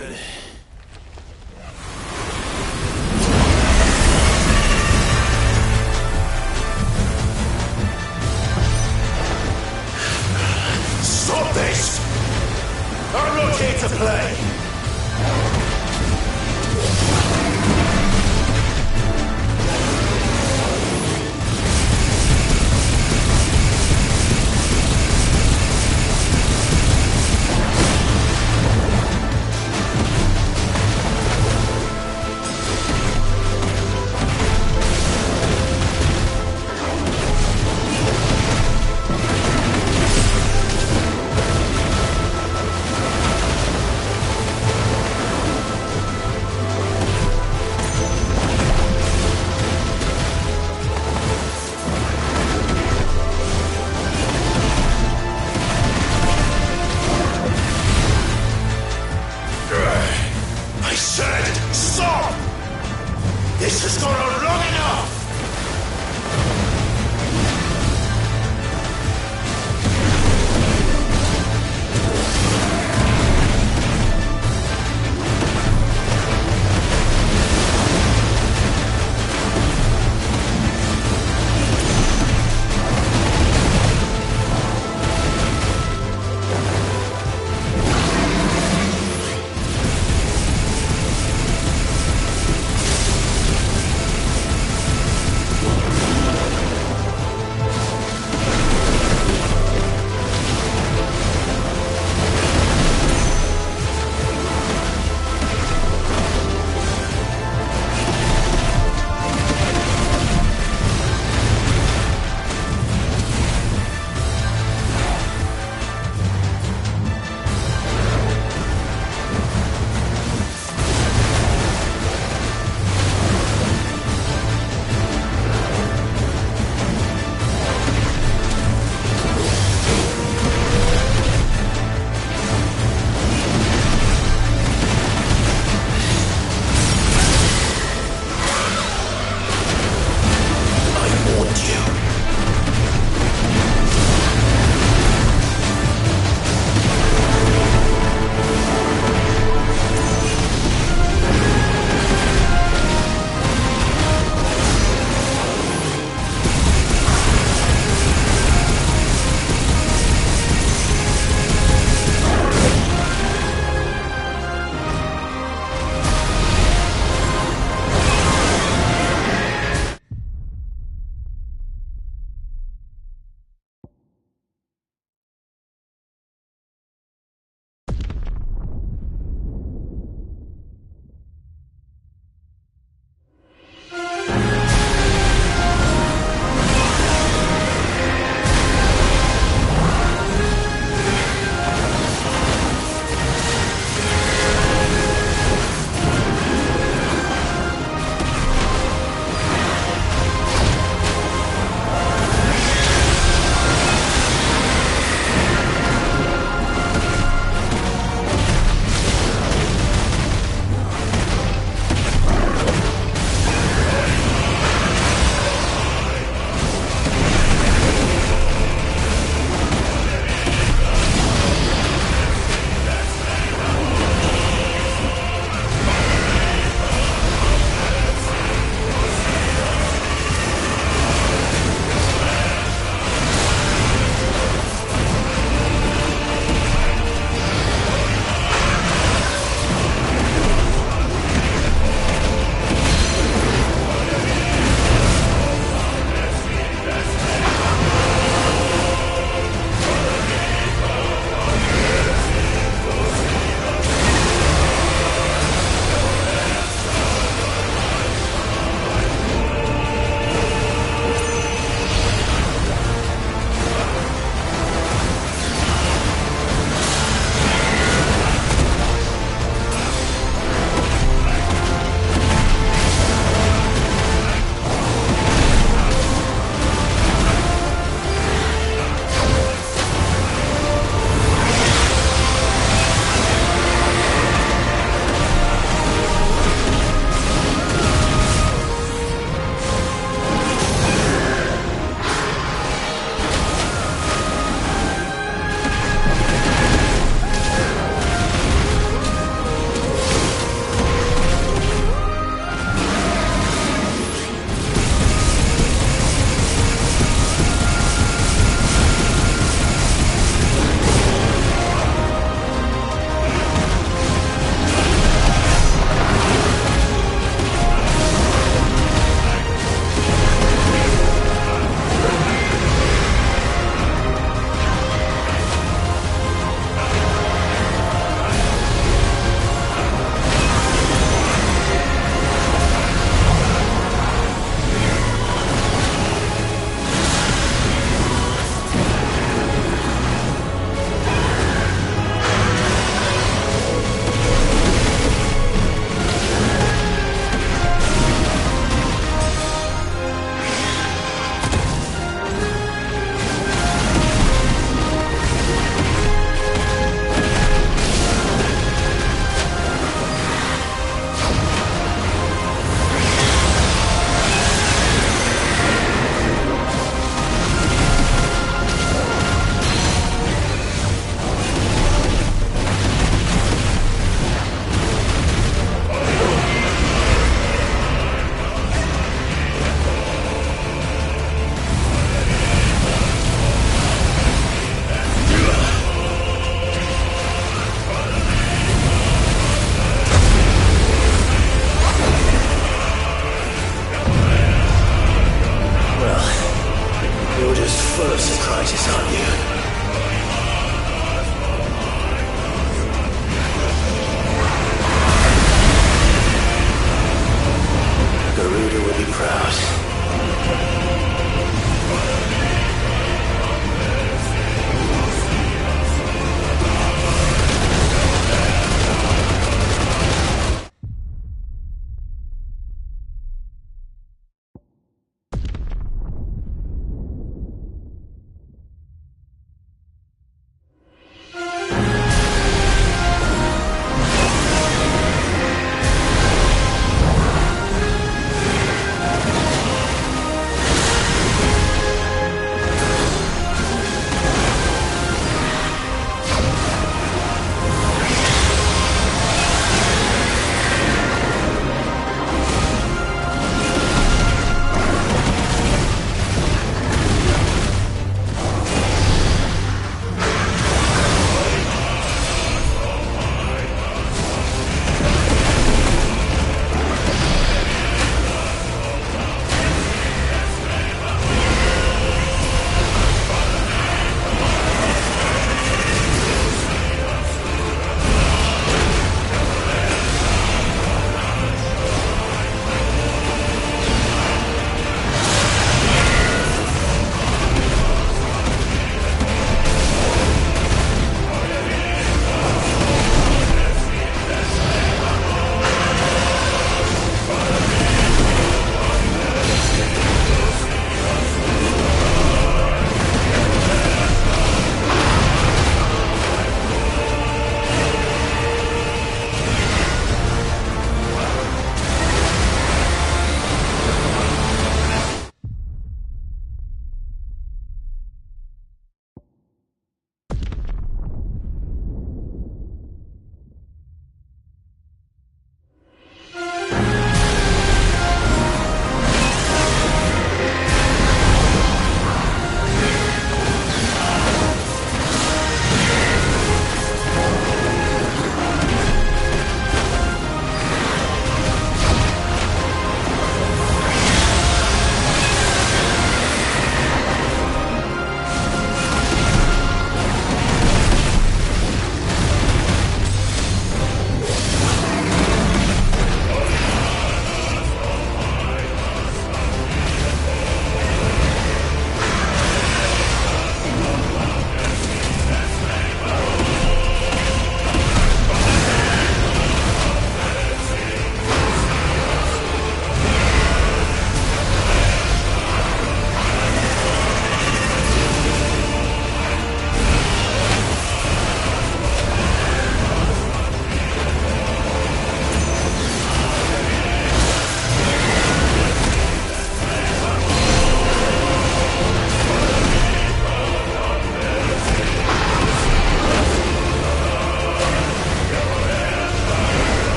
then. Stop this! I'm not here to play!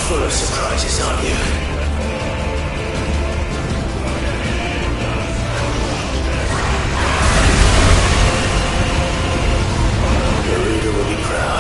full of surprises, aren't you? Garuda will be proud.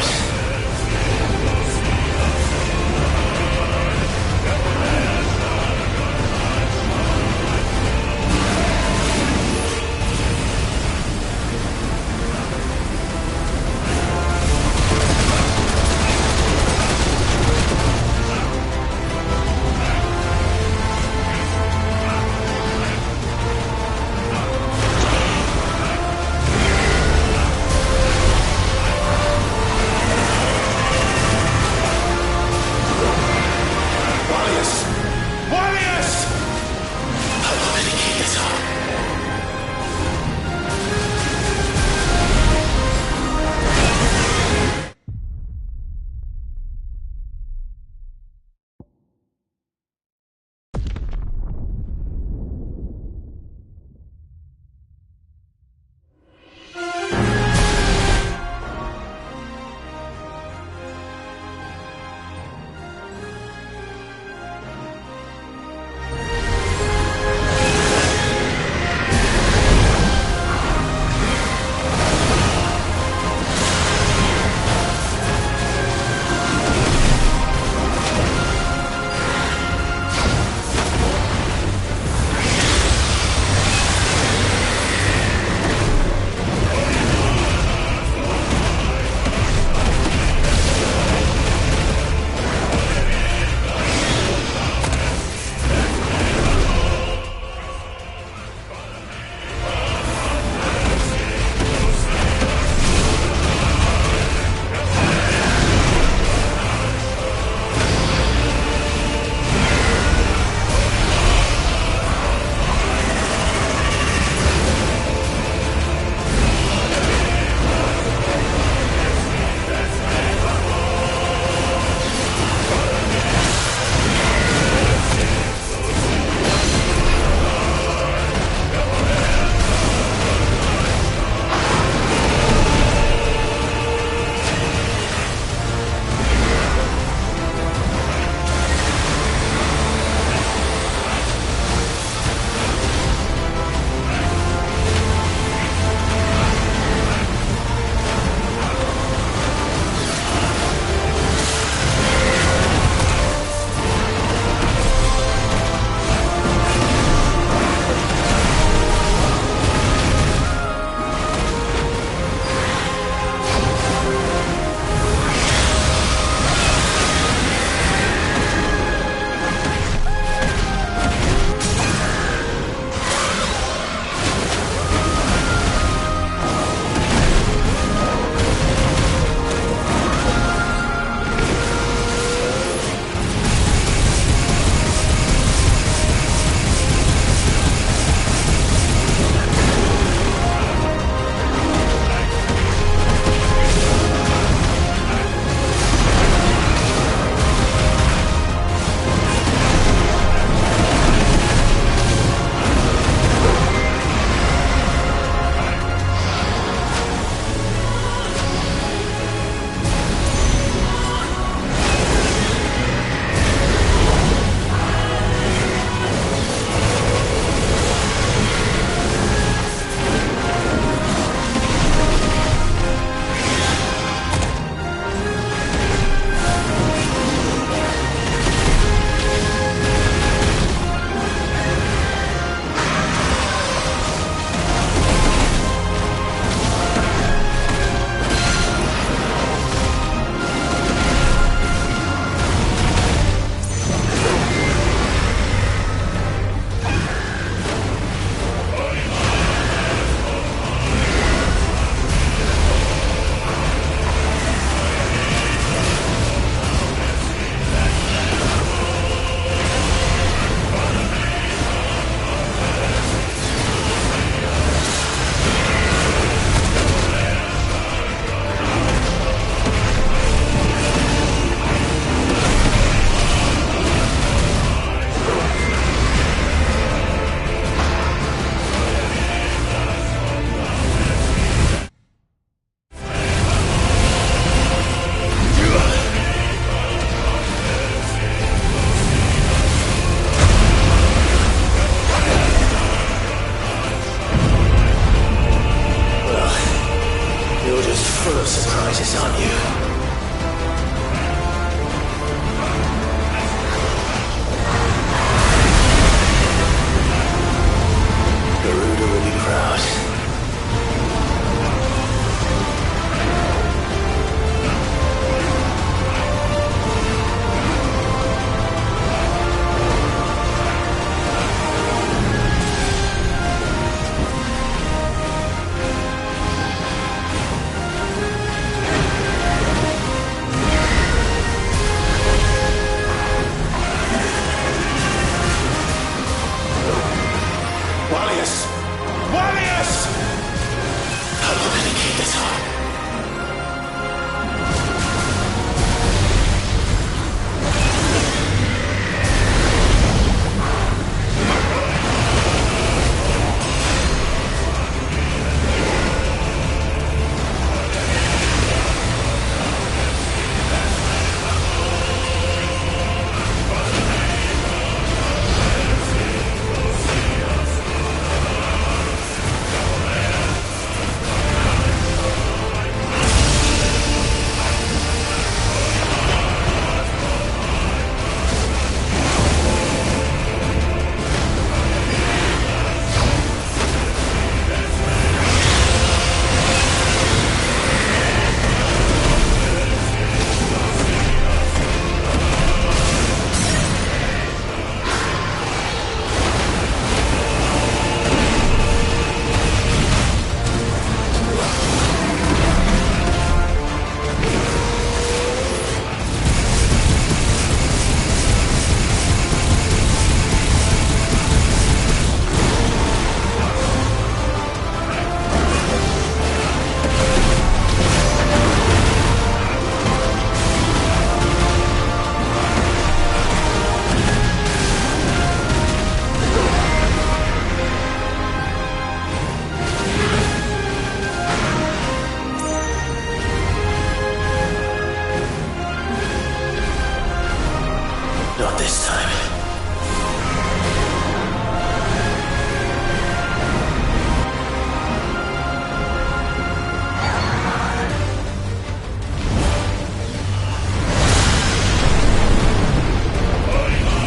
Not this time.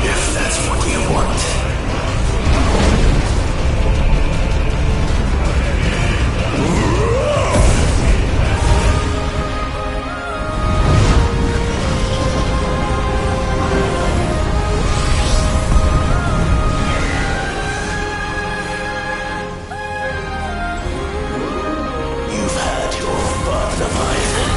If that's what you want. You've had your fun, Leviathan.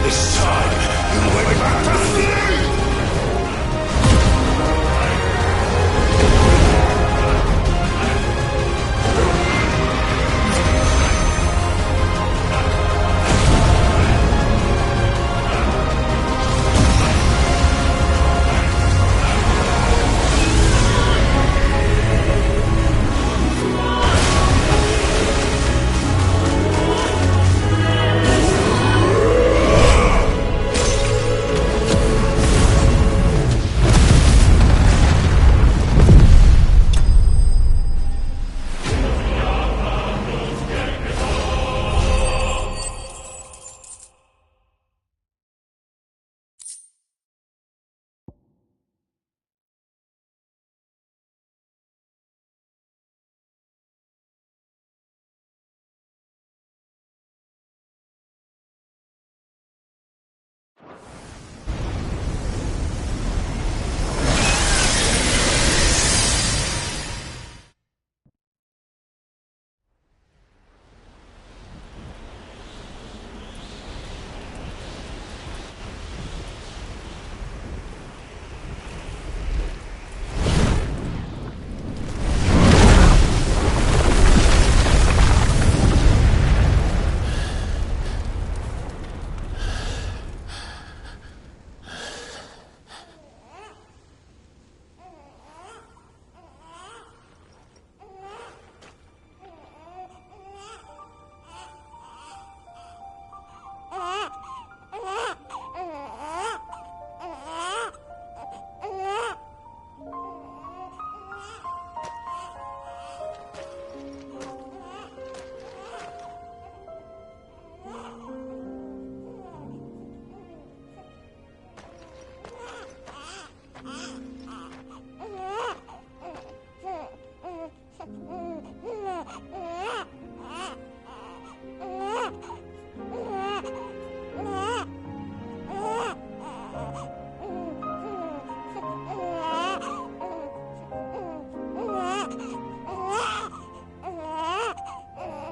This time, you went back to sleep!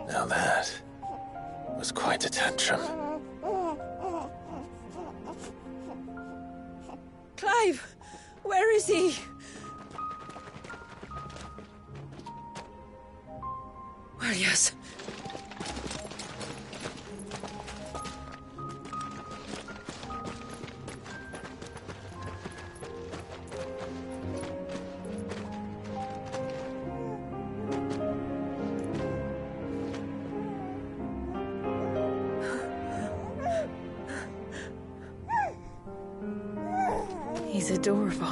Now that was quite a tantrum.
Clive! Where is he? Well, yes.
He's adorable.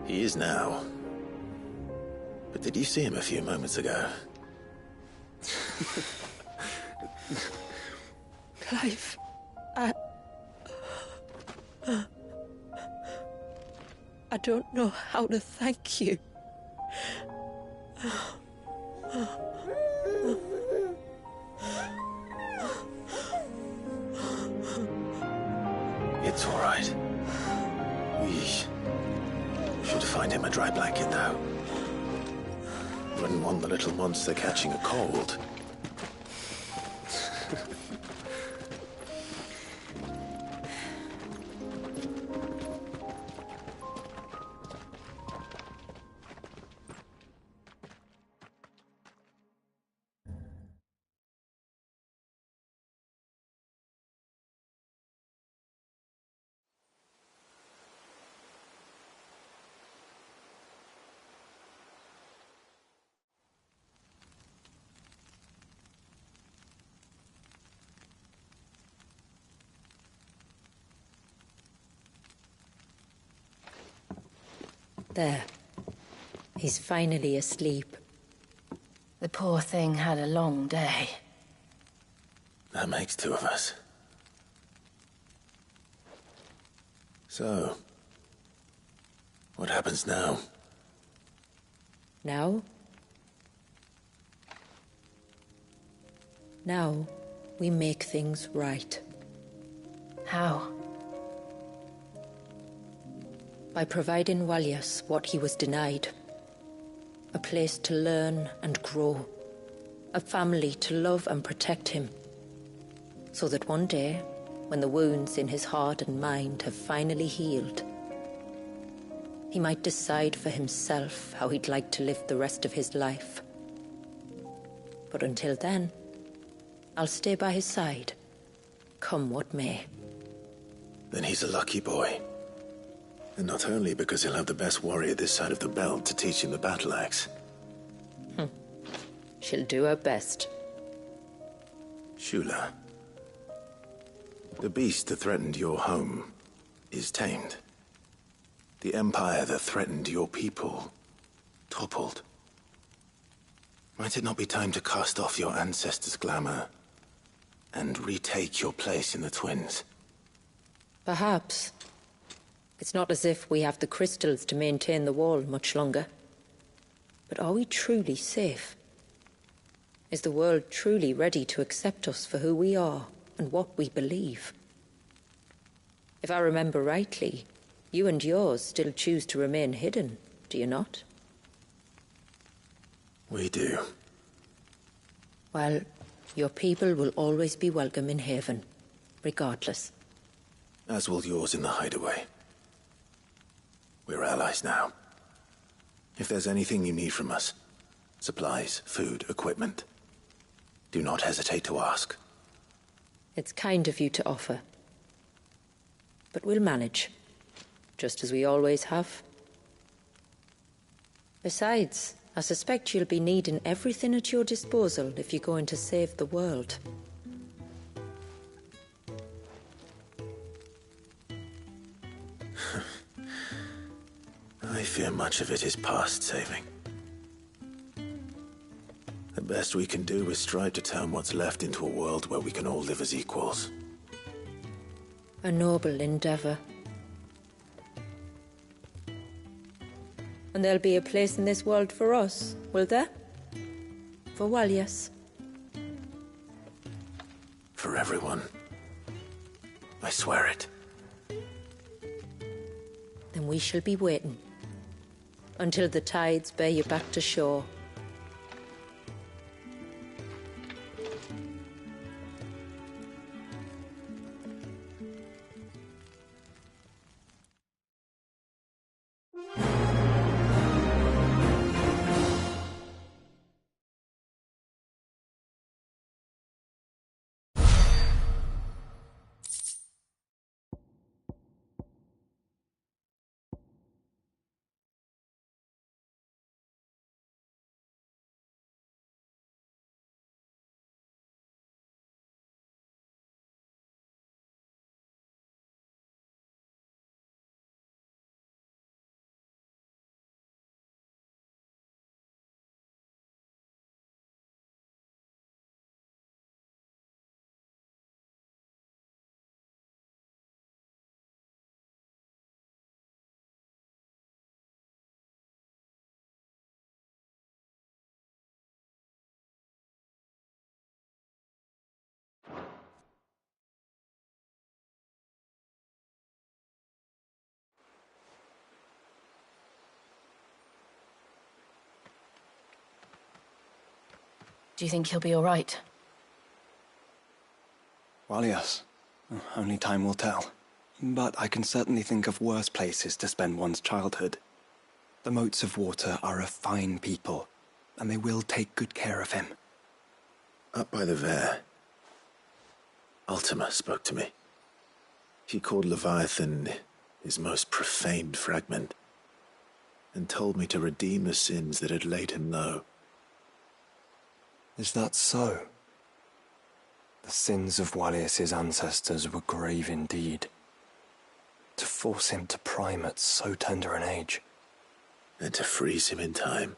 He is now. But did you see him a few moments ago?
Clive, I don't know how to thank you.
It's all right. We should find him a dry blanket, though. Wouldn't want the little monster catching a cold.
There. He's finally asleep.
The poor thing had a long day.
That makes two of us. So, what happens now?
Now? Now, we make things right.
How?
By providing Walyas what he was denied. A place to learn and grow. A family to love and protect him. So that one day, when the wounds in his heart and mind have finally healed, he might decide for himself how he'd like to live the rest of his life. But until then, I'll stay by his side, come what may.
Then he's a lucky boy. And not only because he'll have the best warrior this side of the belt to teach him the battle axe.
She'll do her best.
Shula, the beast that threatened your home is tamed. The empire that threatened your people toppled. Might it not be time to cast off your ancestors' glamour and retake your place in the Twins?
Perhaps. It's not as if we have the crystals to maintain the wall much longer. But are we truly safe? Is the world truly ready to accept us for who we are and what we believe? If I remember rightly, you and yours still choose to remain hidden, do you not?
We do.
Well, your people will always be welcome in Haven, regardless.
As will yours in the hideaway. We're allies now. If there's anything you need from us, supplies, food, equipment, do not hesitate to ask.
It's kind of you to offer. But we'll manage, just as we always have. Besides, I suspect you'll be needing everything at your disposal if you're going to save the world.
I fear much of it is past saving. The best we can do is strive to turn what's left into a world where we can all live as equals.
A noble endeavor. And there'll be a place in this world for us, will there? For Walyas?
For everyone. I swear it.
Then we shall be waiting. Until the tides bear you back to shore.
Do you think he'll be all right?
Well, yes. Only time will tell. But I can certainly think of worse places to spend one's childhood. The Moats of Water are a fine people, and they will take good care of him.
Up by the Vare, Ultima spoke to me. He called Leviathan his most profaned fragment, and told me to redeem the sins that had laid him low.
Is that so? The sins of Walyas' ancestors were grave indeed. To force him to prime at so tender an age.
and to freeze him in time,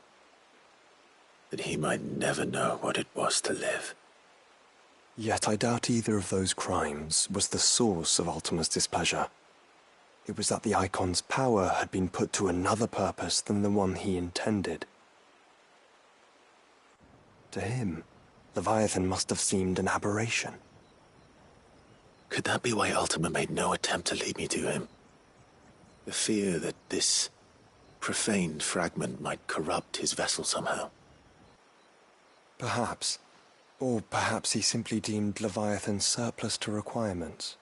that he might never know what it was to live.
Yet I doubt either of those crimes was the source of Ultima's displeasure. It was that the Icon's power had been put to another purpose than the one he intended. To him, Leviathan must have seemed an aberration.
Could that be why Ultima made no attempt to lead me to him? The fear that this profaned fragment might corrupt his vessel somehow.
Perhaps. Or perhaps he simply deemed Leviathan surplus to requirements.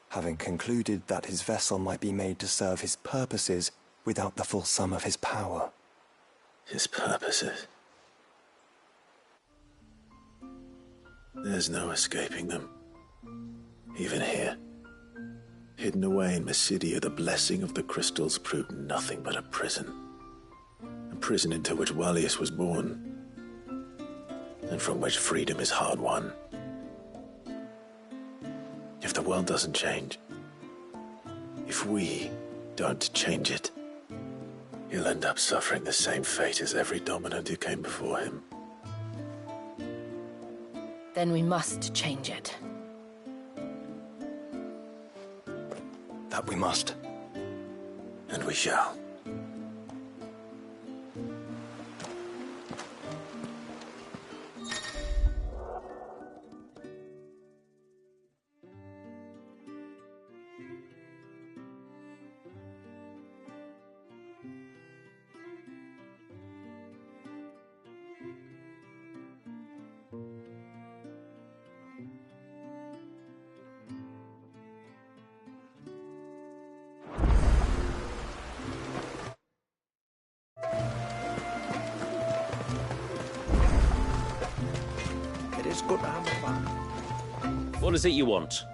Having concluded that his vessel might be made to serve his purposes without the full sum of his power.
His purposes? There's no escaping them. Even here. Hidden away in Mysidia, the blessing of the crystals proved nothing but a prison. A prison into which Wallius was born, and from which freedom is hard won. If the world doesn't change, if we don't change it, he'll end up suffering the same fate as every dominant who came before him.
Then we must change it.
That we must.
And we shall.
It is good to have a fun.
What is it you want?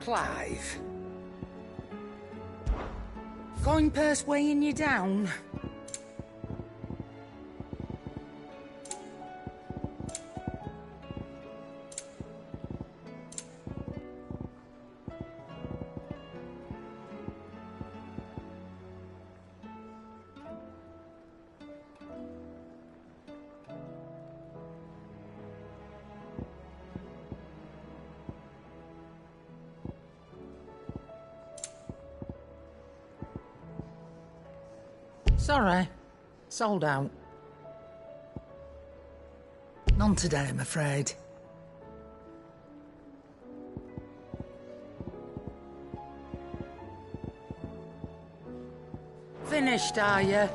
Clive. Going purse weighing you down? Sorry. Sold out. None today, I'm afraid. Finished, are you?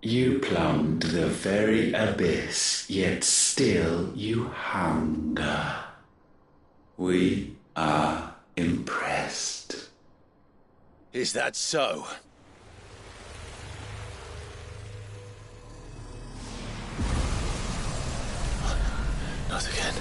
You plumbed the very abyss, yet still you hunger. We are impressed.
Is that so?
Not again.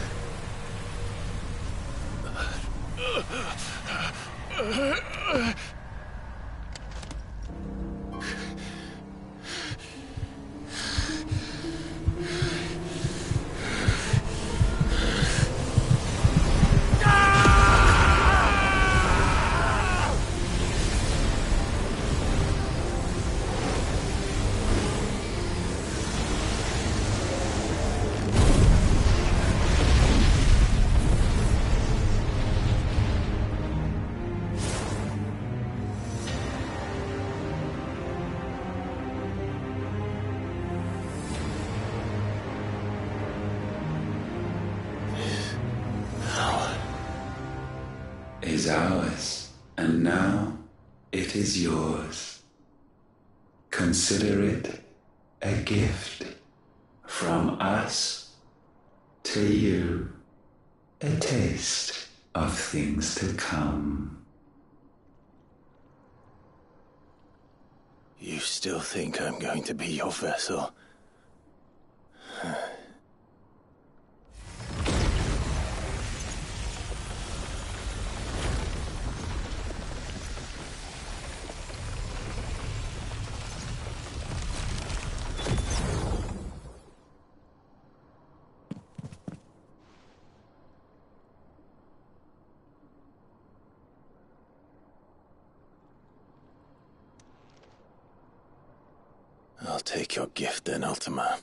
Is ours, and now it is yours. Consider it a gift from us to you, a taste of things to come.
You still think I'm going to be your vessel? I'll take your gift then, Ultima.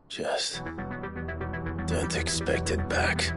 Just don't expect it back.